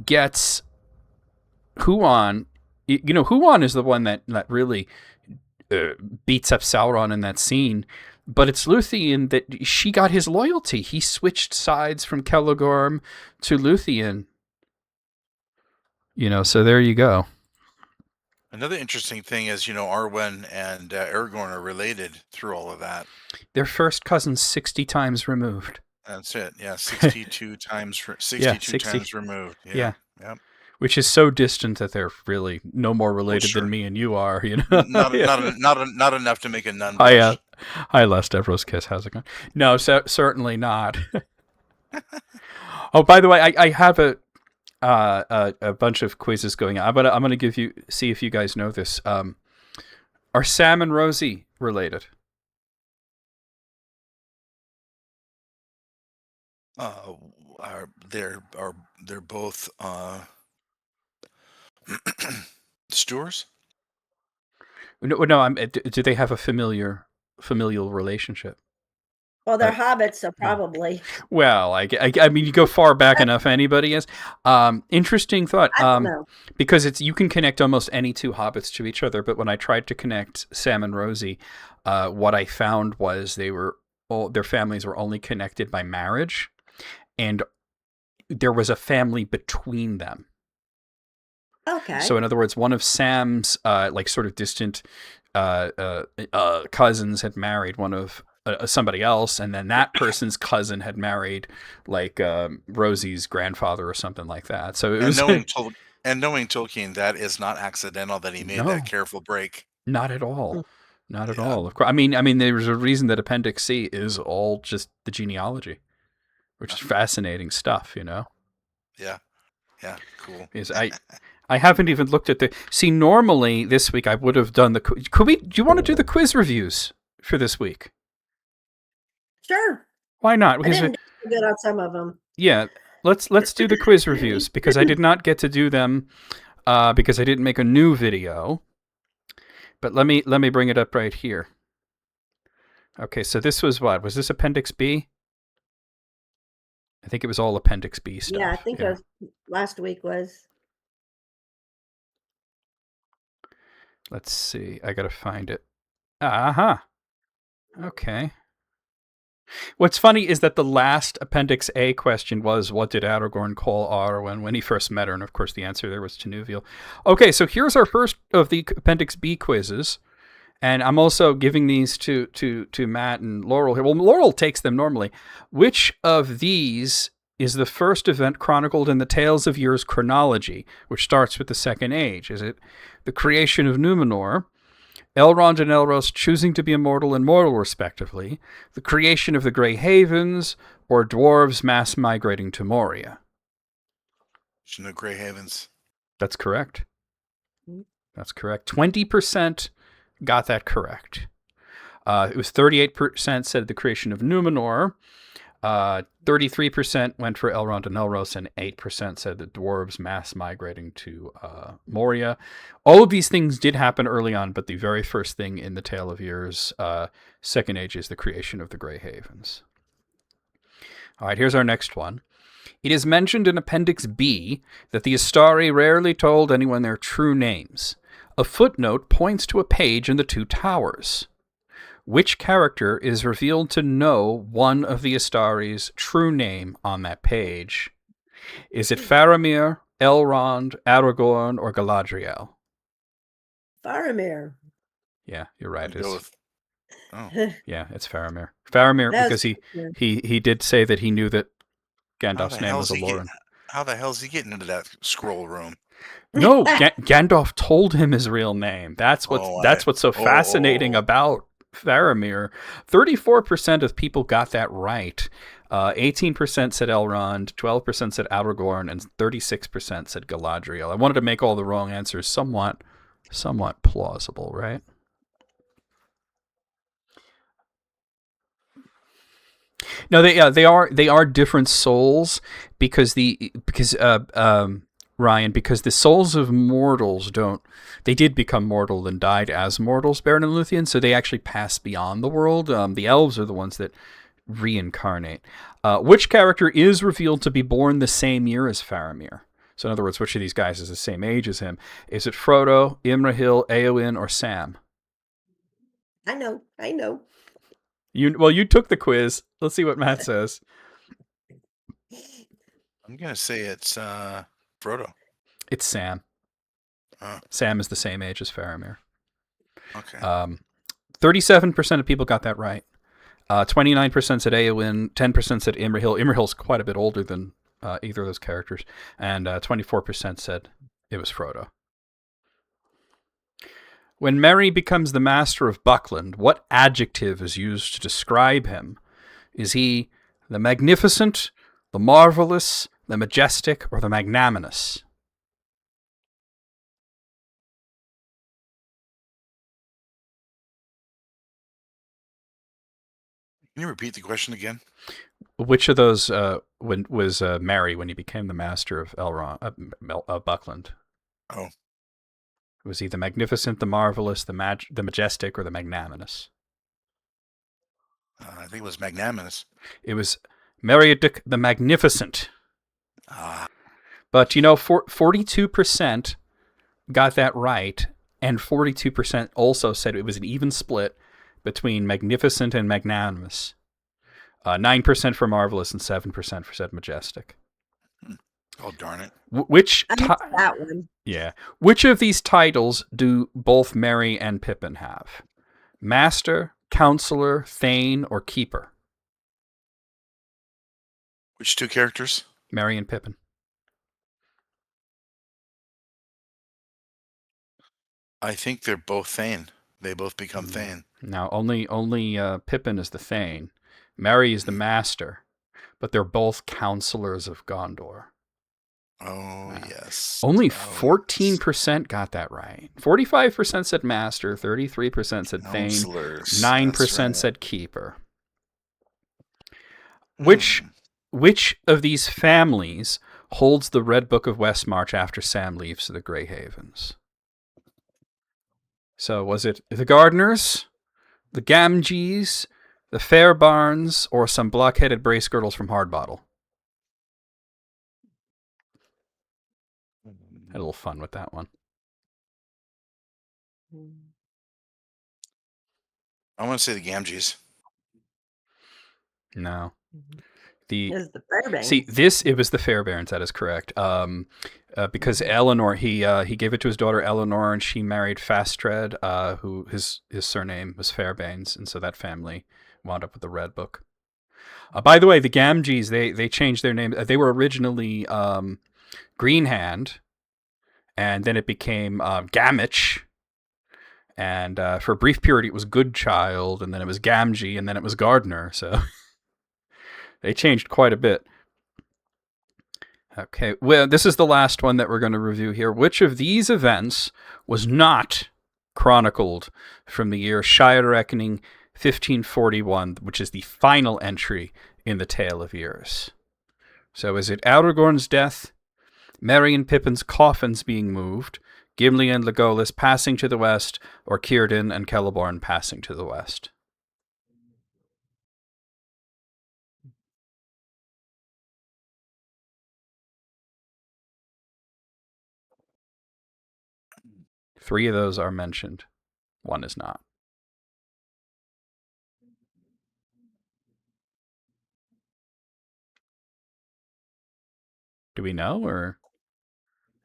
gets Huan. You know, Huan is the one that really beats up Sauron in that scene. But it's Lúthien that she got his loyalty. He switched sides from Celegorm to Lúthien. You know, so there you go. Another interesting thing is, Arwen and Aragorn are related through all of that. They're first cousins 60 times removed. That's it. Yeah, 62 times 62 times removed. Yeah. Yep. Which is so distant that they're really no more related sure. than me and you are, you know. Not enough to make a nun blush. Hi, Les Devros Kiss. How's it going? No, certainly not. Oh, by the way, I have a bunch of quizzes going on. I'm gonna see if you guys know this. Are Sam and Rosie related? They're both Stewards? No. Do they have a familial relationship? Well, they're hobbits, so probably. Well, I mean, you go far back enough, anybody is. Interesting thought. I don't know. Because you can connect almost any two hobbits to each other, but when I tried to connect Sam and Rosie, what I found was their families were only connected by marriage, and there was a family between them. Okay. So in other words, one of Sam's sort of distant cousins had married one of somebody else, and then that person's cousin had married Rosie's grandfather or something like that. So it was knowing Tolkien, that is not accidental that he made that careful break. Not at all. Not at all. Of course. I mean, there's a reason that Appendix C is all just the genealogy, which is fascinating stuff, you know. Yeah. Yeah. Cool. I haven't even looked at normally this week I would have done do you want to do the quiz reviews for this week? Sure. Why not? Because I didn't do good on some of them. Yeah, let's do the quiz reviews because I did not get to do them because I didn't make a new video. But let me bring it up right here. Okay, so this was what? Was this Appendix B? I think it was all Appendix B stuff. Yeah, I think it was last week was. Let's see. I got to find it. Aha. Okay. What's funny is that the last Appendix A question was, what did Aragorn call Arwen when he first met her? And of course the answer there was Tinuviel. Okay, so here's our first of the Appendix B quizzes. And I'm also giving these to Matt and Laurel here. Well, Laurel takes them normally. Which of these is the first event chronicled in the Tales of Years chronology, which starts with the Second Age? Is it the creation of Numenor, Elrond and Elros choosing to be immortal and mortal, respectively, the creation of the Grey Havens, or dwarves mass migrating to Moria? The Grey Havens. That's correct. That's correct. 20% got that correct. It was 38% said the creation of Numenor. 33% went for Elrond and Elros, and 8% said the dwarves mass migrating to Moria. All of these things did happen early on, but the very first thing in the Tale of Years Second Age is the creation of the Grey Havens. All right, here's our next one. It is mentioned in Appendix B that the Astari rarely told anyone their true names. A footnote points to a page in the Two Towers. Which character is revealed to know one of the Astari's true name on that page? Is it Faramir, Elrond, Aragorn, or Galadriel? Faramir. Yeah, you're right. Go with, Yeah, it's Faramir. Faramir, That's- because he did say that he knew that how Gandalf's the name hell's was he Aloran. how the hell's he getting into that scroll room? No, Gandalf told him his real name. That's what's so fascinating about Faramir. 34% of people got that right. 18% said Elrond, 12% said Aragorn, and 36% said Galadriel. I wanted to make all the wrong answers somewhat plausible, right? No, they are different souls because Ryan, because the souls of mortals they did become mortal and died as mortals, Beren and Lúthien, so they actually pass beyond the world. The elves are the ones that reincarnate. Which character is revealed to be born the same year as Faramir? So in other words, which of these guys is the same age as him? Is it Frodo, Imrahil, Éowyn, or Sam? I know. You took the quiz. Let's see what Matt says. I'm gonna say it's Frodo. It's Sam. Oh, Sam is the same age as Faramir. okay. 37% of people got that right. 29% said Éowyn, 10% said Imrahil. Imrahil's quite a bit older than either of those characters, and 24% said it was Frodo. When Merry becomes the master of Buckland, what adjective is used to describe him? Is he the magnificent, the marvelous, the majestic, or the magnanimous? Can you repeat the question again? Which of those was Merry when he became the master of Elrond, Buckland? Oh, Was he the magnificent, the marvelous, the majestic, or the magnanimous? I think it was magnanimous. It was Meriadoc the Magnificent. Ah, But 42% got that right, and 42% also said it was an even split between magnificent and magnanimous. 9% for marvelous and 7% for said majestic. oh darn it! Which I missed that one. Which of these titles do both Merry and Pippin have? Master, Counselor, Thane, or Keeper? Which two characters? Merry and Pippin. I think they're both Thane. They both become Thane. Now, only Pippin is the Thane. Merry is the Master, but they're both Counselors of Gondor. Oh, yes. Only Oh, 14% got that right. 45% said Master, 33% said Thane, Counselors. 9% That's right. said Keeper. Which of these families holds the Red Book of Westmarch after Sam leaves the Grey Havens? So was it the Gardeners, the Gamgees, the Fairbarns, or some block-headed brace girdles from Hardbottle? Had a little fun with that one. I want to say the Gamgees. No. Is the Fairbanks. See, it was the Fairbairns. That is correct. Because Eleanor, he gave it to his daughter Eleanor, and she married Fastred, who his surname was Fairbairns, and so that family wound up with the Red Book. By the way, the Gamgees, they changed their name. They were originally Greenhand, and then it became Gamich, and for a brief period it was Goodchild, and then it was Gamgee, and then it was Gardner. So they changed quite a bit. Okay, well, this is the last one that we're going to review here. Which of these events was not chronicled from the year Shire Reckoning 1541, which is the final entry in the Tale of Years? So is it Aragorn's death, Merry and Pippin's coffins being moved, Gimli and Legolas passing to the west, or Círdan and Celeborn passing to the west? Three of those are mentioned. One is not. Do we know, or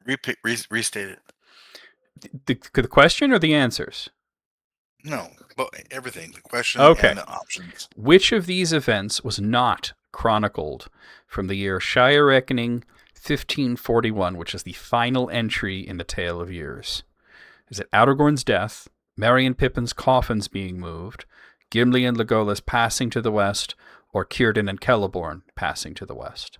Restate it. the question or the answers? No, but everything. The question Okay. and the options. Which of these events was not chronicled from the year Shire Reckoning 1541, which is the final entry in the Tale of Years? Is it Aragorn's death, Merry and Pippin's coffins being moved, Gimli and Legolas passing to the west, or Círdan and Celeborn passing to the west?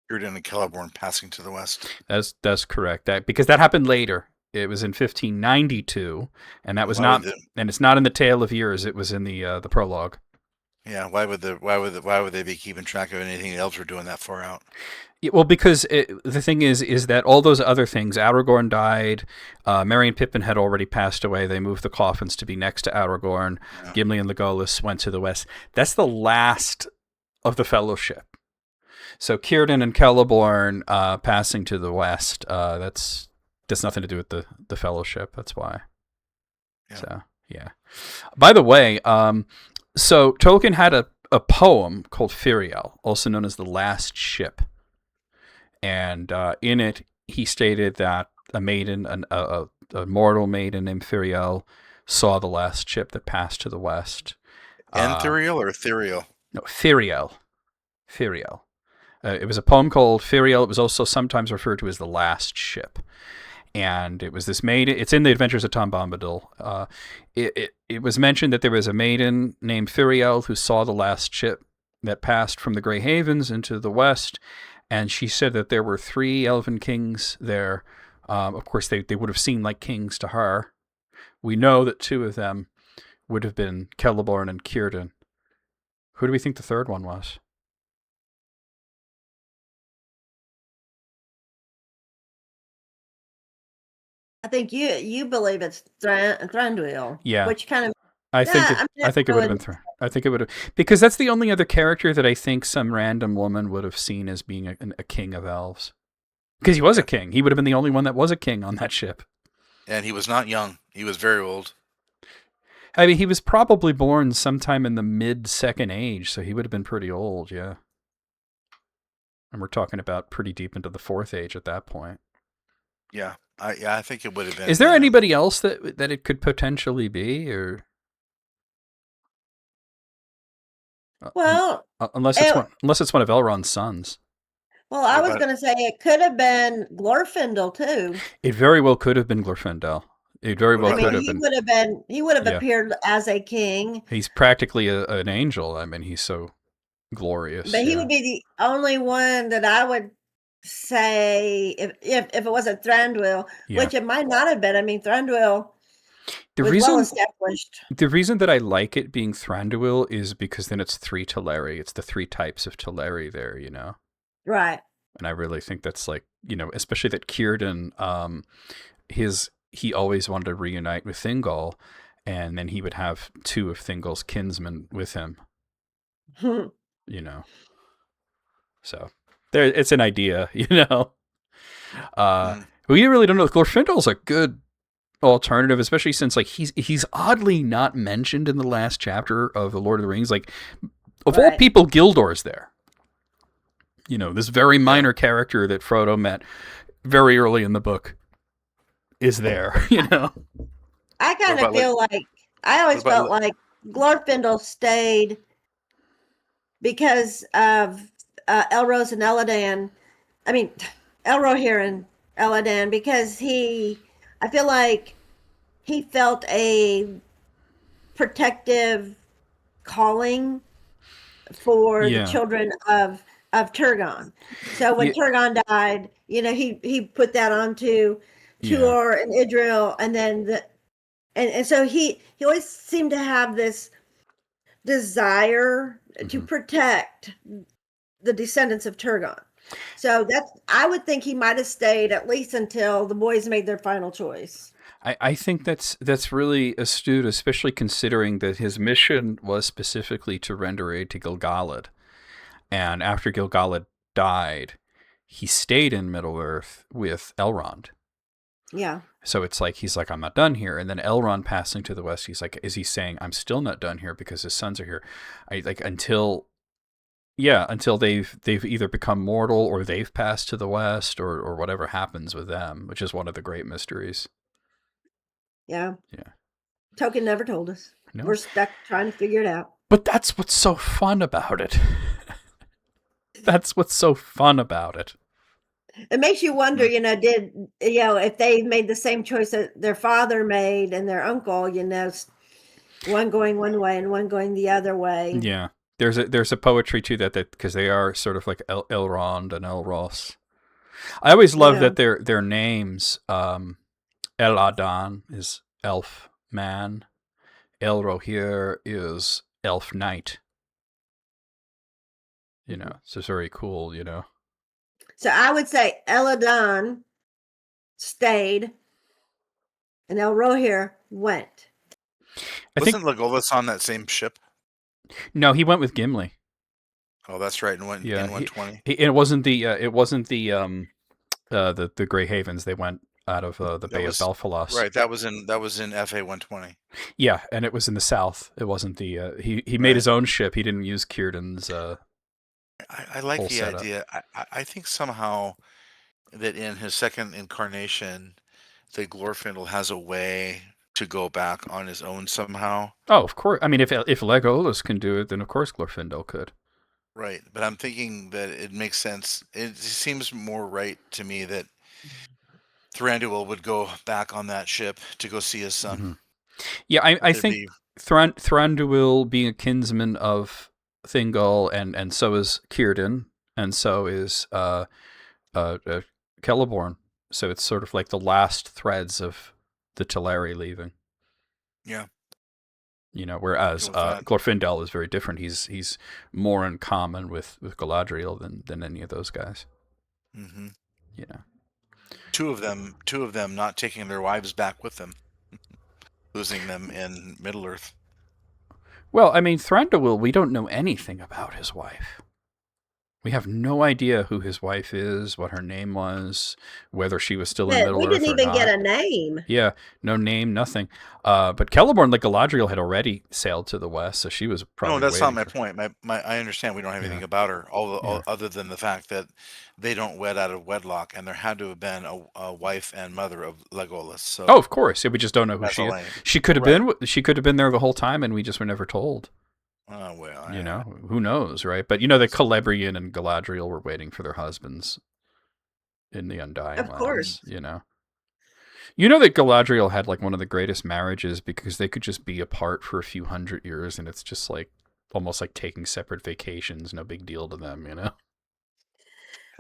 Círdan and Celeborn passing to the west. That's correct. Because that happened later. It was in 1592, and that was not, and it's not in the Tale of Years. It was in the prologue. Yeah, why would they be keeping track of anything else or doing that far out? Yeah, well, because the thing is that all those other things, Aragorn died, Merry and Pippin had already passed away. They moved the coffins to be next to Aragorn. Yeah. Gimli and Legolas went to the west. That's the last of the Fellowship. So Círdan and Celeborn passing to the west. That's nothing to do with the Fellowship. That's why. Yeah. So yeah. By the way, so Tolkien had a poem called Firiel, also known as The Last Ship. And in it, he stated that a maiden, a mortal maiden named Firiel, saw the last ship that passed to the west. Anthuriel or Ethereal? No, Firiel. Firiel. It was a poem called Firiel. It was also sometimes referred to as The Last Ship. And it was this maiden. It's in the Adventures of Tom Bombadil. It was mentioned that there was a maiden named Firiel who saw the last ship that passed from the Grey Havens into the west. And she said that there were 3 elven kings there. Of course, they would have seemed like kings to her. We know that 2 of them would have been Celeborn and Círdan. Who do we think the third one was? I think you believe it's Thranduil. Yeah. Which kind of I think it would have been I think it would have, because that's the only other character that I think some random woman would have seen as being a king of elves. Because he was a king. He would have been the only one that was a king on that ship. And he was not young. He was very old. I mean, he was probably born sometime in the mid-Second Age, so he would have been pretty old, yeah. And we're talking about pretty deep into the Fourth Age at that point. Yeah, I think it would have been. Is there anybody else that it could potentially be, or? Well, unless it's one of Elrond's sons. Well, I was going to say it could have been Glorfindel too. It very well could have been Glorfindel. It very well could have been. He would have appeared as a king. He's practically an angel. I mean, he's so glorious. But he would be the only one that I would say if it wasn't Thranduil, which it might not have been. I mean, Thranduil was well established. The reason that I like it being Thranduil is because then it's 3 Teleri. It's the 3 types of Teleri there, you know? Right. And I really think that's like, you know, especially that Círdan, he always wanted to reunite with Thingol, and then he would have 2 of Thingol's kinsmen with him. You know? So there, it's an idea, you know? We really don't know. Glorfindel's a good alternative, especially since like he's oddly not mentioned in the last chapter of The Lord of the Rings. Like Of all Right. people, Gildor's there. You know, this very minor character that Frodo met very early in the book is there, you know? I kind of about, like- feel like I always what about, felt like Glorfindel stayed because of Elrose and Eladan. I mean, Elrohir and Eladan, because I feel like he felt a protective calling for Yeah. the children of Turgon. So when Yeah. Turgon died, you know, he put that onto Yeah. Tuor and Idril, and then and so he always seemed to have this desire to protect the descendants of Turgon. So I would think he might have stayed at least until the boys made their final choice. I think that's really astute, especially considering that his mission was specifically to render aid to Gil-galad. And after Gil-galad died, he stayed in Middle-earth with Elrond. Yeah. So it's like, he's like, I'm not done here. And then Elrond passing to the west, he's like, is he saying, I'm still not done here because his sons are here? Until they've either become mortal or they've passed to the west or whatever happens with them, which is one of the great mysteries. Yeah. Yeah. Tolkien never told us. No. We're stuck trying to figure it out. But that's what's so fun about it. That's what's so fun about it. It makes you wonder, if they made the same choice that their father made and their uncle, one going one way and one going the other way. Yeah. There's a poetry to that because they are sort of like Elrond and Elros. I always love that their names, Eladan is elf man, Elrohir is elf knight. You know, it's just very cool, you know. So I would say Eladan stayed and Elrohir went. Wasn't Legolas on that same ship? No, he went with Gimli. Oh, that's right. And went in 120. It wasn't the Grey Havens. They went out of the Bay of Belfalos. Right. That was in FA 120. Yeah, and it was in the south. It wasn't the he made his own ship. He didn't use Círdan's. I like the idea. I think somehow that in his second incarnation, that Glorfindel has a way to go back on his own somehow. Oh, of course. I mean, if Legolas can do it, then of course Glorfindel could. Right, but I'm thinking that it makes sense. It seems more right to me that Thranduil would go back on that ship to go see his son. Mm-hmm. Yeah, I think Thranduil being a kinsman of Thingol, and so is Círdan, and so is Celeborn. So it's sort of like the last threads of the Teleri leaving. Yeah. You know, whereas Glorfindel is very different. He's more in common with Galadriel than any of those guys. Mm-hmm. You know, two of them not taking their wives back with them, losing them in Middle Earth. Well, I mean, Thranduil, we don't know anything about his wife. We have no idea who his wife is, what her name was, whether she was still in Middle Earth or not. We didn't even get a name. Yeah, no name, nothing. But Celeborn, like Galadriel, had already sailed to the west, so she was probably. No, that's not my point. I understand we don't have anything about her, other than the fact that they don't wed out of wedlock, and there had to have been a wife and mother of Legolas. So. Oh, of course. Yeah, we just don't know who she is. She could have been. She could have been there the whole time, and we just were never told. Well, you know, who knows, right? But you know that Celebrian and Galadriel were waiting for their husbands in the Undying Lands. Of course. You know that Galadriel had like one of the greatest marriages because they could just be apart for a few hundred years, and it's just like almost like taking separate vacations, no big deal to them, you know?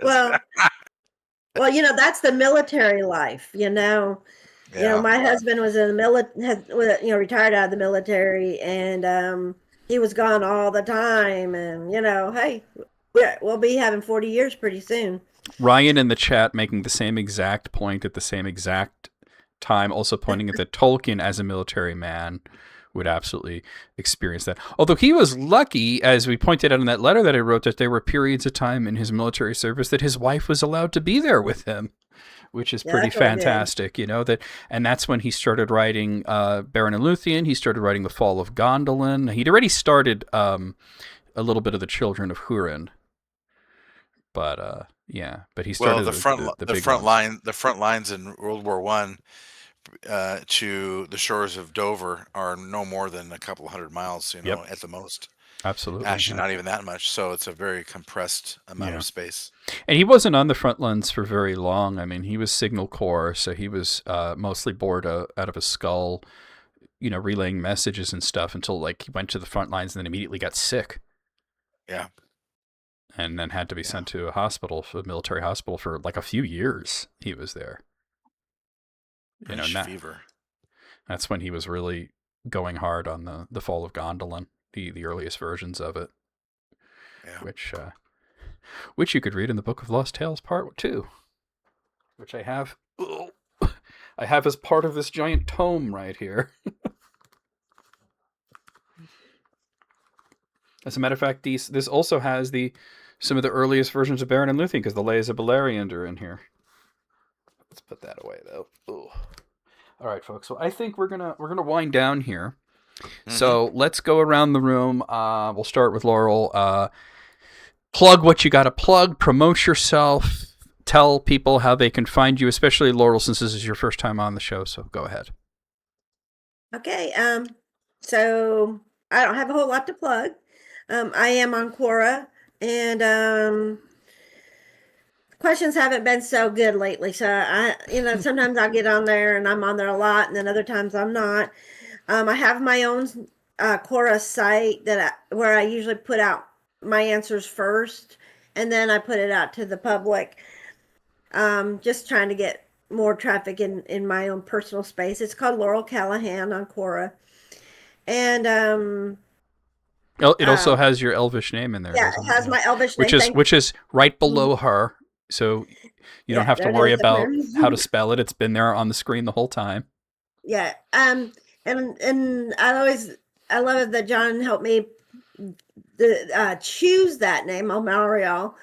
Well, that's the military life, you know. Yeah. You know, my husband was in the military, retired out of the military, and he was gone all the time, and hey, we'll be having 40 years pretty soon. Ryan in the chat making the same exact point at the same exact time, also pointing at that Tolkien as a military man would absolutely experience that. Although he was lucky, as we pointed out in that letter that I wrote, that there were periods of time in his military service that his wife was allowed to be there with him, which is pretty fantastic, and that's when he started writing Beren and Lúthien. He started writing The Fall of Gondolin. He'd already started a little bit of the children of Hurin. But yeah, but he started the big front ones. the front lines in World War One to the shores of Dover are no more than a couple hundred miles, Yep. at the most. Absolutely. Actually, not even that much. So it's a very compressed amount Yeah. of space. And he wasn't on the front lines for very long. I mean, he was Signal Corps, so he was mostly bored out of his skull, relaying messages and stuff until like he went to the front lines and then immediately got sick. Yeah. And then had to be sent to a military hospital for like a few years. He was there. Fever. That's when he was really going hard on the Fall of Gondolin, the earliest versions of it. Yeah. Which you could read in the Book of Lost Tales Part 2, which I have. I have as part of this giant tome right here. As a matter of fact, this also has some of the earliest versions of Beren and Lúthien, because the Lays of Beleriand are in here. Let's put that away, though. Ooh. All right, folks. So I think we're gonna wind down here. Mm-hmm. So let's go around the room. We'll start with Laurel. Plug what you got to plug. Promote yourself. Tell people how they can find you, especially Laurel, since this is your first time on the show. So go ahead. Okay. So I don't have a whole lot to plug. I am on Quora, and questions haven't been so good lately. So sometimes I'll get on there and I'm on there a lot, and then other times I'm not. I have my own Quora site where I usually put out my answers first, and then I put it out to the public. Just trying to get more traffic in my own personal space. It's called Laurel Callahan on Quora, and it also has your Elvish name in there. Yeah, it has my Elvish name, which is right below her, so you don't have to worry about how to spell it. It's been there on the screen the whole time. Yeah, and I love it that John helped me choose that name, Omariel,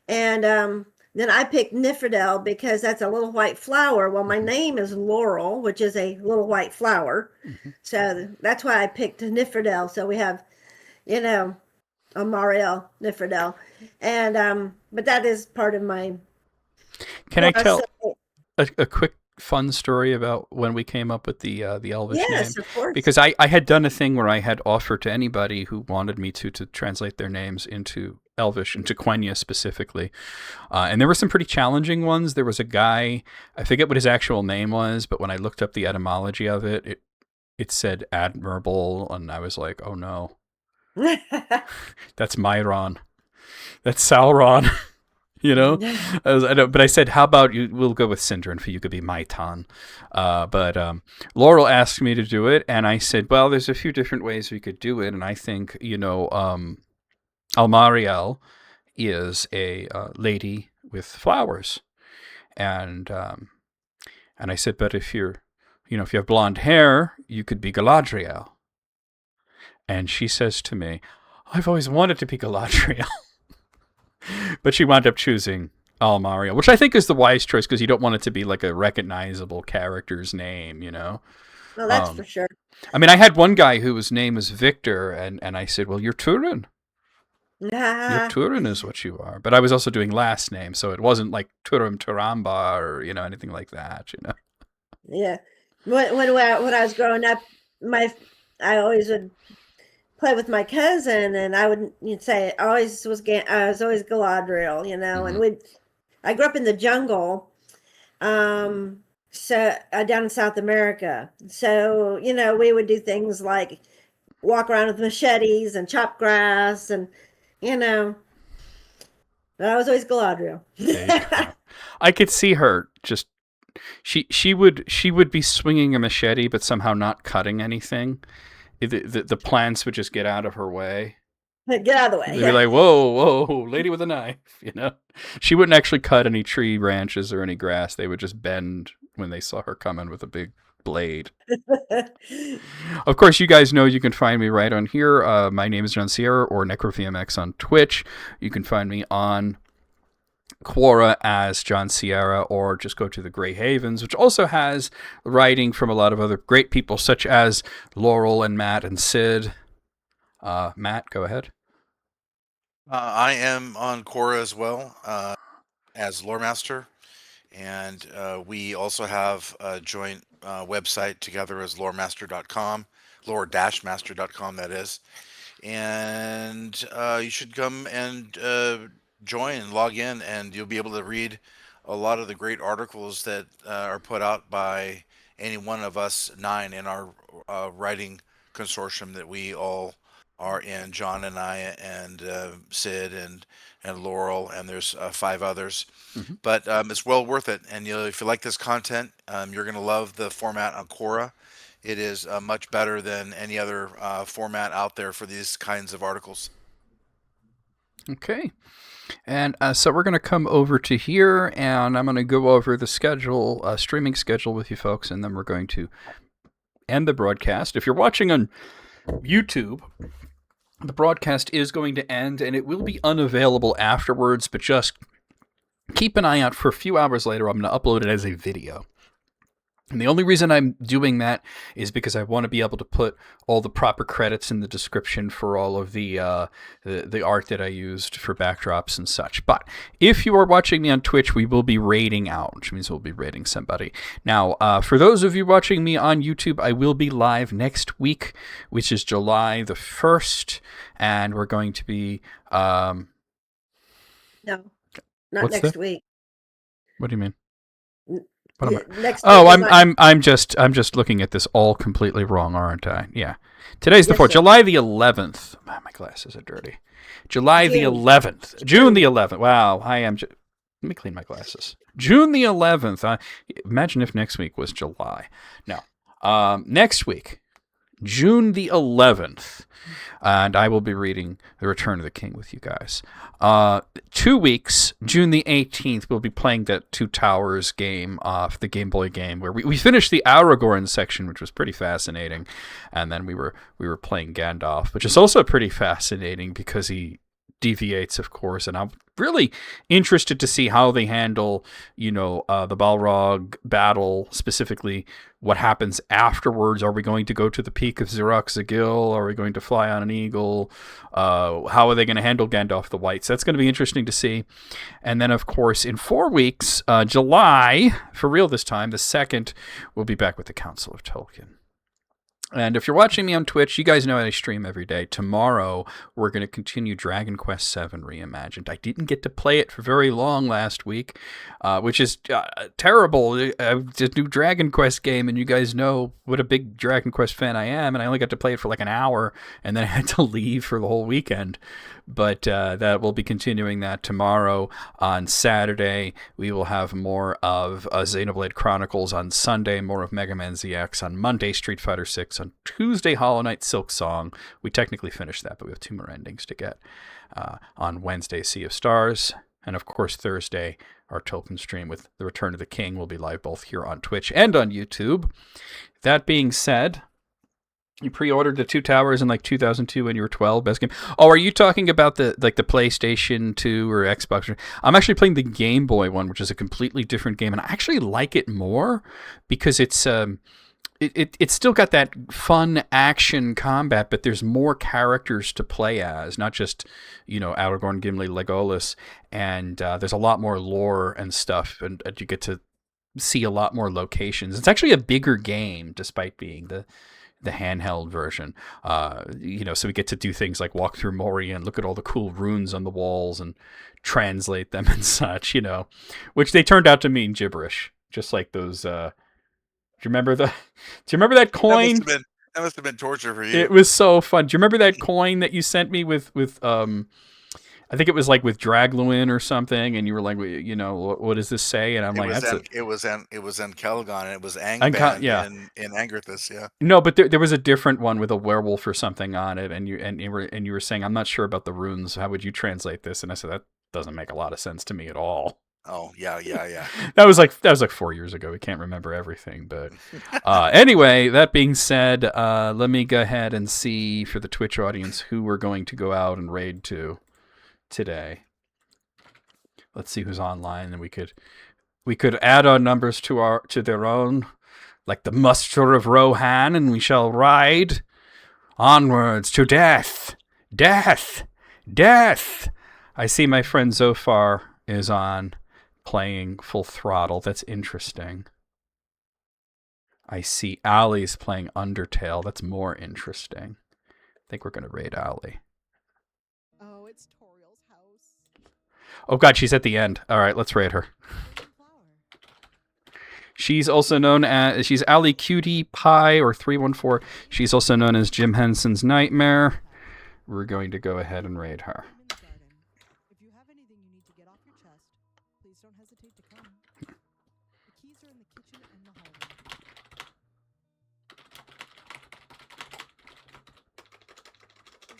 and then I picked Nifredel because that's a little white flower. Well, my name is Laurel, which is a little white flower, so that's why I picked Nifredel. So we have, Omariel, Nifredel, and but that is part of my. Can I tell a quick fun story about when we came up with the Elvish name? Yes, of course. Because I had done a thing where I had offered to anybody who wanted me to translate their names into Elvish, into Quenya specifically. And there were some pretty challenging ones. There was a guy, I forget what his actual name was, but when I looked up the etymology of it said admirable, and I was like, oh no. That's Myron. That's Sauron. But I said, how about we'll go with Sindrin, for you could be Maitan. But Laurel asked me to do it, and I said, well, there's a few different ways we could do it, and I think, Almariel is a lady with flowers. And I said, but if you have blonde hair, you could be Galadriel. And she says to me, I've always wanted to be Galadriel. But she wound up choosing Almariel, which I think is the wise choice, because you don't want it to be like a recognizable character's name, Well, that's for sure. I mean, I had one guy whose name was Victor, and I said, well, you're Turin. Your Turin is what you are. But I was also doing last name, so it wasn't like Turum Turamba or, anything like that, Yeah. When I was growing up, I always would play with my cousin, and I would say I was always Galadriel, Mm-hmm. and I grew up in the jungle, so down in South America. So, we would do things like walk around with machetes and chop grass, and but I was always Galadriel. I could see her just she would be swinging a machete, but somehow not cutting anything. The plants would just get out of her way. Get out of the way. They'd be like, whoa, lady with a knife, She wouldn't actually cut any tree branches or any grass. They would just bend when they saw her coming with a big blade. Of course, you guys know you can find me right on here. My name is John Sierra, or NecroVMX on Twitch. You can find me on Quora as John Sierra, or just go to the Grey Havens, which also has writing from a lot of other great people, such as Laurel and Matt and Sid. Matt, go ahead. I am on Quora as well as Lore Master, and we also have a joint website together as loremaster.com, lore-master.com, that is. And you should come and join and log in, and you'll be able to read a lot of the great articles that are put out by any one of us 9 in our writing consortium that we all are in. John and I and Sid and Laurel, and there's 5 others. But it's well worth it. And if you like this content, you're going to love the format on Quora. It is much better than any other format out there for these kinds of articles. Okay. And so we're going to come over to here, and I'm going to go over the schedule, streaming schedule with you folks, and then we're going to end the broadcast. If you're watching on YouTube, the broadcast is going to end, and it will be unavailable afterwards, but just keep an eye out for a few hours later. I'm going to upload it as a video. And the only reason I'm doing that is because I want to be able to put all the proper credits in the description for all of the art that I used for backdrops and such. But if you are watching me on Twitch, we will be raiding out, which means we'll be raiding somebody. Now, for those of you watching me on YouTube, I will be live next week, which is July the 1st, and we're going to be... No, not What's next that? week. What do you mean? What What am I? Next Oh, week is I'm just looking at this all completely wrong, aren't I? Yeah. Today's the Yes, 4th, sir. July the 11th. Wow, my glasses are dirty. July the June. 11th. June the 11th. Wow, I am. Let me clean my glasses. June the 11th. Imagine if next week was July. No. Next week, June the 11th, and I will be reading The Return of the King with you guys. 2 weeks, June the 18th, we'll be playing that Two Towers game off the Game Boy game, where we finished the Aragorn section, which was pretty fascinating, and then we were playing Gandalf, which is also pretty fascinating because he deviates, of course, and I'm really interested to see how they handle, the Balrog battle, specifically what happens afterwards. Are we going to go to the peak of Zirac-Zagil? Are we going to fly on an eagle? How are they going to handle Gandalf the White? So that's going to be interesting to see. And then, of course, in 4 weeks, July, for real this time, the 2nd, we'll be back with the Council of Tolkien. And if you're watching me on Twitch, you guys know I stream every day. Tomorrow, we're going to continue Dragon Quest VII Reimagined. I didn't get to play it for very long last week, which is terrible. It's a new Dragon Quest game, and you guys know what a big Dragon Quest fan I am, and I only got to play it for like an hour, and then I had to leave for the whole weekend. But that we'll be continuing that tomorrow. On Saturday, we will have more of Xenoblade Chronicles. On Sunday, more of Mega Man ZX. On Monday, Street Fighter 6. On Tuesday, Hollow Knight Silk Song. We technically finished that, but we have 2 more endings to get. On Wednesday, Sea of Stars. And of course, Thursday, our Tolkien stream with The Return of the King will be live both here on Twitch and on YouTube. That being said... You pre-ordered the Two Towers in like 2002 when you were 12, best game. Oh, are you talking about the PlayStation 2 or Xbox? I'm actually playing the Game Boy one, which is a completely different game, and I actually like it more because it's still got that fun action combat, but there's more characters to play as, not just Aragorn, Gimli, Legolas, and there's a lot more lore and stuff, and you get to see a lot more locations. It's actually a bigger game, despite being the handheld version, so we get to do things like walk through Moria and look at all the cool runes on the walls and translate them and such, which they turned out to mean gibberish, just like those. Do you remember that coin? That must have been torture for you. It was so fun. Do you remember that coin that you sent me with I think it was like with Dragluin or something, and you were like, what does this say? And I'm it was in Kelgon, and it was Angband in Angrithus, yeah. No, but there was a different one with a werewolf or something on it, and you were saying, I'm not sure about the runes. How would you translate this? And I said, that doesn't make a lot of sense to me at all. Oh yeah. that was like 4 years ago. We can't remember everything, but anyway. That being said, let me go ahead and see for the Twitch audience who we're going to go out and raid to today. Let's see who's online, and we could add our numbers to their own, like the muster of Rohan, and we shall ride onwards to death, death, death. I see my friend Zofar is on playing full throttle. That's interesting. I see Ali's playing Undertale. That's more interesting. I think we're going to raid Ali. Oh, it's Toriel's house. Oh god, she's at the end. All right, let's raid her. She's also known as, she's Ali Cutie Pie or 314. She's also known as Jim Henson's Nightmare. We're going to go ahead and raid her. If you have anything you need to get off your chest, please don't hesitate to come. The keys are in the kitchen and the hallway.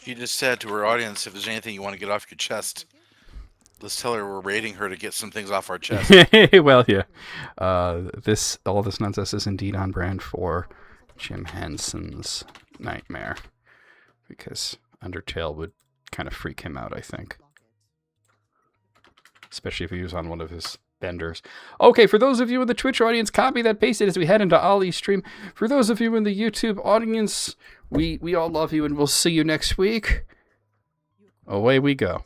She just said to her audience, if there's anything you want to get off your chest, let's tell her we're raiding her to get some things off our chest. Well, yeah. All this nonsense is indeed on brand for Jim Henson's Nightmare. Because Undertale would kind of freak him out, I think. Especially if he was on one of his benders. Okay, for those of you in the Twitch audience, copy that, paste it as we head into Ollie's stream. For those of you in the YouTube audience, we all love you and we'll see you next week. Away we go.